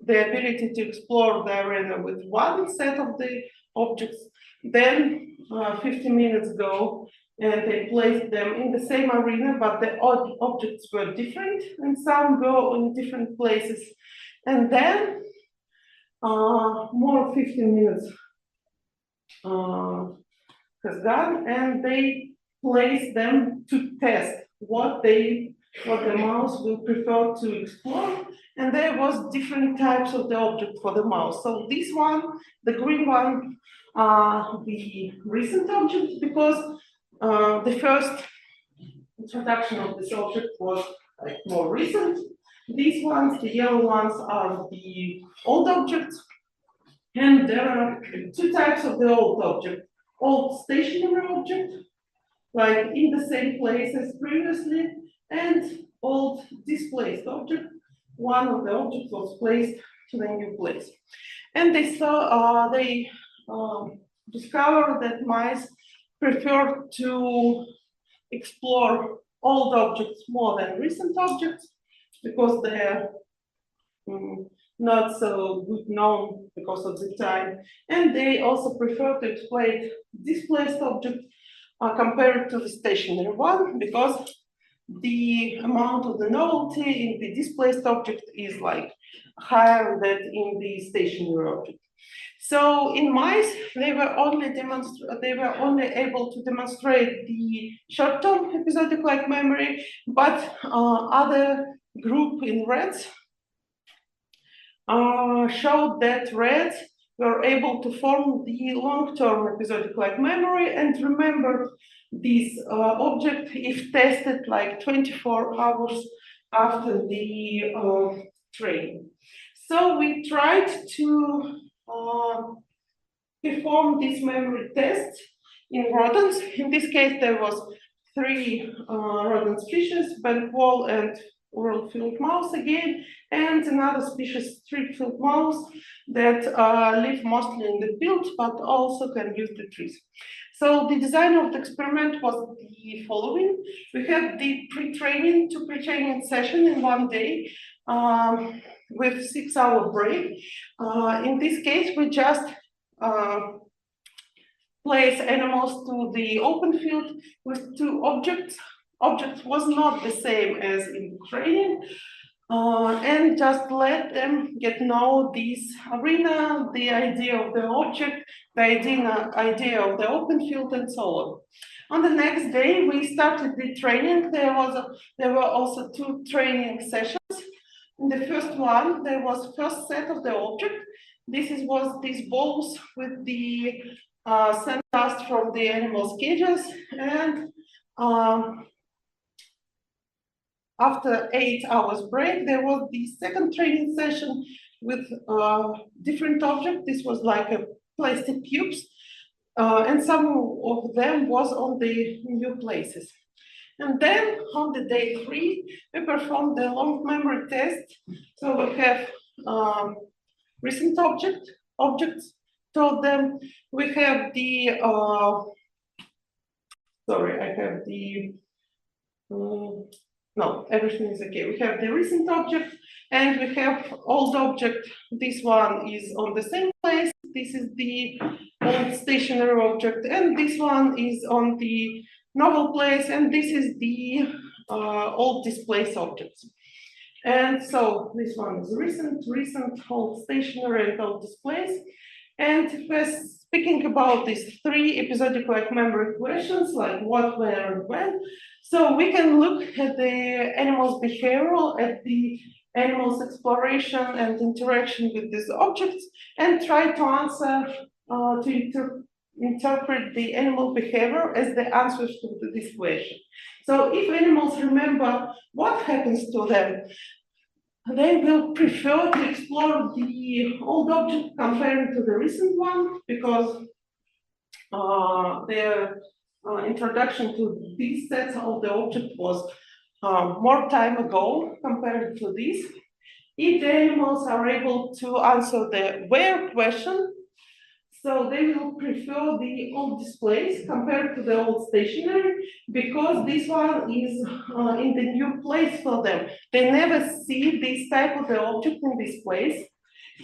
the ability to explore the arena with one set of the objects. Then 50 minutes go, and they place them in the same arena, but the objects were different, and some go in different places. And then more 15 minutes has gone, and they place them to test what the mouse will prefer to explore. And there was different types of the object for the mouse. So this one, the green one, the recent object, because the first introduction of this object was like more recent. These ones, the yellow ones, are the old objects. And there are two types of the old object. Old stationary object, like in the same place as previously, and old displaced object. One of the objects was placed to the new place. And they saw, they discovered that mice prefer to explore old objects more than recent objects, because they're not so good known because of the time. And they also prefer to explore displaced objects compared to the stationary one, because the amount of the novelty in the displaced object is like higher than in the stationary object. So in mice, they were only able to demonstrate the short-term episodic-like memory, but other group in rats showed that rats were able to form the long-term episodic-like memory and remember this object if tested like 24 hours after the training. So we tried to perform this memory test in rodents. In this case, there was 3 rodent species, Bengal and Ural-field mouse again, and another species, street-field mouse, that live mostly in the field, but also can use the trees. So the design of the experiment was the following. We had the pre-training, 2 pre-training sessions in one day with 6-hour break. In this case, we just place animals to the open field with 2 objects. Object was not the same as in training, and just let them get know this arena, the idea of the object, the idea of the open field, and so on. On the next day, we started the training. There were also 2 training sessions. In the first one, there was first set of the object. This was these balls with the sandblast from the animals' cages, and after 8 hours break, there was the second training session with different objects. This was like a plastic cubes, and some of them was on the new places. And then on the day 3, we performed the long memory test. So we have recent objects, told them. We have the, sorry, I have the, no, everything is okay. We have the recent object and we have old object. This one is on the same place. This is the old stationary object, and this one is on the novel place, and this is the old displaced objects. And so this one is recent, old stationary, and old displaced. And we're speaking about these 3 episodic-like memory questions, like what, where, and when. So we can look at the animal's behavioral, at the animal's exploration and interaction with these objects, and try to answer, to interpret the animal behavior as the answers to this question. So if animals remember what happens to them, they will prefer to explore the old object compared to the recent one, because their introduction to these sets of the object was more time ago compared to this. If the animals are able to answer the where question, so they will prefer the old displays compared to the old stationary, because this one is in the new place for them. They never see this type of the object in this place.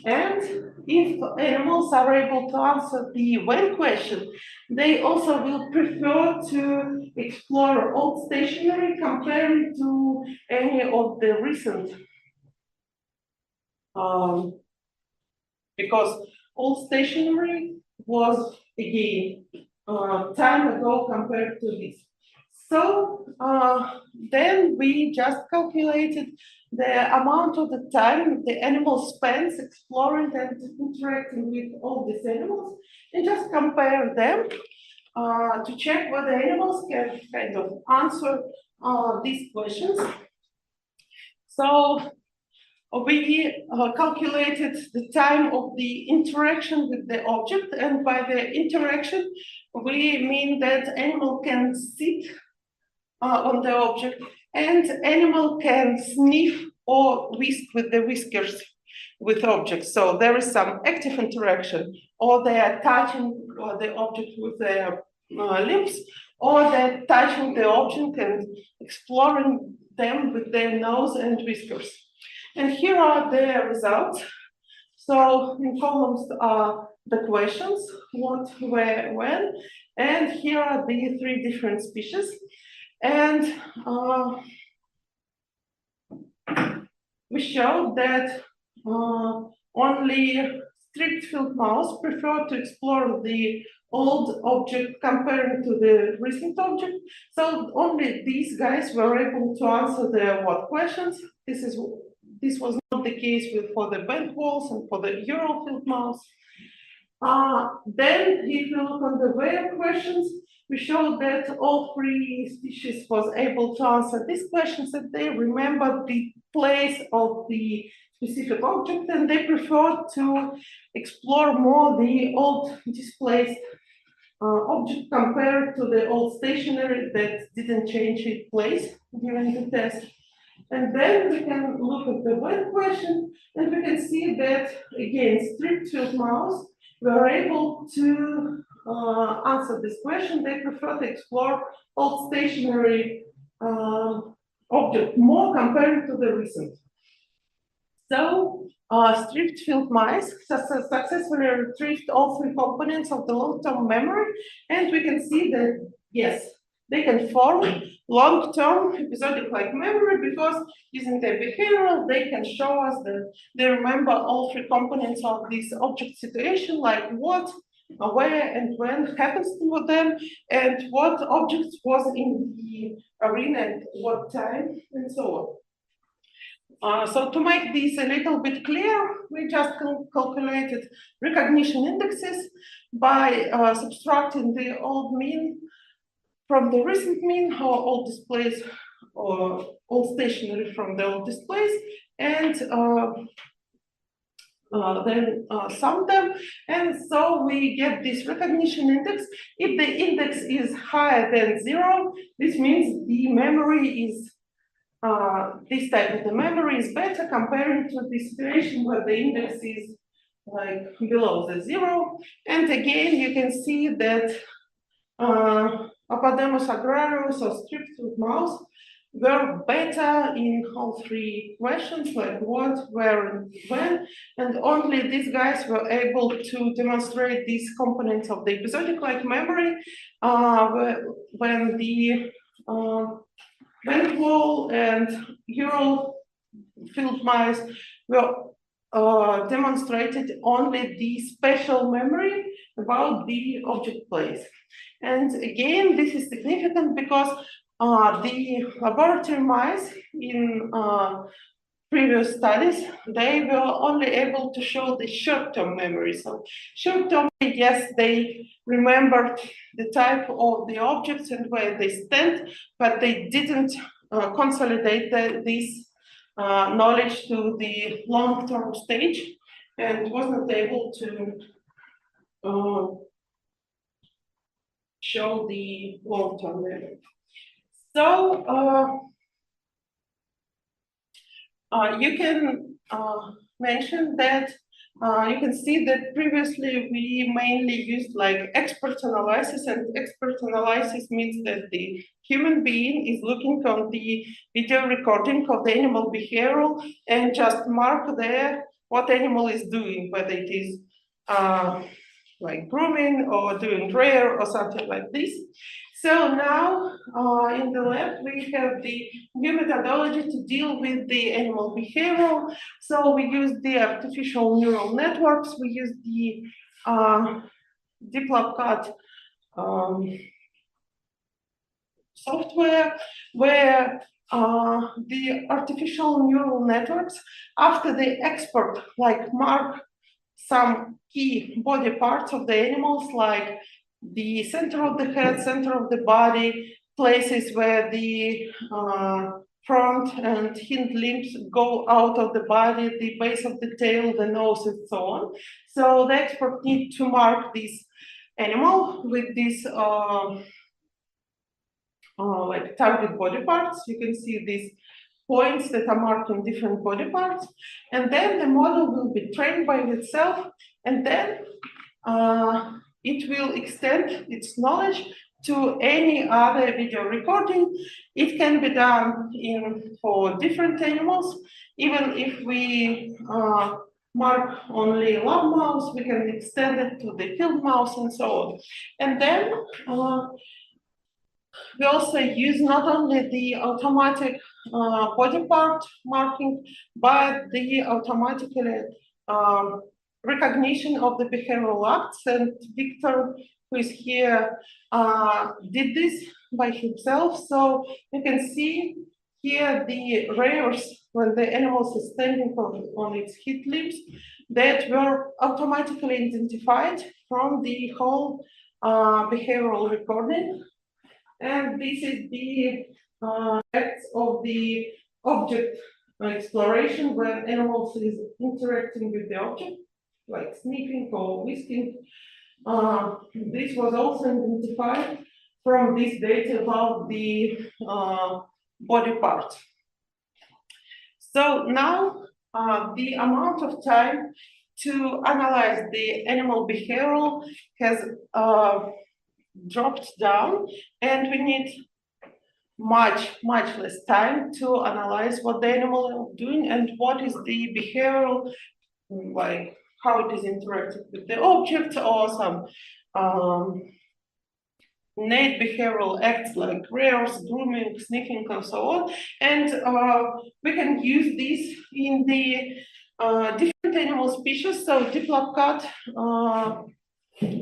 And if animals are able to answer the when question, they also will prefer to explore old stationary compared to any of the recent. Because old stationary was again time ago compared to this. So then we just calculated the amount of the time the animal spends exploring and interacting with all these animals, and just compare them to check whether animals can kind of answer these questions. So we calculated the time of the interaction with the object, and by the interaction, we mean that animal can sit on the object, and animal can sniff or whisk with the whiskers with objects. So there is some active interaction, or they are touching the object with their lips, or they're touching the object and exploring them with their nose and whiskers. And here are the results. So in columns are the questions, what, where, when, and here are the 3 different species. And we showed that only stripped-field mouse prefer to explore the old object compared to the recent object. So only these guys were able to answer the what questions. This was not the case for the bent walls and for the Eurofield mouse. Then, if you look on the where questions, we showed that all 3 species was able to answer these questions, that they remember the place of the specific object, and they prefer to explore more the old displaced object compared to the old stationary that didn't change its place during the test. And then we can look at the when question, and we can see that, again, stripped-field mouse were able to answer this question. They prefer to explore old stationary object more compared to the recent. So stripped-field mice successfully retrieved all 3 components of the long-term memory, and we can see that, yes, they can form long-term episodic-like memory, because using their behavioral, they can show us that they remember all 3 components of this object situation, like what, where, and when happens to them, and what objects was in the arena at what time, and so on. So to make this a little bit clear, we just calculated recognition indexes by subtracting the old mean from the recent mean, how old displays or old stationary from the old displays, and then sum them, and so we get this recognition index. If the index is higher than 0, this means the memory is this type of the memory is better comparing to the situation where the index is like below the 0. And again, you can see that Apodemus agrarius or stripped-field mouse were better in all 3 questions, like what, where, and when, and only these guys were able to demonstrate these components of the episodic-like memory when the bent wall and Eurofield mice were demonstrated only the spatial memory about the object place. And again, this is significant because the laboratory mice in previous studies, they were only able to show the short-term memory. So short-term, yes, they remembered the type of the objects and where they stand, but they didn't consolidate this knowledge to the long-term stage and was not able to show the long-term memory. So you can mention that you can see that previously we mainly used like expert analysis, and expert analysis means that the human being is looking on the video recording of the animal behavioral and just mark there what animal is doing, whether it is like grooming or doing rear or something like this. So now in the lab we have the new methodology to deal with the animal behavior. So we use the artificial neural networks, we use the deep lab cut software where the artificial neural networks, after the expert like mark some key body parts of the animals, like the center of the head, center of the body, places where the front and hind limbs go out of the body, the base of the tail, the nose, and so on. So the expert needs to mark this animal with these like target body parts. You can see these points that are marked in different body parts, and then the model will be trained by itself, and then it will extend its knowledge to any other video recording. It can be done for different animals. Even if we mark only lab mouse, we can extend it to the field mouse and so on. And then we also use not only the automatic body part marking, but the automatically recognition of the behavioral acts. And Victor, who is here, did this by himself. So you can see here the rears when the animal is standing on its hind limbs that were automatically identified from the whole behavioral recording. And this is the acts of the object exploration when animals is interacting with the object, like sniffing or whisking. This was also identified from this data about the body parts. So now the amount of time to analyze the animal behavioral has dropped down, and we need much less time to analyze what the animal is doing and what is the behavioral, like how it is interacting with the object, or some innate behavioral acts like rears, grooming, sniffing, and so on. And we can use this in the different animal species. So deep lab cut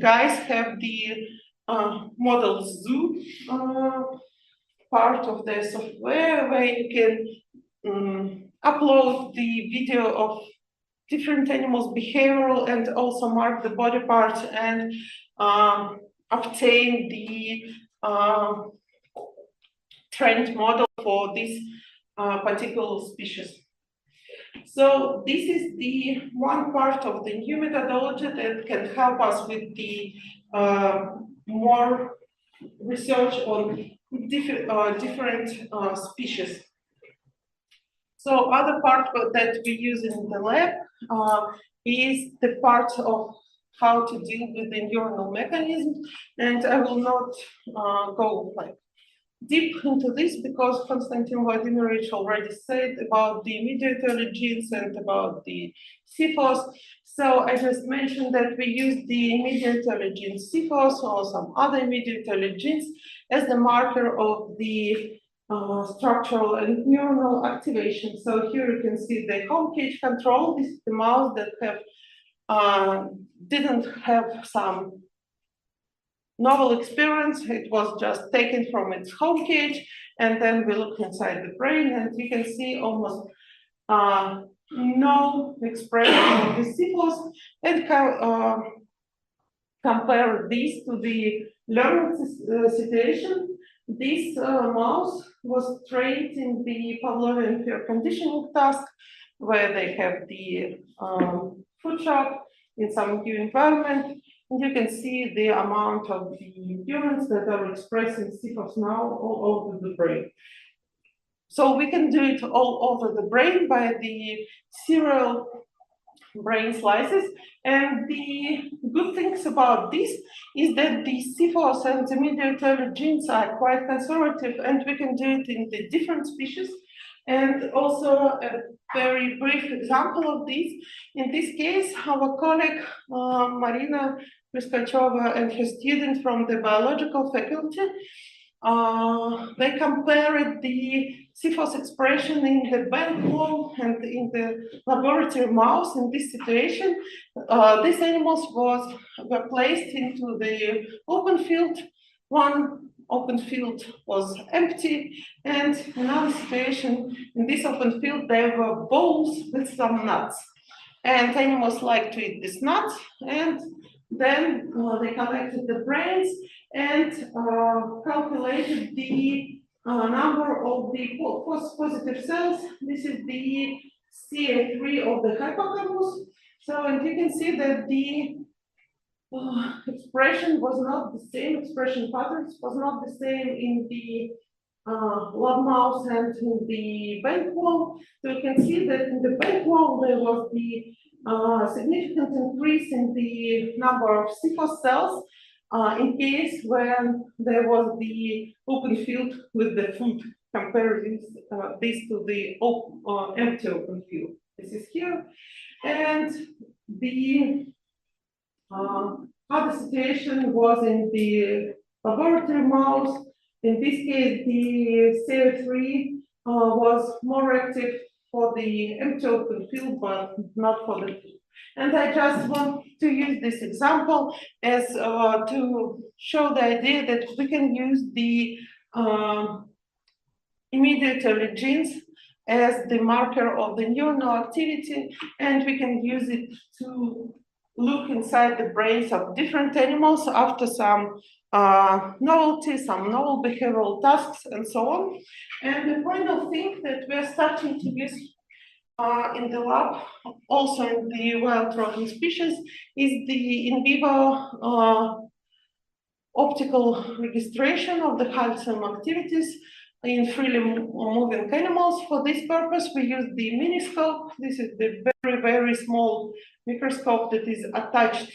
guys have the model zoo part of the software where you can upload the video of different animals' behavioral and also mark the body parts and obtain the trained model for this particular species. So this is the one part of the new methodology that can help us with the more research on different species. So other part that we use in the lab is the part of how to deal with the neuronal mechanism, and I will not go like deep into this because Konstantin Vladimirovich already said about the mediatory genes and about the CFOs. So I just mentioned that we use the mediatory gene CFOs or some other mediatory genes as the marker of the structural and neuronal activation. So here you can see the home cage control. This is the mouse that didn't have some novel experience. It was just taken from its home cage, and then we look inside the brain, and you can see almost no expression of the syphilis, and compare this to the learning situation. This mouse was trained in the Pavlovian peer conditioning task, where they have the food shop in some new environment, and you can see the amount of the neurons that are expressing syphilis now all over the brain. So we can do it all over the brain by the serial brain slices. And the good things about this is that the syphilis and the mediator genes are quite conservative, and we can do it in the different species. And also a very brief example of this. In this case, our colleague Marina Vyskachova and her student from the biological faculty, they compared the syphilis expression in the bank wall and in the laboratory mouse. In this situation, these animals were placed into the open field. One open field was empty, and another situation, in this open field, there were bowls with some nuts. And animals like to eat these nuts, and then they collected the brains and calculated the number of the positive cells. This is the CA3 of the hippocampus. So, and you can see that the expression was not the same, expression patterns was not the same in the lab mouse and in the bank wall. So you can see that in the bank wall there was the significant increase in the number of syphilis cells in case when there was the open field with the food. Compare this to the empty open field. This is here, and the other situation was in the laboratory mouse. In this case, the CA3 was more active for the empty open field, but not for the food. And I just want to use this example as to show the idea that we can use the immediate genes as the marker of the neuronal activity, and we can use it to look inside the brains of different animals after some novelty, some novel behavioral tasks, and so on. And the final thing that we're starting to use in the lab, also in the wild rodent species, is the in vivo optical registration of the calcium activities in freely moving animals. For this purpose, we use the miniscope. This is the very, very small microscope that is attached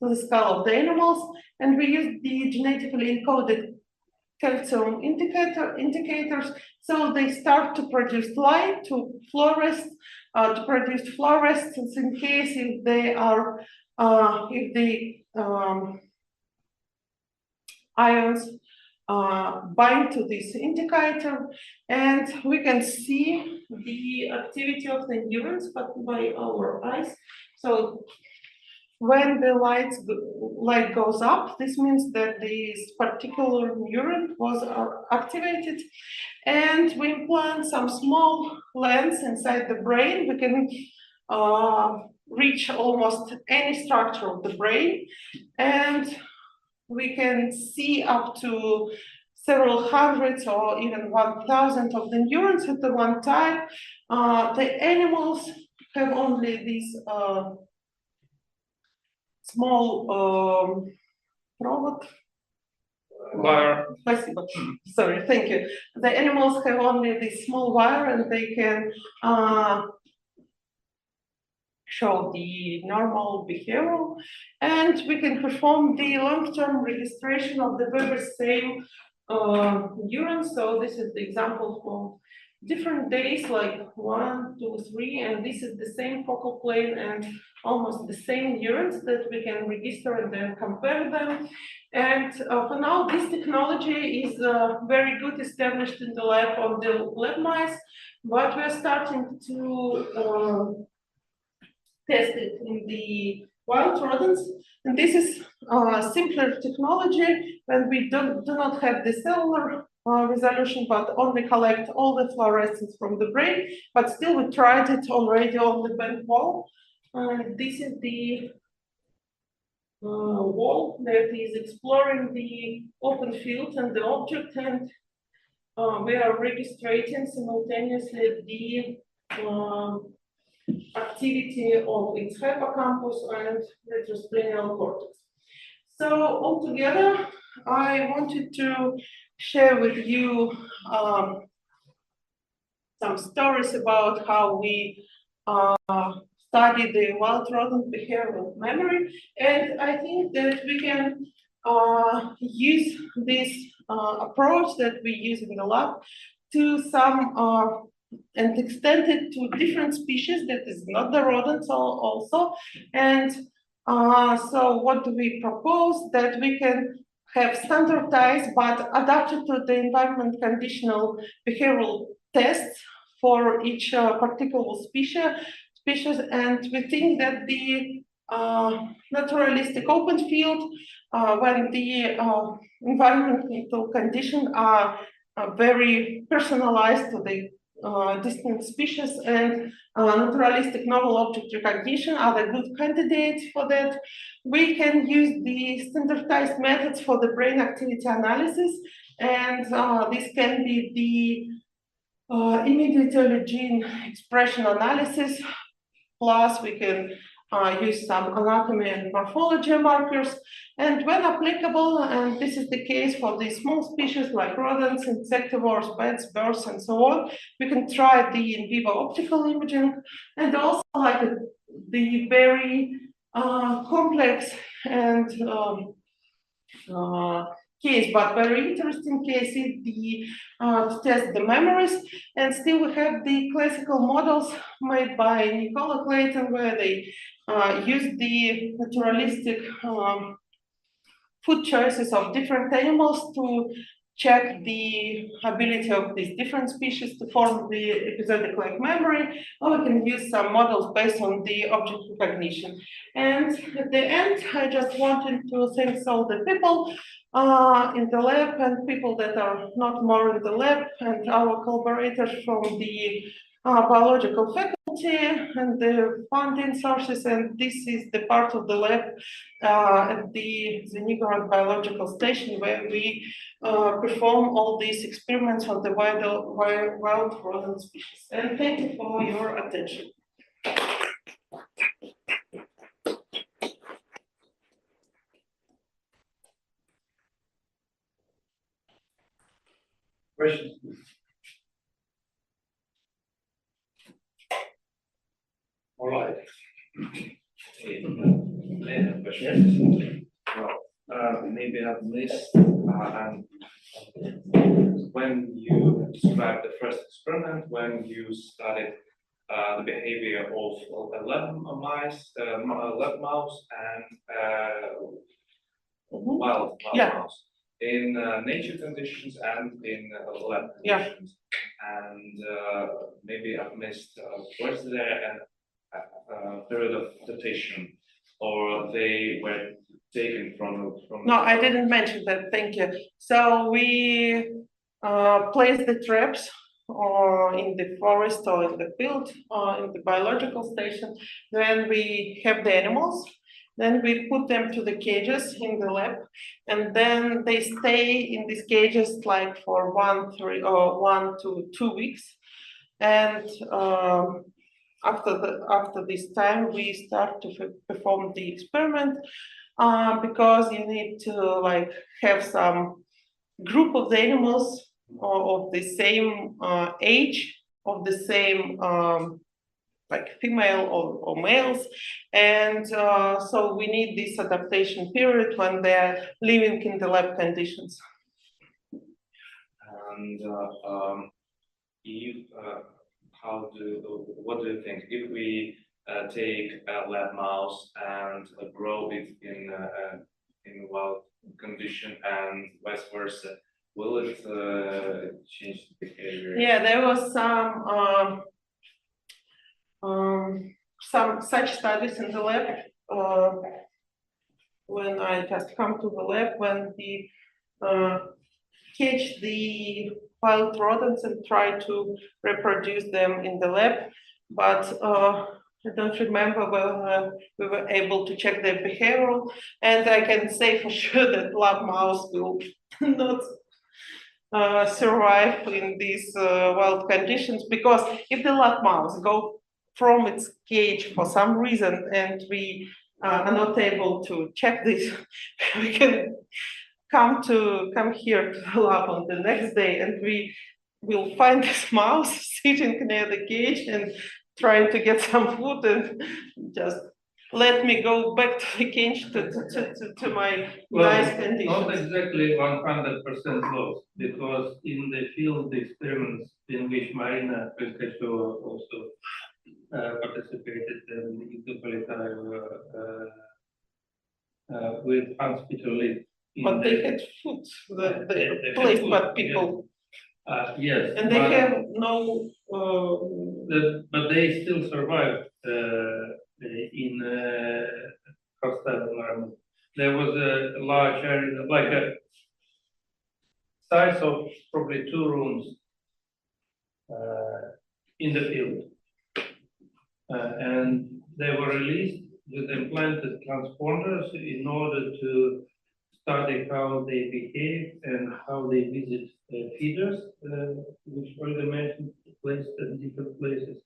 to the skull of the animals, and we use the genetically encoded calcium indicators, so they start to produce light, to fluoresce, to produce fluorescence in case if they are, if the ions bind to this indicator, and we can see the activity of the neurons, but by our eyes. So when the light goes up, this means that this particular neuron was activated, and we implant some small lens inside the brain. We can reach almost any structure of the brain, and we can see up to several hundreds or even 1,000 of the neurons at the one time. The animals have only these small robot. Wire. Sorry, thank you. The animals have only this small wire, and they can show the normal behavior, and we can perform the long-term registration of the very same neurons. So this is the example for different days, like 1, 2, 3, and this is the same focal plane and almost the same neurons that we can register and then compare them. And for now, this technology is very good established in the lab on the lab mice, but we're starting to test it in the wild rodents. And this is simpler technology when we do not have the cellular resolution, but only collect all the fluorescence from the brain. But still, we tried it already on the bent wall. This is the wall that is exploring the open field and the object, and we are registering simultaneously the activity of its hippocampus and retrosplenial cortex. So altogether, I wanted to share with you some stories about how we study the wild rodent behavioral memory, and I think that we can use this approach that we use in the lab to some and extend it to different species that is not the rodents also. And so what do we propose? That we can have standardized but adapted to the environment conditional behavioral tests for each particular species, and we think that the naturalistic open field, when the environmental conditions are very personalized to the distinct species, and naturalistic novel object recognition are the good candidates for that. We can use the standardized methods for the brain activity analysis, and this can be the immediate gene expression analysis, plus we can use some anatomy and morphology markers, and when applicable, and this is the case for the small species like rodents, insectivores, bats, birds, and so on, we can try the in vivo optical imaging, and also like the very complex and case, but very interesting case is the to test the memories, and still we have the classical models made by Nicola Clayton, where they use the naturalistic food choices of different animals to check the ability of these different species to form the episodic like memory, or we can use some models based on the object recognition. And at the end, I just wanted to thank all the people in the lab and people that are not more in the lab, and our collaborators from the biological faculty and the funding sources, and this is the part of the lab at the Neurogenesis biological station where we perform all these experiments on the wild rodent species. And thank you for your attention. Questions? All right. Well, maybe I've missed, and when you described the first experiment, when you studied the behavior of a lab mouse and wild mouse in nature conditions and in lab conditions, and maybe I've missed, was there a period of adaptation, or they were taken from? No, I didn't mention that. Thank you. So we place the traps or in the forest or in the field or in the biological station. Then we have the animals. Then we put them to the cages in the lab, and then they stay in these cages like for 1 to 2 weeks. And after this time, we start to perform the experiment. Because you need to like have some group of the animals of the same age, of the same like female or males, and so we need this adaptation period when they're living in the lab conditions. And what do you think if we take a lab mouse and grow it in wild condition and vice versa? Will it change the behavior? Yeah, there was some such studies in the lab when I just come to the lab, when the catch the wild rodents and try to reproduce them in the lab, but I don't remember whether we were able to check their behavioral, and I can say for sure that lab mouse will not survive in these wild conditions, because if the lab mouse go from its cage for some reason and we are not able to check this, we can come here to the lab on the next day and we will find this mouse sitting near the cage and trying to get some food and just let me go back to the cage to my nice Not conditions. exactly 100% lost, because in the field experiments in which Marina Peskacheva also participated in the with Hans Peter Lee. But they had food, the place, but people. Yes. And they have no. But they still survived in hostile environment. There was a large area, like a size of probably 2 rooms in the field. And they were released with implanted transponders in order to study how they behave and how they visit feeders, which Olga mentioned, placed at different places,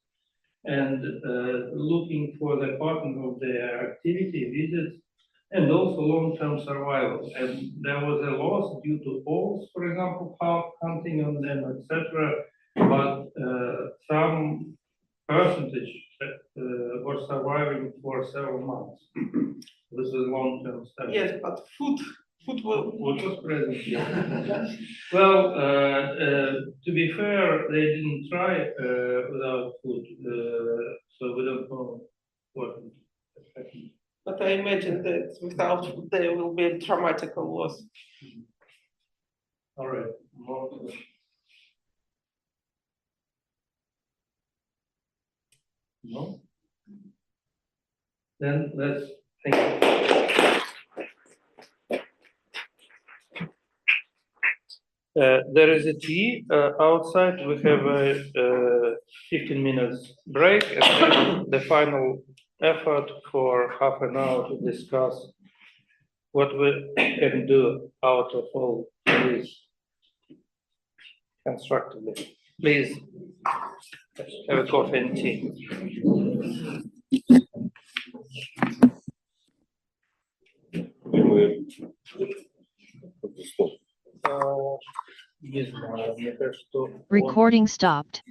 and looking for the pattern of their activity, visits, and also long-term survival. And there was a loss due to owls, for example, hunting on them, etc. But some percentage were surviving for several months. This is long-term study. Yes, but food will. Food was present. Well, to be fair, they didn't try without food, so we don't know what happened. But I imagine that without food, there will be a traumatic loss. All right. No? Then let's think. There is a tea outside. We have a 15 minutes break and then the final effort for half an hour to discuss what we can do out of all this constructively. Please have a coffee and tea. Не знаю, мне кажется, что Recording stopped.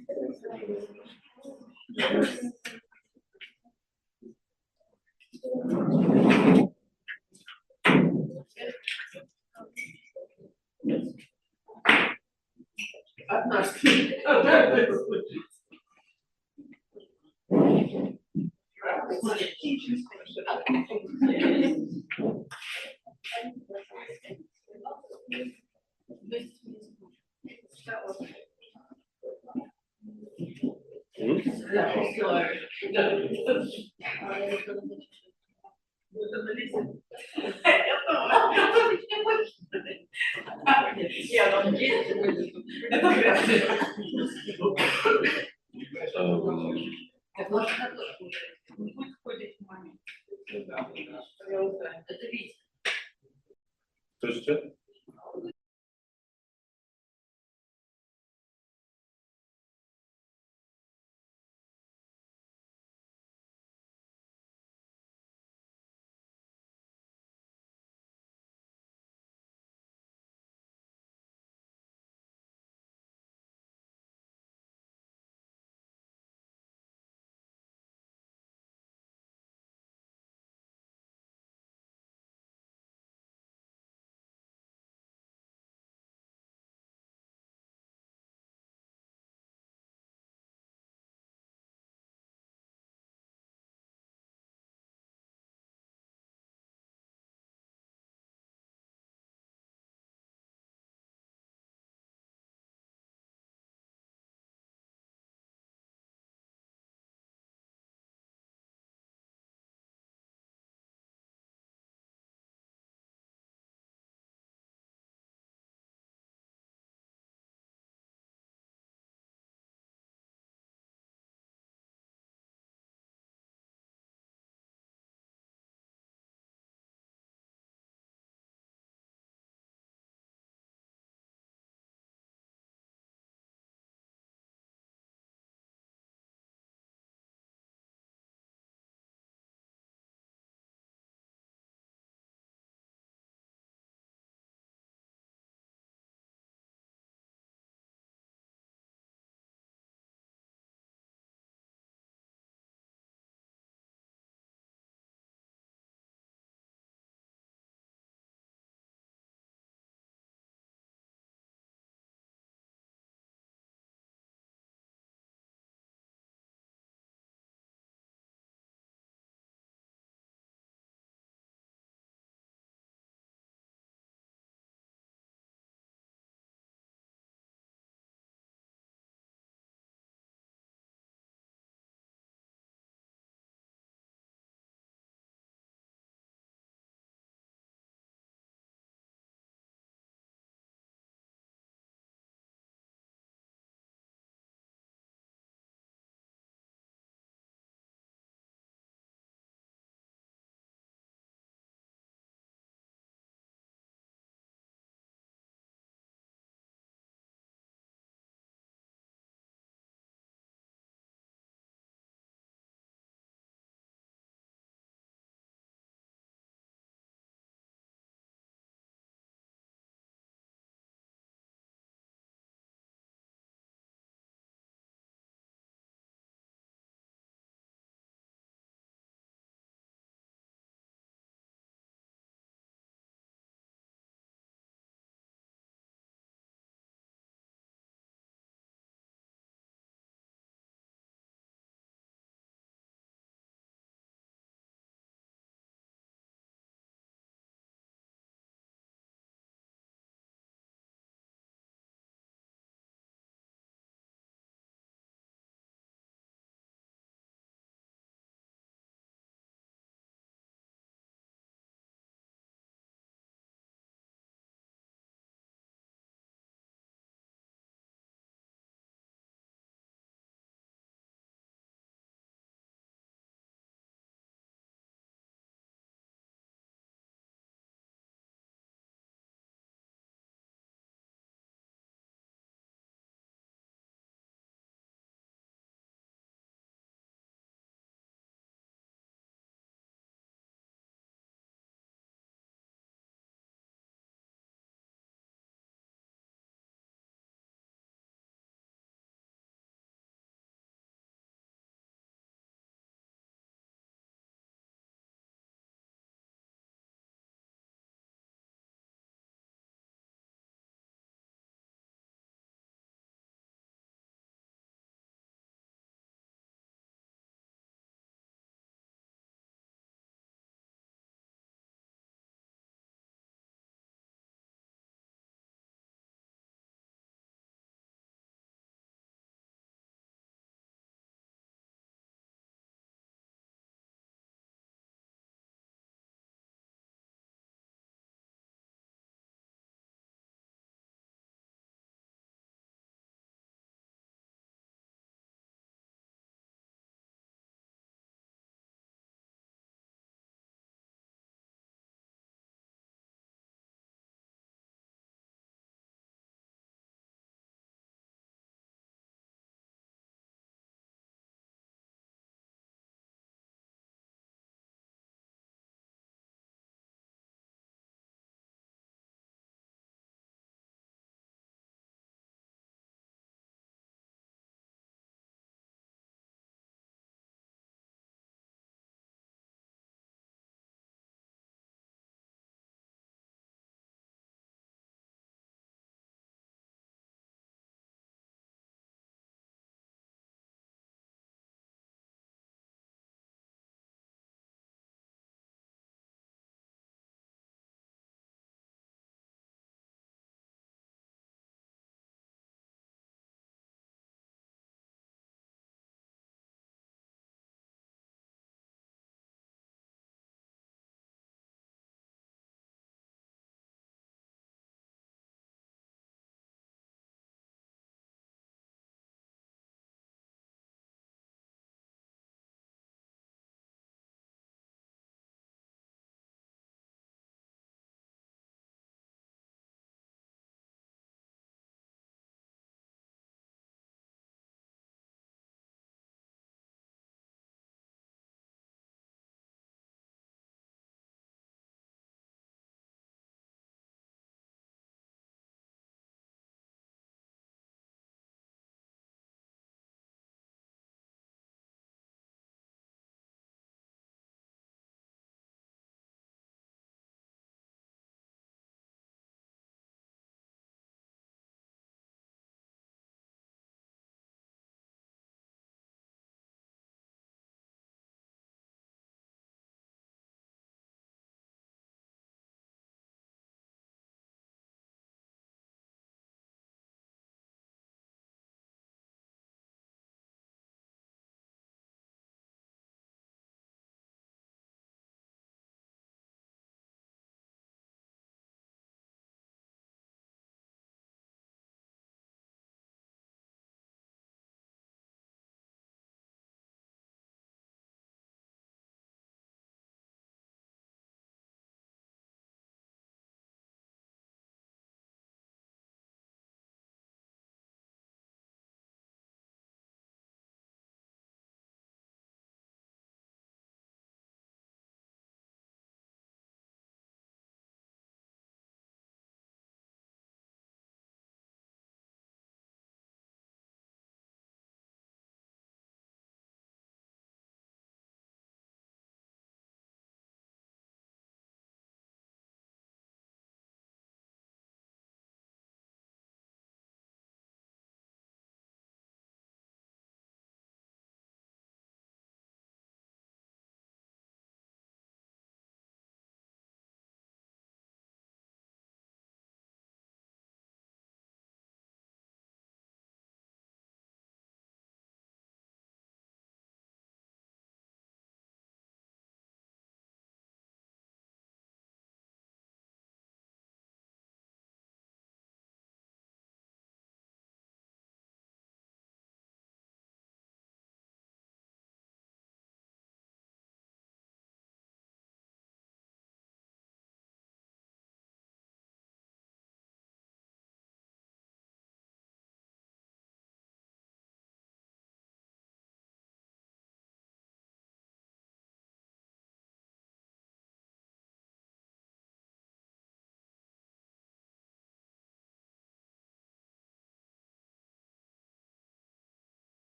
То есть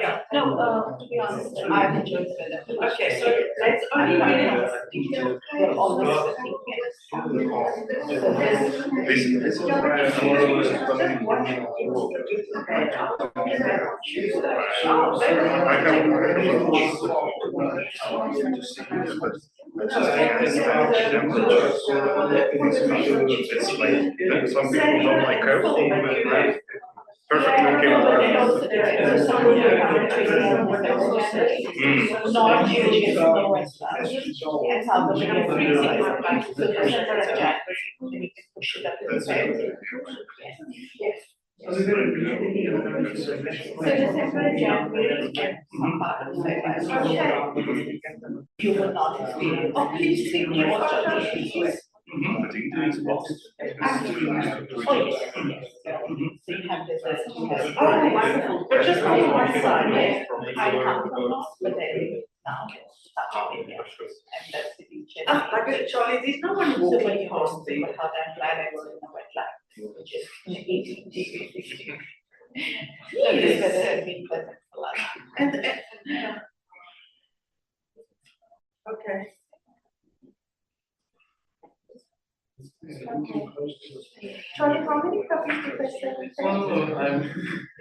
Yeah. No, to be honest, I've enjoyed the weather. Okay, so let's only minutes. They're always 15 This is why I'm more or less planning for me. I have it's like some people don't like code. Perfectly okay with that. Non-Jewish is no as well. And how the freezing happens, so December and January, then you can push it up to the side. Yes. So December and January, and some part of February. You will not experience. Oh, please see most of the issues. But India is lost. Oh, yes. So you have this, you have. Oh, wonderful. But just on one side, yeah. I come from North, but I live now in South India. And that's the beach. Like Charlie, there's no one So walking when you past home, the. but how I'm glad I was in the wetland, which is 18 degrees. So this weather has been pleasant for us. And, okay. Charlie, how many puppies did I say? No, I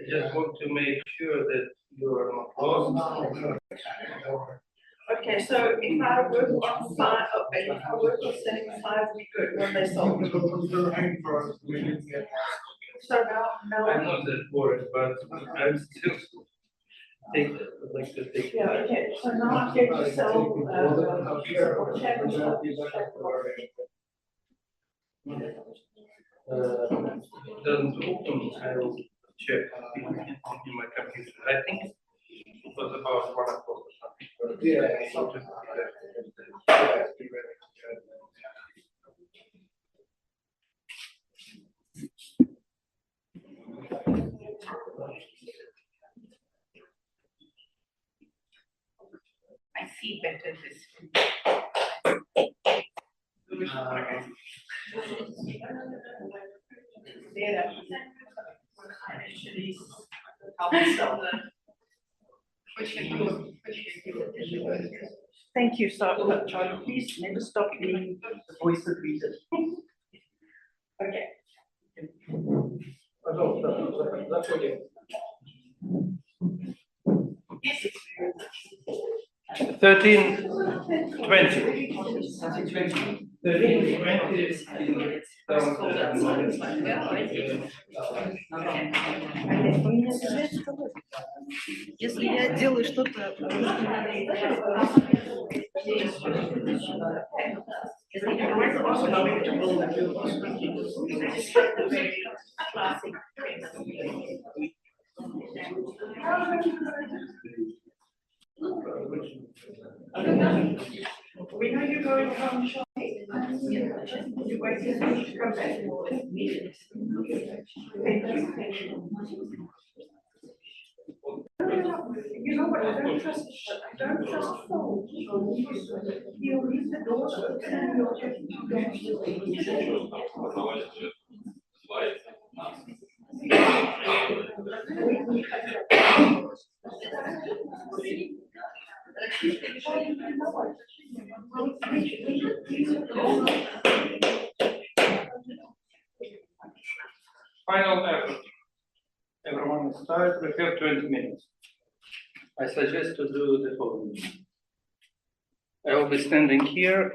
just want to make sure that you are not lost. Okay, so if I work on five, okay, if I work on setting five, we good, when they sold. So now. I'm not that worried, but I'm still like to take. Yeah, okay, so now I'm going to sell, Doesn't open, I will check in my computer. I think it was about 1 o'clock or something. Yeah. I see better this. Thank you, so, Charlie, please never stop being the voice of reason. Okay. That's what you. 13:20. 13:20. Если я делаю что-то, we know you're going home shopping. You're waiting for me to come back. You know what, I don't trust phones. You leave the door open and you're Final effort. Everyone is tired. We have 20 minutes. I suggest to do the following. I will be standing here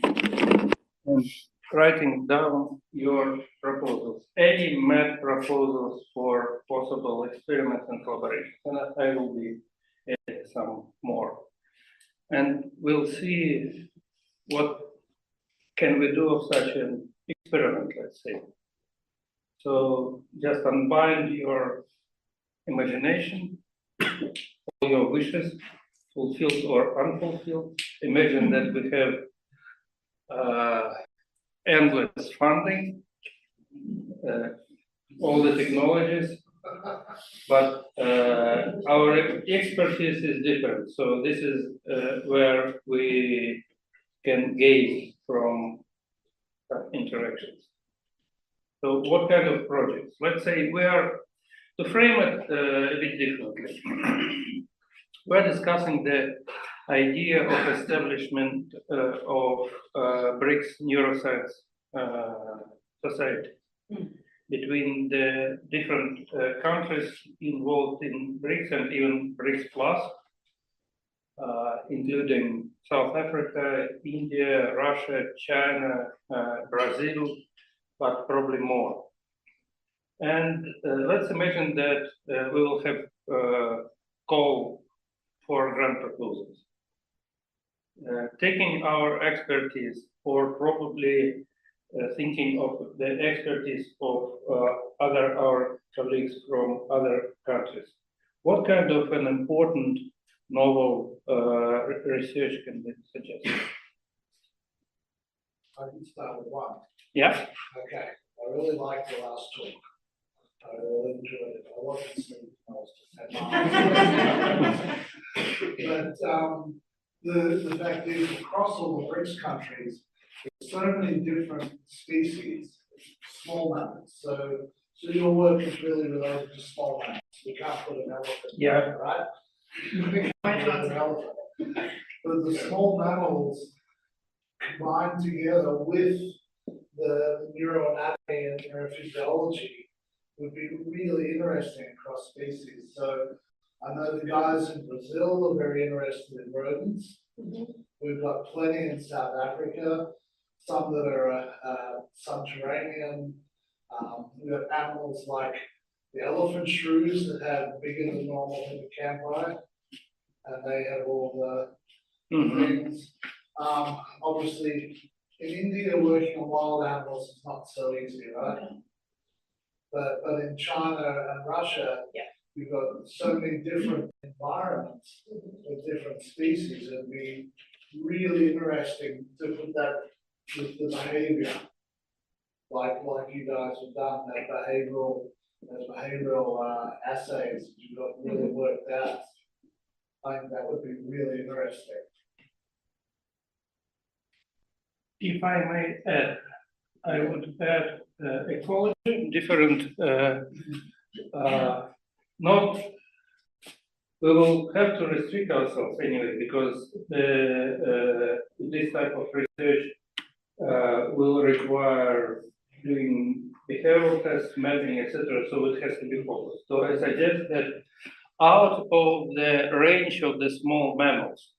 and writing down your proposals, any math proposals for possible experiments and collaboration. And I will be adding some more. And we'll see what can we do of such an experiment, let's say. So just unbind your imagination, all your wishes, fulfilled or unfulfilled. Imagine that we have endless funding, all the technologies, but our expertise is different. So this is where we can gain from interactions. So what kind of projects? Let's say we are To frame it a bit differently, we're discussing the idea of establishment of BRICS neuroscience society between the different countries involved in BRICS and even BRICS Plus, including South Africa, India, Russia, China, Brazil, but probably more. And let's imagine that we will have call for grant proposals. Taking our expertise, or probably thinking of the expertise of our colleagues from other countries, what kind of an important novel research can be suggested? I can start with one. Yeah. Okay, I really liked the last talk. I really enjoyed it. I wasn't sleeping, I was just but the fact is, across all the BRICS countries, there's so many different species, small mammals. So your work is really related to small mammals. We can't put an elephant, Yeah. right? We can't put an elephant. But the small mammals combined together with the neuroanatomy and neurophysiology would be really interesting across species. So I know the guys in Brazil are very interested in rodents. We've got plenty in South Africa, some that are subterranean. We've got animals like the elephant shrews that have bigger than normal hippocampi, and they have all the things. Obviously, in India, working on wild animals is not so easy, right? But in China and Russia, you've got so many different environments with different species. It'd be really interesting to put that with the behavior, like you guys have done, that behavioral assays that you've got really worked out. I think that would be really interesting. If I may add, I would add ecology, different, not, we will have to restrict ourselves anyway, because this type of research will require doing behavioral tests, mapping, etc. So it has to be focused. So I suggest that out of the range of the small mammals,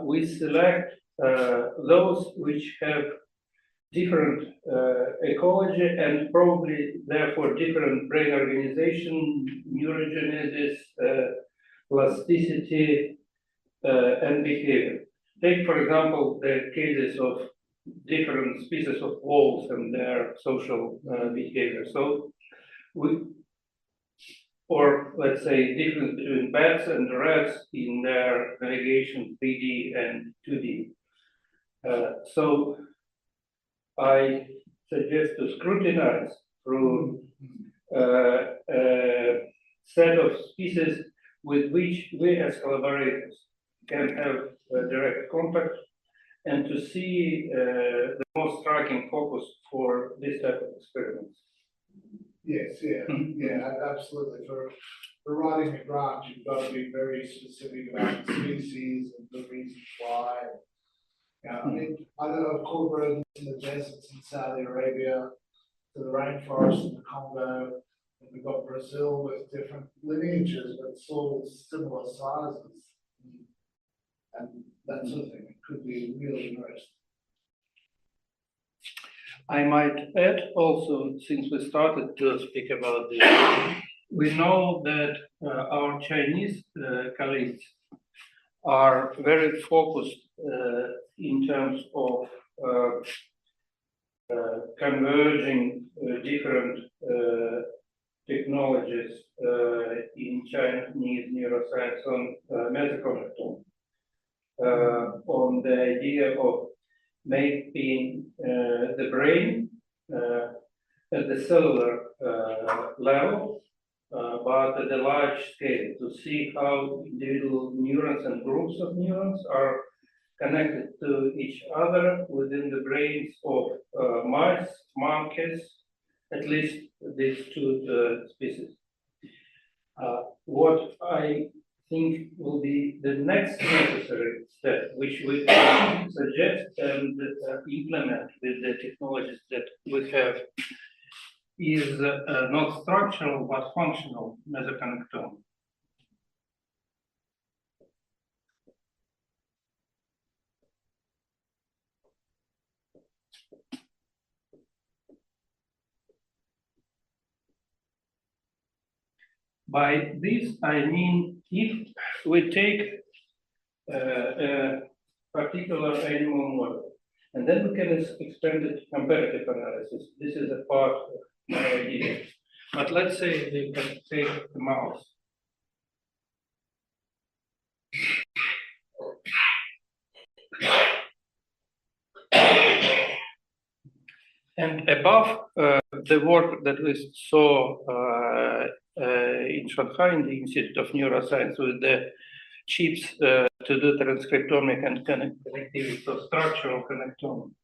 we select those which have different ecology and probably therefore different brain organization, neurogenesis, plasticity, and behavior. Take, for example, the cases of different species of wolves and their social behavior. So or let's say difference between bats and rats in their navigation 3D and 2D. So I suggest to scrutinize through a set of species with which we as collaborators can have direct contact and to see the most striking focus for this type of experiments. Yes, absolutely. For writing a grant, you've got to be very specific about the species and the reasons why. I mean, I know of caught rodents in the deserts in Saudi Arabia, to the rainforest in the Congo, and we've got Brazil with different lineages, but it's all similar sizes. And that sort of thing. It could be really interesting. I might add also, since we started to speak about this, we know that our Chinese colleagues are very focused in terms of converging different technologies in Chinese neuroscience on metacognition, on the idea of mapping the brain at the cellular level, but at a large scale, to see how individual neurons and groups of neurons are connected to each other within the brains of mice, monkeys, at least these two species. What I think will be the next necessary step, which we suggest and implement with the technologies that we have, is not structural but functional mesoconnectome. By this, I mean if we take a particular animal model and then we can expand it to comparative analysis. This is a part of my idea. But let's say we can take the mouse. And above the work that we saw in Shanghai in the Institute of Neuroscience with the chips to do transcriptomic and connectivity, so structural connectome.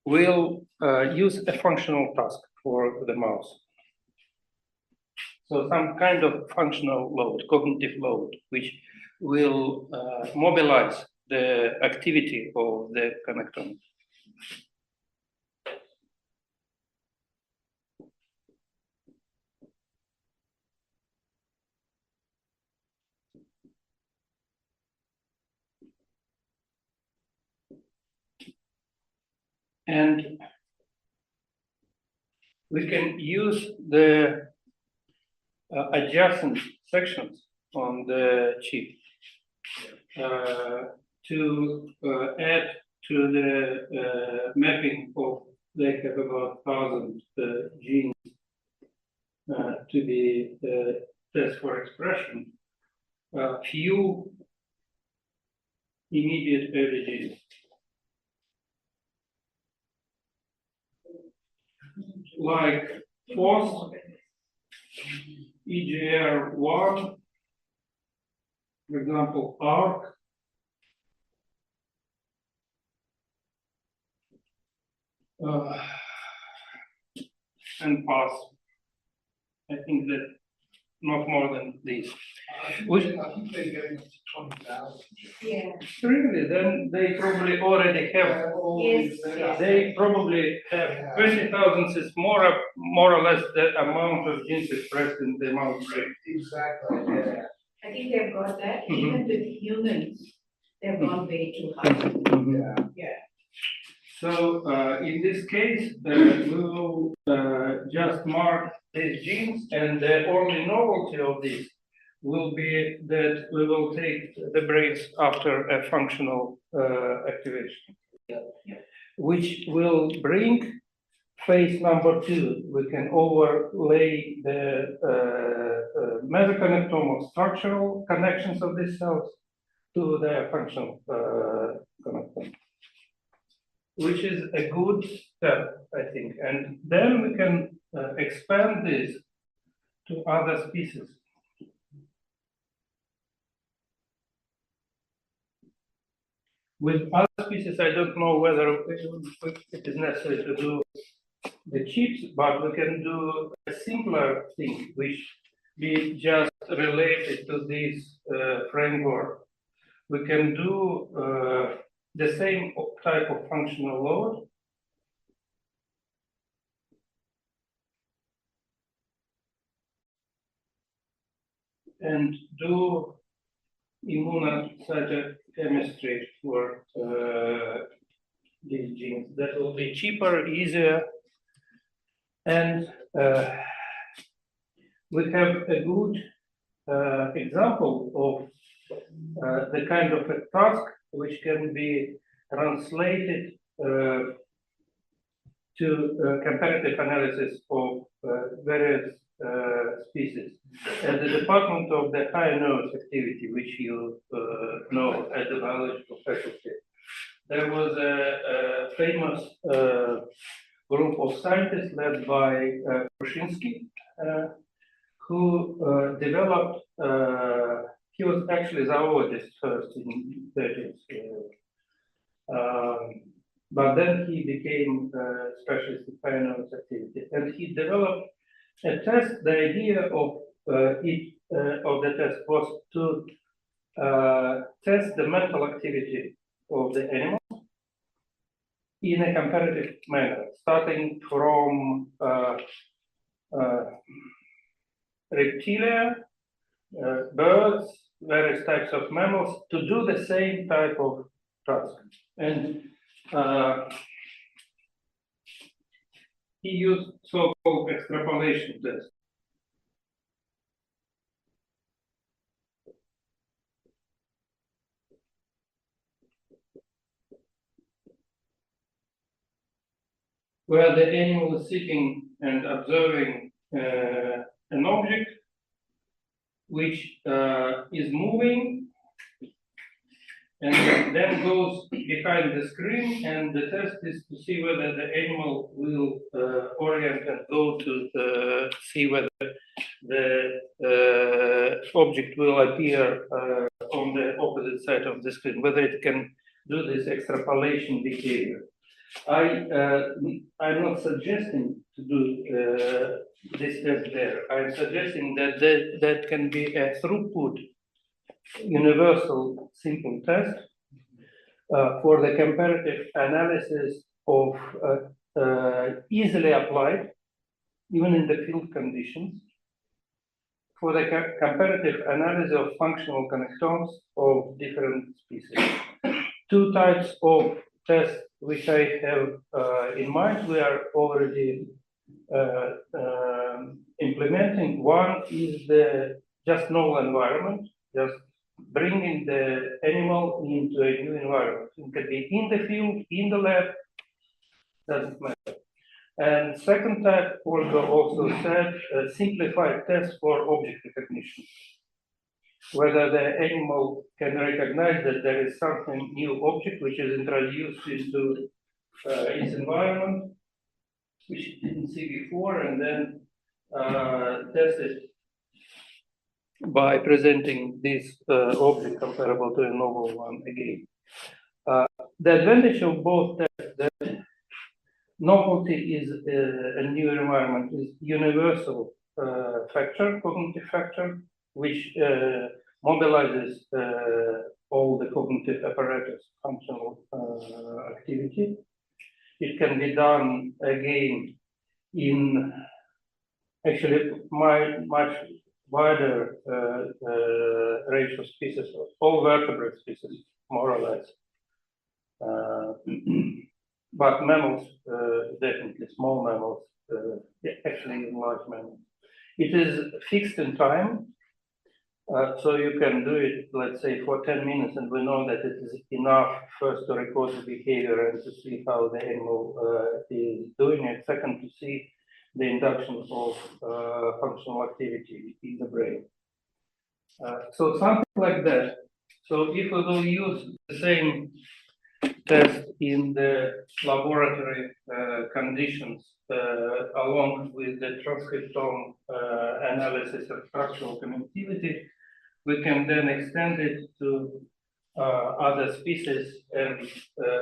We'll use a functional task for the mouse. So some kind of functional load, cognitive load, which will mobilize the activity of the connectome. And we can use the adjacent sections on the chip to add to the mapping of, they have about 1,000 genes to be test for expression, few immediate early genes. Like FOS, EGR1, for example, ARC, and PASS. I think that not more than this. I think they're getting up to 20,000. Yeah. Really, then they probably already have. Yes. They probably have 20,000 is more or less the amount of genes expressed in the mouse brain. Exactly, yeah. I think they've got that, Mhm. even with humans, they've gone way too high. Yeah. So in this case, we will just mark these genes, and the only novelty of this will be that we will take the brains after a functional activation, which will bring phase number 2. We can overlay the mesoconnectome of structural connections of these cells to the functional connectome, which is a good step, I think. And then we can expand this to other species. With other species, I don't know whether it is necessary to do the chips, but we can do a simpler thing, which be just related to this framework. We can do the same type of functional load, and do immunocytochemistry for these genes. That will be cheaper, easier, and we have a good example of the kind of a task which can be translated to comparative analysis of various species. At the Department of the Higher Nerves Activity, which you know at the biological faculty, there was a famous group of scientists led by Krushinsky, who developed, he was actually zoologist first in 30s. But then he became a specialist in fine arts activity, and he developed a test. The idea of the test was to test the mental activity of the animal in a comparative manner, starting from reptilia, birds, various types of mammals, to do the same type of task. And he used so-called extrapolation test. Where the animal is sitting and observing an object which is moving and then goes behind the screen, and the test is to see whether the animal will orient and go to see whether the object will appear on the opposite side of the screen, whether it can do this extrapolation behavior. I'm not suggesting to do this test there. I'm suggesting that that can be a throughput, universal, simple test for the comparative analysis of easily applied, even in the field conditions, for the comparative analysis of functional connectomes of different species. Two types of tests which I have in mind, we are already implementing. One is the just null environment, just bringing the animal into a new environment. It could be in the field, in the lab, doesn't matter. And second type, Olga also said, a simplified test for object recognition. Whether the animal can recognize that there is something new object which is introduced into its environment, which it didn't see before, and then test it by presenting this object comparable to a novel one again. The advantage of both tests, that novelty is a new environment, is universal factor, cognitive factor, which mobilizes all the cognitive apparatus, functional activity. It can be done again in actually much wider range of species, all vertebrate species, more or less. But mammals, definitely small mammals, actually in large mammals. It is fixed in time, so you can do it, let's say, for 10 minutes, and we know that it is enough first to record the behavior and to see how the animal is doing it. Second, to see the induction of functional activity in the brain. So something like that. So if we will use the same test in the laboratory conditions along with the transcriptome analysis of structural connectivity, we can then extend it to other species and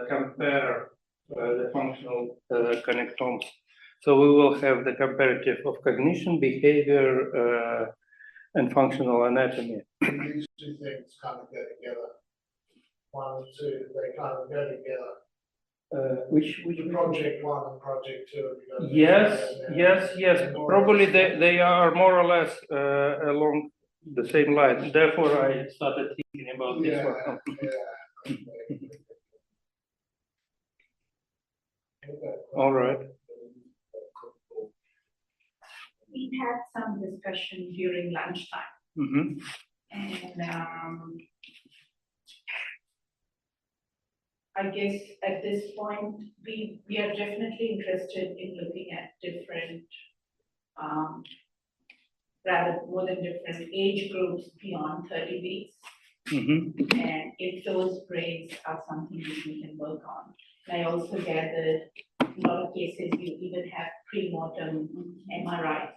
compare the functional connectomes. So we will have the comparative of cognition, behavior, and functional anatomy. These two things kind of go together. One and two, they kind of go together. Which Project one and project two. Yes. Probably they are more or less along the same line. Therefore, I started thinking about this one. All right. We had some discussion during lunchtime. Mm-hmm. And I guess at this point, we are definitely interested in looking at different, rather more than different age groups beyond 30 weeks. Mm-hmm. And if those brains are something that we can work on. And I also gathered in a lot of cases you even have pre-mortem MRI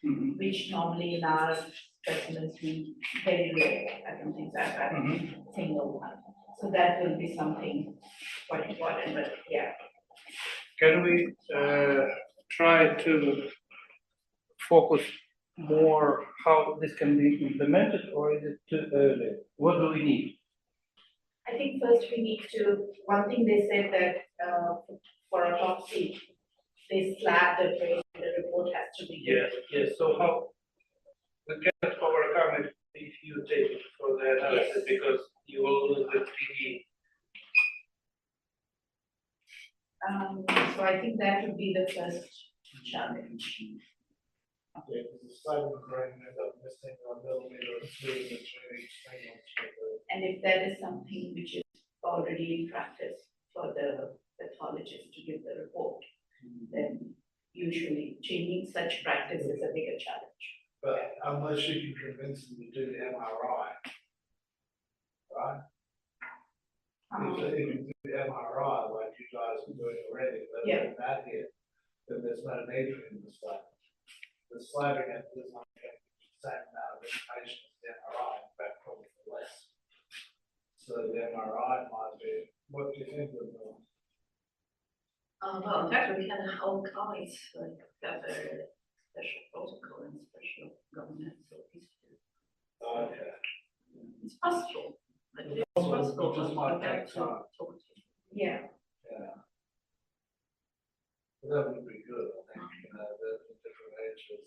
Mhm. which normally in our specimens we very rare. I don't think that I've had Mhm. a single one. So that will be something quite important, but yeah. Can we try to focus more how this can be implemented, or is it too early? What do we need? I think first we need to, one thing they said that for autopsy, they slab the brain, the report has to be. Yes, yes. So how we cannot overcome it if you take it for the analysis, Yes. because you will lose the 3D. So I think that would be the first challenge. Yeah, because the state of the brain ends up missing a millimeter of smooth between each thing. And if that is something which is already in practice for the pathologist to give the report, then usually changing such practice is a bigger challenge. But unless you can convince them to do the MRI, right? If you do the MRI, like you guys are doing already, but Yeah. if that here, then there's no need for him to slab. The slabbing it does not get the same amount of information as the MRI, in fact, probably less. So the MRI might be, what do you think of the? Well, in fact, we can hold comments, like, have a special protocol and special governmental history. Okay. It's possible, but it's Also, possible. it just but might we have take to time. talk to. Yeah. Yeah. That would be good, I think, you know, the different ages.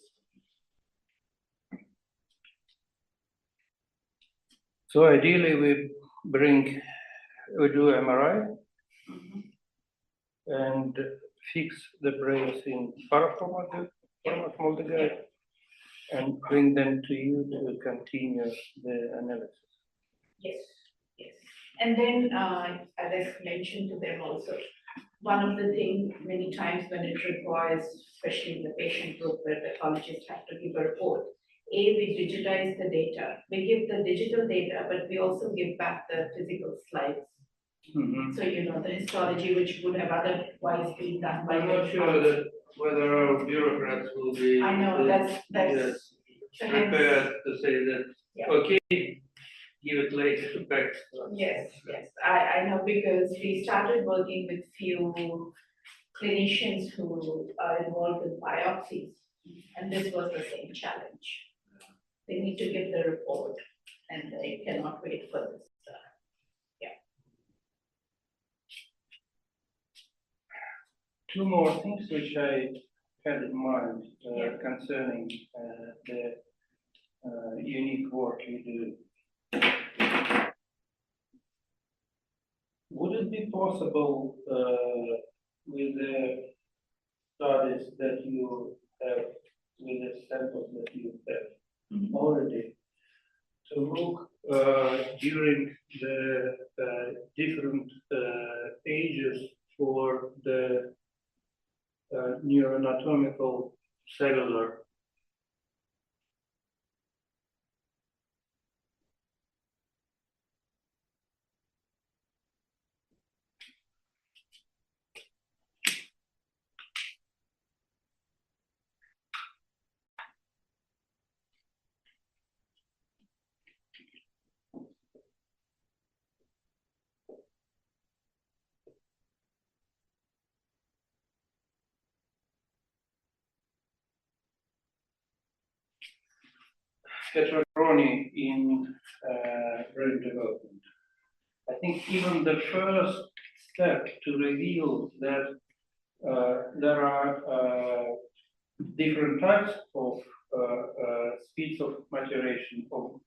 So ideally, we do MRI and fix the brains in paraformaldehyde and bring them to you to continue the analysis. Yes, yes. And then, as I mentioned to them also, one of the things many times when it requires, especially in the patient group where pathologists have to give a report, we digitize the data. We give the digital data, but we also give back the physical slides. Mhm. So, you know, the histology, which would have otherwise been done by. I'm not sure that whether our bureaucrats will be. I know, that's. Yes, prepared to say that, Yeah. okay, give it later back. Yes, yes, I know because we started working with few clinicians who are involved in biopsies, and this was the same challenge. They need to give the report, and they cannot wait for this. Two more things which I had in mind Yeah. concerning the unique work you do. Would it be possible with the studies that you have, with the samples that you have already, to look during the different ages for the neuroanatomical cellular heterochrony in brain development. I think even the first step to reveal that there are different types of speeds of maturation of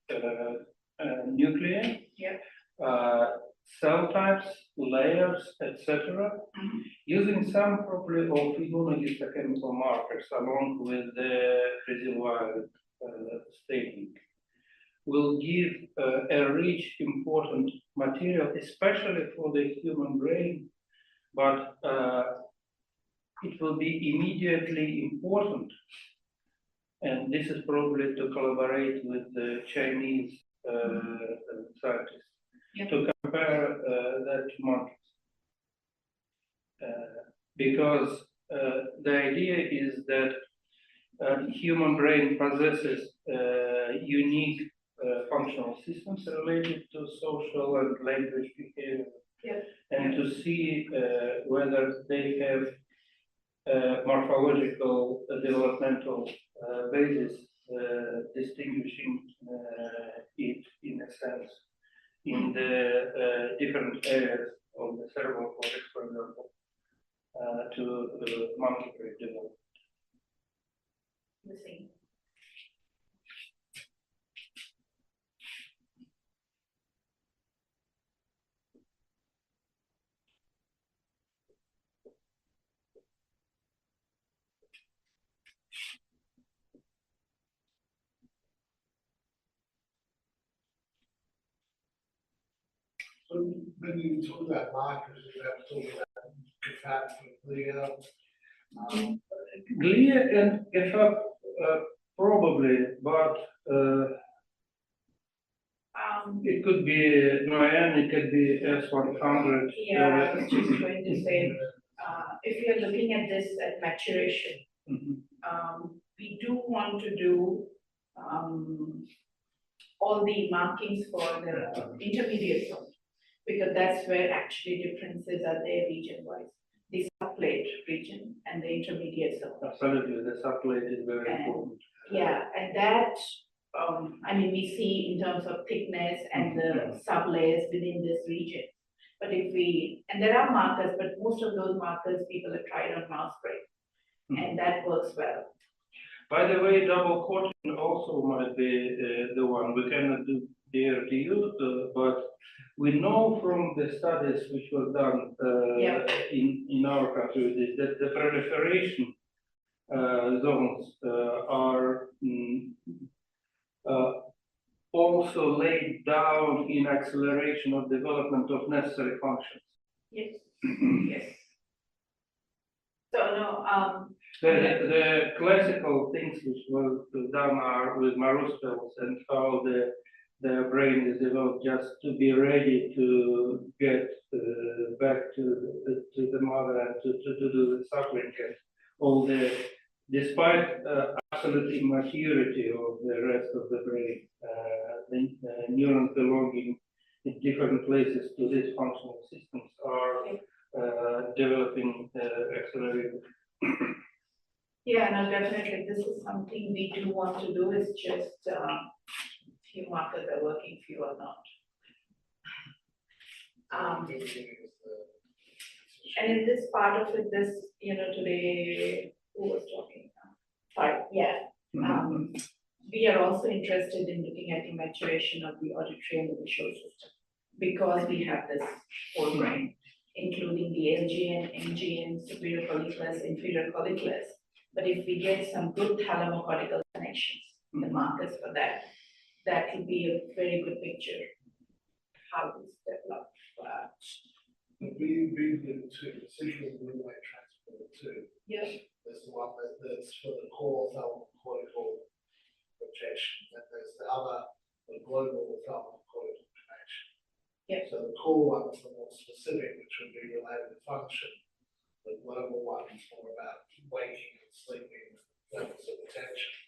nuclei, Yeah. cell types, layers, etc., using some probably of immunohistochemical markers along with the reservoir staging, will give a rich, important material, especially for the human brain, but it will be immediately important. And this is probably to collaborate with the Chinese scientists to compare that to monkeys. Because the idea is that human brain possesses unique functional systems related to social and language behavior. Yeah. And to see whether they have morphological developmental basis distinguishing it in a sense in the different areas of the cerebral cortex, for example, to monkey brain development. The same. So when you talk about markers, you have to talk about glia. Glia and GFAP probably, but it could be м-ная, it could be S100. Yeah, I was just going to say, if you're looking at this at maturation, we do want to do all the markings for the intermediate zone, because that's where actually differences are there region-wise. The subplate region and the intermediate zone. Absolutely, the subplate is very And- important. Yeah, and that, I mean, we see in terms of thickness and the sublayers within this region. But if we, and there are markers, but most of those markers people have tried on mouse brain, and that works well. By the way, double coating also might be the one we cannot do dare to use, but we know from the studies which were done in our country that the proliferation zones are also laid down in acceleration of development of necessary functions. Yes, yes. So no, The classical things which were done are with marustels and how the brain is developed just to be ready to get back to the mother and to do the suckling and all the, despite absolute immaturity of the rest of the brain, the neurons belonging in different places to these functional systems are developing accelerated. yeah, no, definitely, this is something we do want to do, it's just, few markers are working, few are not. And in this part of it, this, today, who was talking? Sorry, yeah. We are also interested in looking at the maturation of the auditory and the visual system, because we have this whole brain, including the LGN, MGN, superior colliculus, inferior colliculus. But if we get some good thalamocortical connections, the markers for that, that would be a very good picture how this develops. We did two, central blue-white transport too. Yes. There's the one that's for the core thalamocortical projection, and there's the other, the global thalamocortical connection. Yeah. So the core one is the more specific, which would be related to function. The global one is more about waking and sleeping, levels of attention.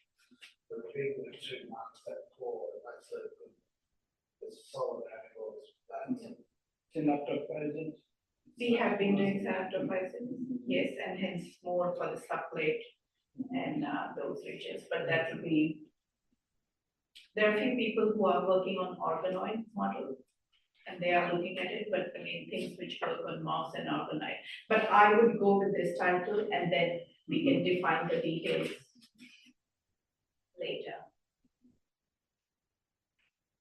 The big two marks that core, and that's the solid categories for that. Synaptophysin. We have been doing synaptophysin, yes, and hence more for the subplate and those regions, but that will be. There are a few people who are working on organoid model, and they are looking at it, but again, things which work on mouse and organoid. But I would go with this title, and then we can define the details later.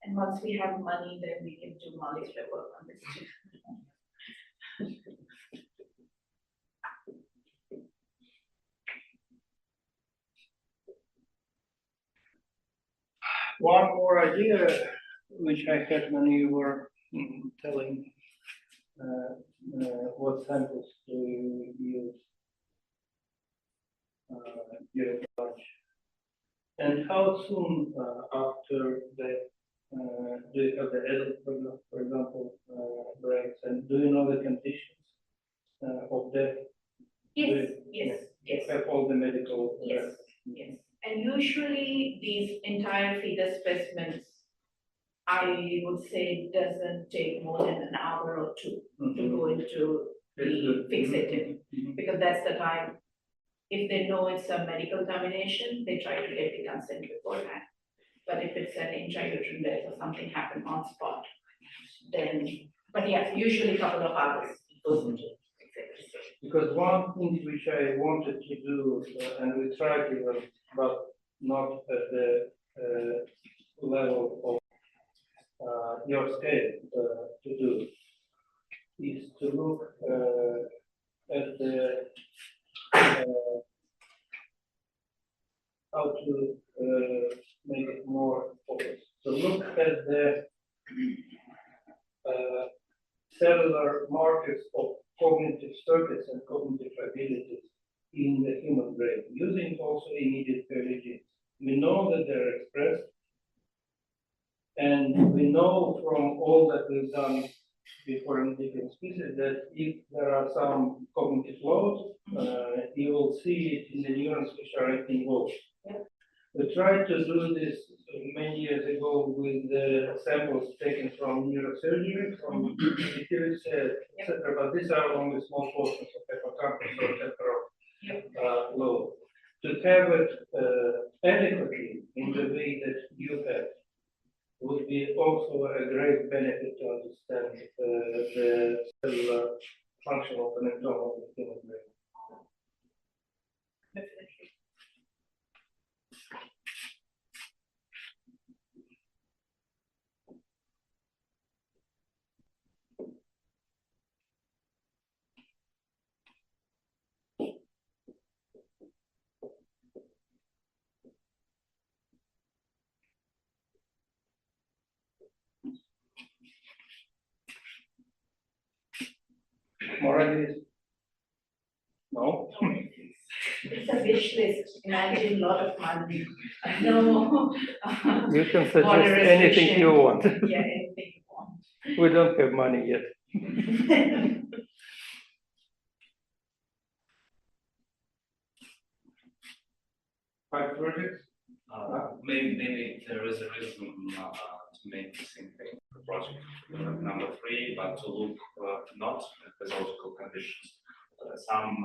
And once we have money, then we can do molecular work on this too. One more idea which I had when you were telling what samples to use during lunch, and how soon after that do you have the adult, for example, breaks, and do you know the conditions of death? Yes, yes, You yes. have all the medical Yes, Yes, and usually these entire feeder specimens, I would say, doesn't take more than an hour or two to go into the fixated, because that's the time. If they know it's a medical termination, they try to get the consent beforehand. But if it's an intrauterine death or something happened on spot, then, but yeah, usually a couple of hours it goes into fixated state. Because one thing which I wanted to do, and we tried even, but not at the level of your scale to do, is to look at the how to make it more focused. So look at the cellular markers of cognitive circuits and cognitive abilities in the human brain, using also immediate early genes. We know that they're expressed, and we know from all that we've done before in different species that if there are some cognitive loads, you will see it in the neurons which are involved. We tried to do this many years ago with the samples taken from neurosurgery, from etc. But these are only small portions of hippocampus or temporal lobe. To have it adequately in the way that you have would be also a great benefit to understand the cellular functional connectome of the human brain. Definitely. More ideas? No? It's a wish list, imagine a lot of money. No. You can Water suggest anything you restriction. want. Yeah, anything you want. We don't have money yet. Five projects? Maybe there is a reason to make the same thing for project number 3, but to look not at physiological conditions, some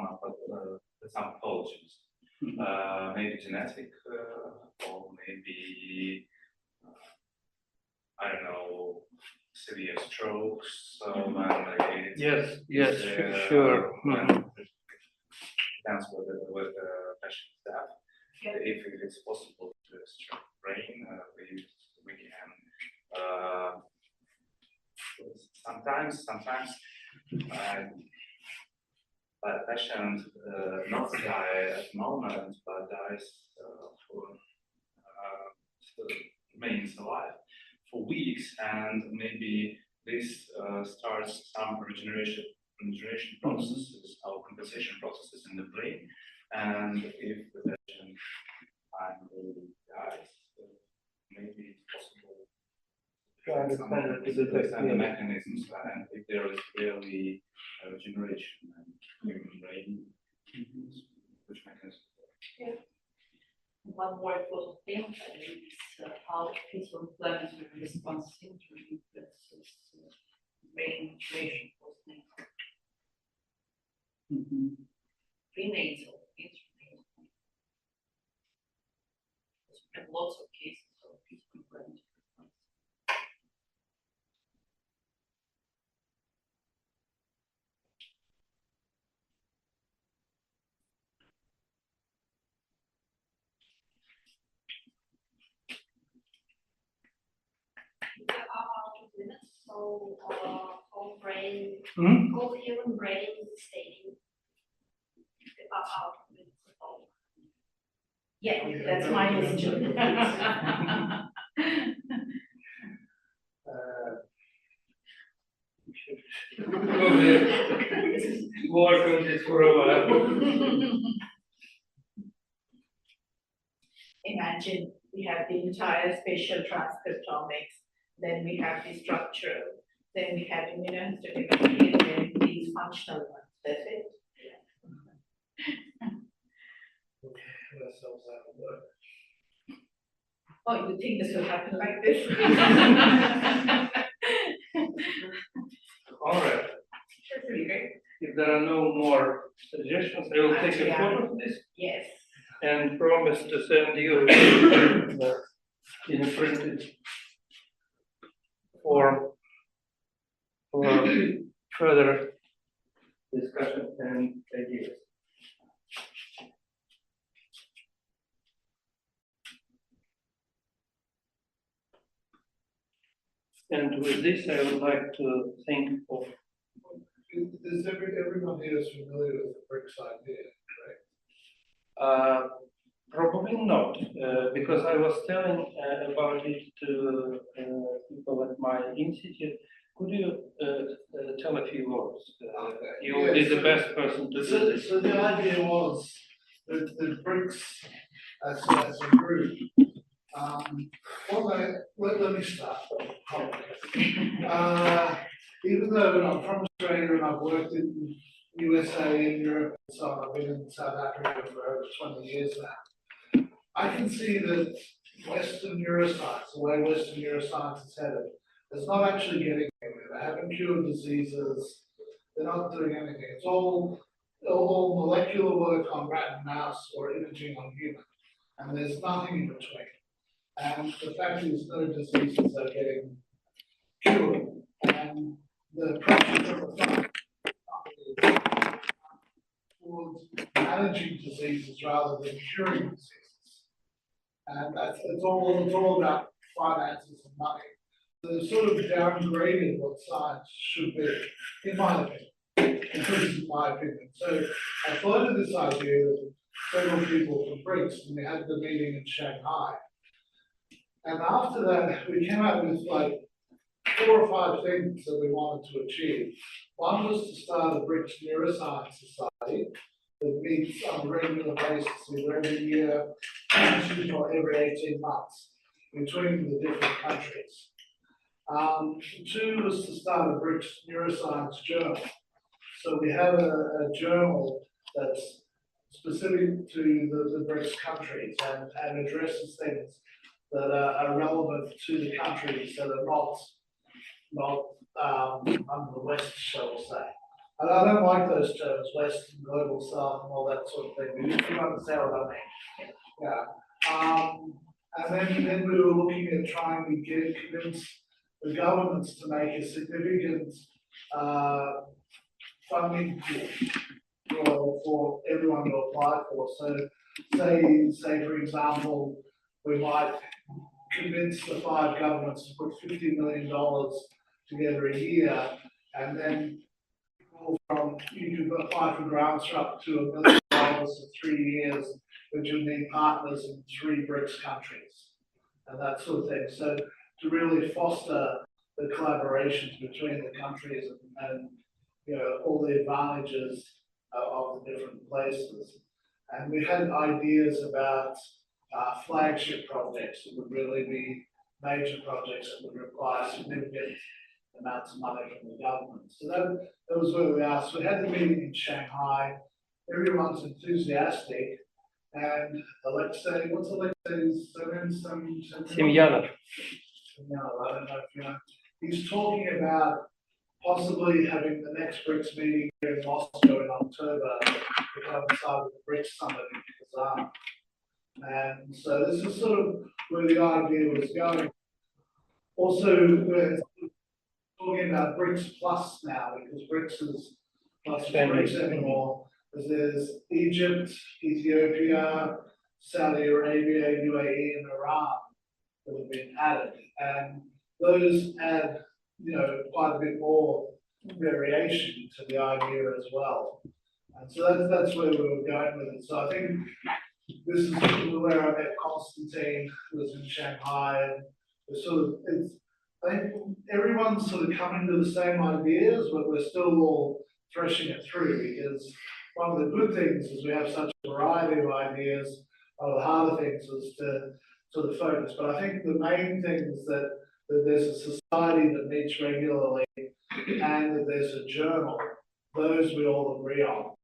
pathologies, maybe genetic, or maybe I don't know, severe strokes. Yes, sure. Mhm. Depends with the patient staff. If it's possible to extract brain, we can. Sometimes a patient not die at the moment, but dies remains alive for weeks, and maybe this starts some regeneration processes or compensation processes in the brain, and if the patient finally dies, maybe it's possible to understand the mechanisms and if there is really regeneration and human brain, which mechanism. Yeah. One more important thing is how physical inflammatory response syndrome influences brain maturation postnatal. Prenatal, intraprenatal. We have lots of cases of physical inflammatory response. Out of minutes, so whole brain, whole human brain is staying out of minutes. Yeah, that's my list. Work on this for a while. Imagine we have the entire spatial transcriptomics, then we have the structural, then we have immunohistochemistry, and then these functional ones. That's it. put ourselves out of work. Oh, you think this will happen like this? All right. That's really great. If there are no more suggestions, I will take a photo of this Yes. and promise to send you in a printed form for further discussion and ideas. And with this, I would like to think of. Is everyone here is familiar with the BRICS idea, Probably not, because I was telling about it to people at my institute. Could you tell a few words? You will be the best person to do this. So the idea was that the BRICS as a group, let me start. Even though I'm from Australia and I've worked in USA and Europe and so on, I've been in South Africa for over 20 years now, I can see that Western neuroscience, the way Western neuroscience is headed, is not actually getting anywhere. They haven't cured diseases, they're not doing anything. It's all molecular work on rat and mouse or imaging on human, and there's nothing in between. And the fact is, no diseases are getting cured. And the pressure from the front towards managing diseases rather than curing diseases. And it's all about finances and money. They've sort of downgraded what science should be, in my opinion. This is my opinion. So I floated this idea with several people from BRICS, and we had the meeting in Shanghai. And after that, we came out with like 4 or 5 things that we wanted to achieve. One was to start a BRICS Neuroscience Society that meets on a regular basis, either every year or every 18 months between the different countries. 2 was to start a BRICS Neuroscience Journal. So we have a journal that's specific to the BRICS countries and addresses things that are relevant to the countries that are not under the West, shall we say. And I don't like those terms, West and Global South and all that sort of thing, but you understand what I mean. Yeah. And then we were looking at trying to convince the governments to make a significant funding pool for everyone to apply for. So say for example, we might convince the 5 governments to put $50 million together a year, and then you could apply for grants for up to $1 million for 3 years, but you need partners in 3 BRICS countries, and that sort of thing. So to really foster the collaborations between the countries and you know all the advantages of the different places. And we had ideas about flagship projects that would really be major projects that would require significant amounts of money from the government. So that was where we are. So we had the meeting in Shanghai. Everyone's enthusiastic. And Alexei, what's Alexei's surname? Semyonov. No, I don't know if you know. He's talking about possibly having the next BRICS meeting here in Moscow in October to coincide with the BRICS summit in Kazan. And so this is sort of where the idea was going. Also, we're talking about BRICS Plus now, because BRICS is not just BRICS anymore. There's Egypt, Ethiopia, Saudi Arabia, UAE, and Iran that have been added. And those add, you know, quite a bit more variation to the idea as well. And so that's where we were going with it. So I think this is where I met Constantine, who was in Shanghai, and I think everyone's sort of coming to the same ideas, but we're still all threshing it through, because one of the good things is we have such a variety of ideas. One of the harder things is to sort of focus. But I think the main thing is that there's a society that meets regularly and that there's a journal. Those we all agree on.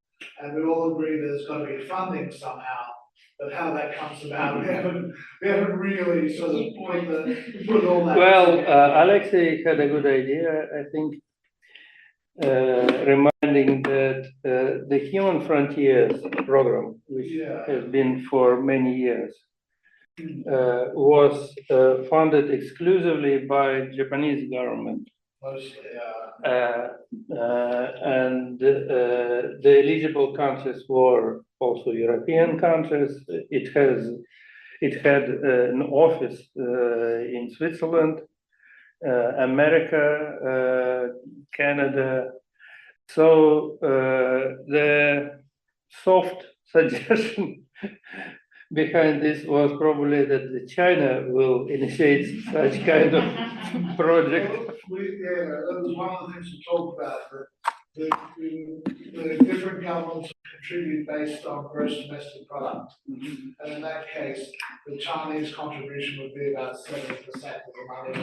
And we all agree there's got to be funding somehow But how that comes about, we haven't really sort of put all that. Well, together. Alexei had a good idea, I think, reminding that the Human Frontiers program, which Yeah. has been for many years, was funded exclusively by Japanese government. Mostly, And the eligible countries were also European countries. It had an office in Switzerland, America, Canada. So the soft suggestion behind this was probably that China will initiate such kind of project. That was one of the things we talked about, that the different governments contribute based on gross domestic product. And in that case, the Chinese contribution would be about 70% of the money.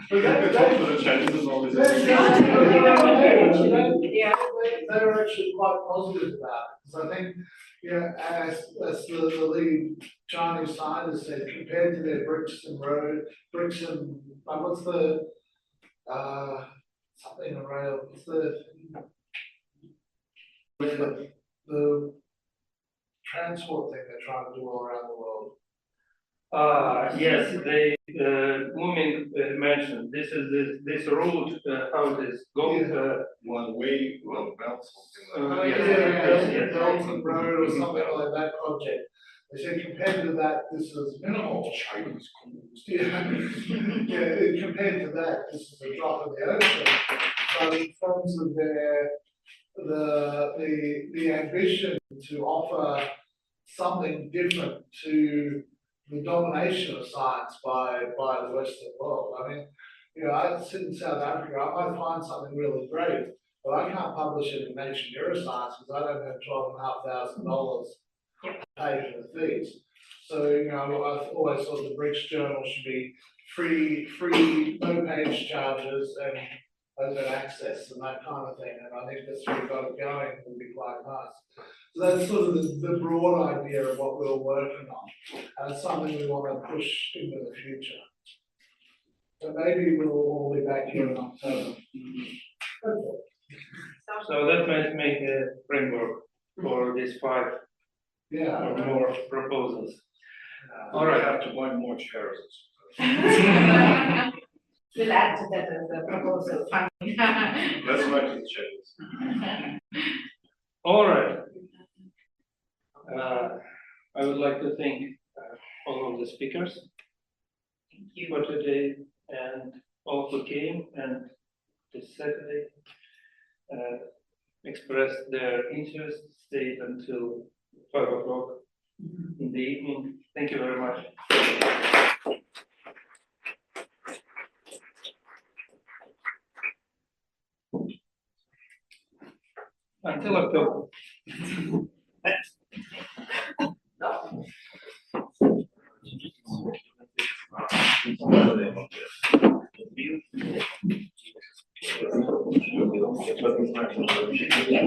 But Talk to the Chinese as always. They were actually quite positive about it, because I think, as the lead Chinese scientists said, compared to their bricks and what's the something and rail, what's the transport thing they're trying to do all around the world. Yes, they Moomin mentioned this is this route, how it is go. One way, one belt, something like Yes. Belt and Road or something like that project. They said compared to that, this is minimal. Chinese communist. Compared to that, this is a drop in the ocean. But in terms of the ambition to offer something different to the domination of science by the Western world. I mean, I sit in South Africa, I might find something really great, but I can't publish it in Nature Neuroscience because I don't have $12,500 to pay for the fees. So, I've always thought the BRICS journal should be free, no page charges and open access and that kind of thing. And I think that's where we got it going, would be quite nice. So that's sort of the broad idea of what we're working on. And it's something we want to push into the future. So maybe we'll all be back here in October. So that might make a framework for these 5 or more proposals. All right, I have to buy more chairs. We'll add to that as a proposal. Let's write to the Chinese. All right. I would like to thank all of the speakers for today and all who came and this Saturday expressed their interest, stayed until 5 o'clock in the evening. Thank you very much. Until October. Yeah.